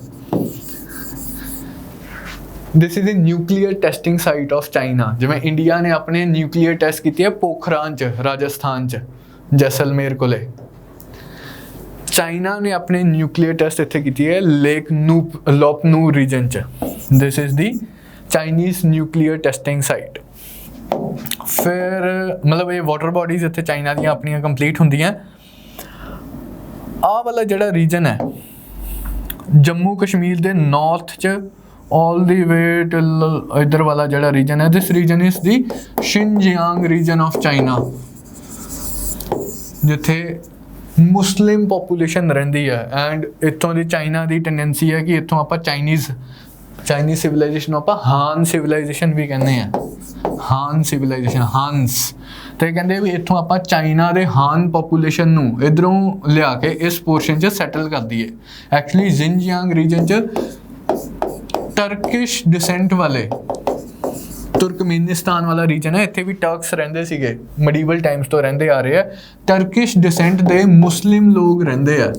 This is a nuclear testing site of China. जिवें इंडिया ने अपने न्यूक्लीयर टेस्ट की है पोखरान च, राजस्थान च, जैसलमेर कोले। चाइना ने अपने न्यूक्लीयर टेस्ट इत्थे की है लेक लोपनूर रीजन च। This is the Chinese nuclear testing site. फिर मतलब ये वाटर बॉडीज इत्थे चाइना दी अपनी कंप्लीट होंदियां। आ वाला जिहड़ा रीजन है जम्मू कश्मीर दे नॉर्थ च ऑल दी वे टिल इधर वाला जिहड़ा रीजन है, this region is the Xinjiang region of China, जिथे मुस्लिम पॉपूलेशन रहिंदी है। एंड इत्थों दी चाइना की टेंडेंसी है कि इत्थों आपां चाइनीज़ सिविलाइजेशन आपां हान सिविलाइजेशन भी कहने हैं। हान सिविलाइजेशन, हान्स, तो कहते भी इत्थों आपां चाइना दे हान पॉपूलेशन नूं इधरों लिया के इस पोर्शन च सैटल कर दीए। एक्चुअली जिनजियांग रीजन च टर्किश डिसेंट वाले, तुर्कमेनिस्तान वाला रीजन है, इत्थे भी टर्क्स रहिंदे सीगे, मेडिवल टाइम्स तो रहिंदे आ रहे हैं। टर्किश डिसेंट दे मुस्लिम लोग रहिंदे आ।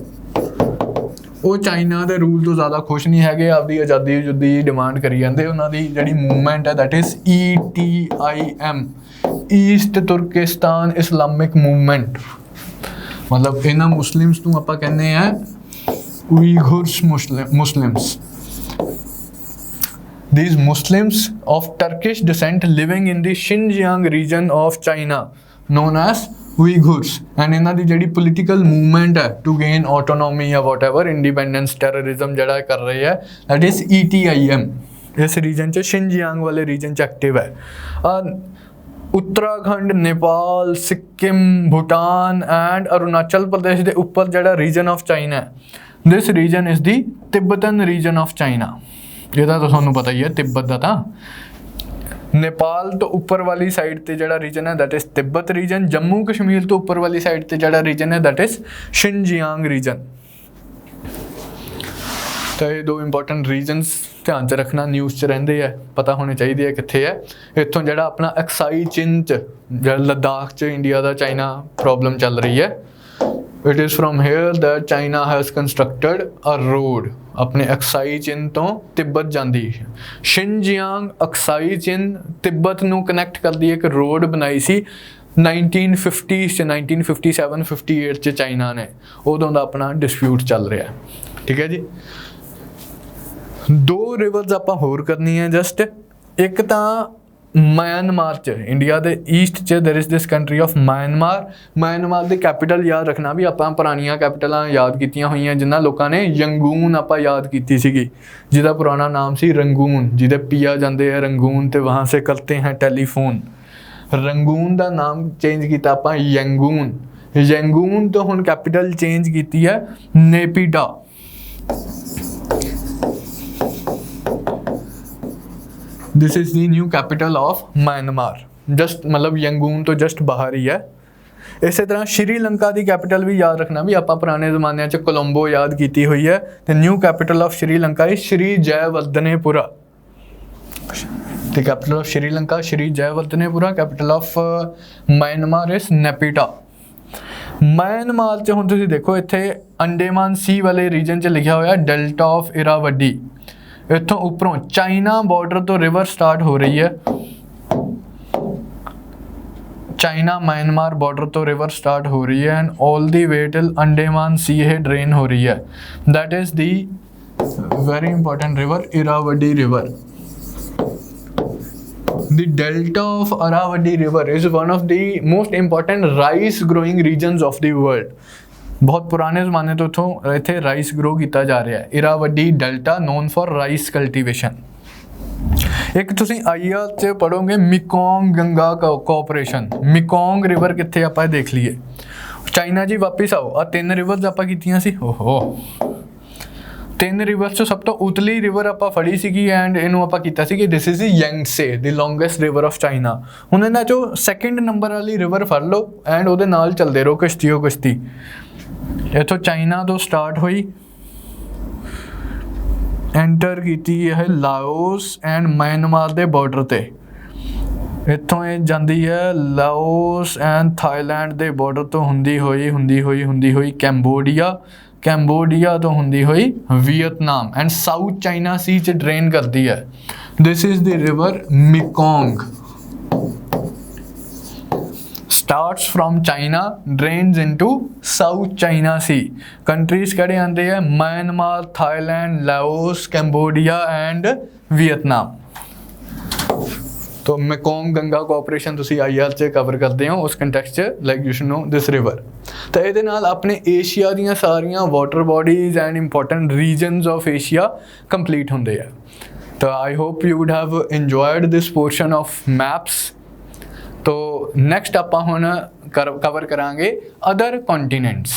वो चाइना के रूल तो ज़्यादा खुश नहीं है, आपकी आज़ादी की डिमांड करी जाते। उन्होंने जी मूवमेंट है that is ETIM, East Turkistan Islamic movement. मतलब इन्हां मुस्लिम्स नूं आपां कहने हैं Uighurs Muslims. these Muslims of Turkish descent living in the Xinjiang region of China known as Uyghurs, and इन्हां दी जिहड़ी political movement है to gain autonomy या whatever independence terrorism जिहड़ा कर रहे है that is ETIM इस रीजन च शिनजियांग वाले रीजन च एक्टिव है। उत्तराखंड, नेपाल, सिक्किम, भूटान एंड अरुणाचल प्रदेश के ऊपर जिहड़ा रीजन ऑफ चाइना है, this region is the Tibetan region of China. ਇਹਦਾ ਤਾਂ ਤੁਹਾਨੂੰ ਪਤਾ ਹੀ ਹੈ ਤਿੱਬਤ ਦਾ ਤਾਂ। नेपाल तो ऊपर वाली साइड ते जिहड़ा रीजन है that is Tibet region. Jammu Kashmir तो ऊपर वाली साइड ते जिहड़ा रीजन है दैट इज शिनजियांग रीजन। तो ये दो इंपॉर्टेंट रीजनस ध्यान च रखना, न्यूज़ च रहिंदे है, पता होने चाहिए कित्थे है। इत्थों जिहड़ा अपना एक्साई चिन च जिहड़ा लद्दाख च इंडिया दा चाइना प्रॉब्लम चल रही है, it is from here that China has constructed a road अपने अक्साई चिन तो तिब्बत जाती। शिनजियांग अक्साई चिन तिब्बत नूं कनैक्ट करदी एक रोड बनाई सी 1950 च 1957-58 च चाइना ने, उदों दा अपना डिस्प्यूट चल रहा है। ठीक है जी। दो रिवर्स आपां होर करनी है जस्ट। एक तां म्यांमार च इंडिया के ईस्ट च there is this country of Myanmar. Myanmar की कैपिटल याद रखना भी, आपां पुरानियां कैपिटल याद कीतियां हुई हैं जिन्हां लोगों ने यंगून आपां याद की सीगी, जिहदा पुराना नाम सी रंगून, जिहदे पिया जाते हैं रंगून तो वहाँ से करते हैं टेलीफोन। रंगून का नाम चेंज किया आपां यंगून। यंगून तो हुण कैपिटल चेंज की है नेपिडा। This is the new capital of Myanmar. Just मतलब यंगून तो जस्ट बाहर ही है। इस तरह श्रीलंका की कैपिटल भी याद रखना भी, आपां पुराने जमाने च कोलंबो याद की हुई है। तो new capital of Sri Lanka is Sri Jayawardenepura. The capital of Sri Lanka Sri Jayawardenepura. Capital of Myanmar is Naypyidaw. Myanmar च हुण तुसीं देखो इत्थे अंडेमान सी वाले रीजन च लिखा होया डेल्टा ऑफ इरावडी। इत्थों उपरों चाइना बॉर्डर तो रिवर स्टार्ट हो रही है, चाइना म्यांमार बॉर्डर तो रिवर स्टार्ट हो रही है and all the way till Andaman sea है ड्रेन हो रही है। That is the very important river Irrawaddy river. The delta of Irrawaddy river is one of the most important rice growing regions of the world. बहुत पुराने ज़माने तो इत्थे rice grow किया जा रहा है। Irrawaddy delta known for rice cultivation. एक तुसीं आईआर च पढ़ोगे Mekong Ganga cooperation. Mekong river कित्थे आपां देख लीए। चाइना जी वापस आओ, आ 3 रिवर्स आपां कीतियां सी। ओहो 3 रिवर्स तो सब तो उतली रिवर आपां फड़ी सीगी एंड इनू आपां कीता सी कि this is Yangtze the longest river of China. हुण इन्हां चों सैकेंड नंबर वाली रिवर फड़ लो एंड उहदे नाल चलदे रहो कश्तियों कश्ती। इत्थों चाइना तो स्टार्ट हुई, एंटर की है लाओस एंड म्यांमार के बॉर्डर ते। इत्थों ये जाती है लाओस एंड थाईलैंड के बॉर्डर तो हुंदी हुई कैंबोडिया, कैंबोडिया तो हुंदी हुई वियतनाम एंड साउथ चाइना सी च ड्रेन करती है। This is the river Mekong, starts from China, drains into South China Sea. Countries कड़े आते हैं Myanmar, Thailand, Laos, Cambodia and Vietnam. तो मेकोंग गंगा कोऑपरेशन तुसी आईआर च कवर करते हो उस कंटेक्स्ट च, like you should know this river. तो ये नाल अपने एशिया दियां सारियां water bodies and important reasons of Asia complete होंदे है। तो आई hope you would have enjoyed this portion of maps. तो नैक्सट आपां हुण कवर करांगे अदर कॉन्टीनेंट्स,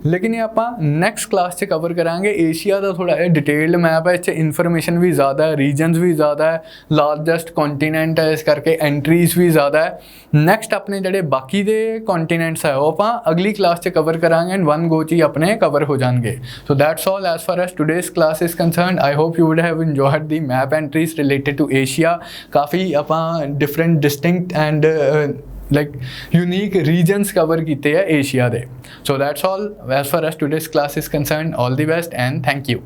लेकिन ये आपां नैक्सट क्लास च कवर करांगे एशिया का थोड़ा जिहा डिटेल्ड मैप है। इत्थे इन्फॉर्मेशन भी ज़्यादा है, रीजनस भी ज़्यादा है, लार्जेस्ट कॉन्टीनेंट है, इस करके एंट्रीज भी ज़्यादा है। नैक्सट अपने जिहड़े बाकी दे कॉन्टीनेंट्स है वो आपां अगली क्लास च कवर करांगे एंड वन गो च ही अपने कवर हो जाएंगे। So that's all as far as today's class is concerned. I hope you would have enjoyed the map entries related to Asia. काफ़ी आपां different distinct and like unique regions cover किते हैं Asia दे। So that's all as far as today's class is concerned. All the best and thank you.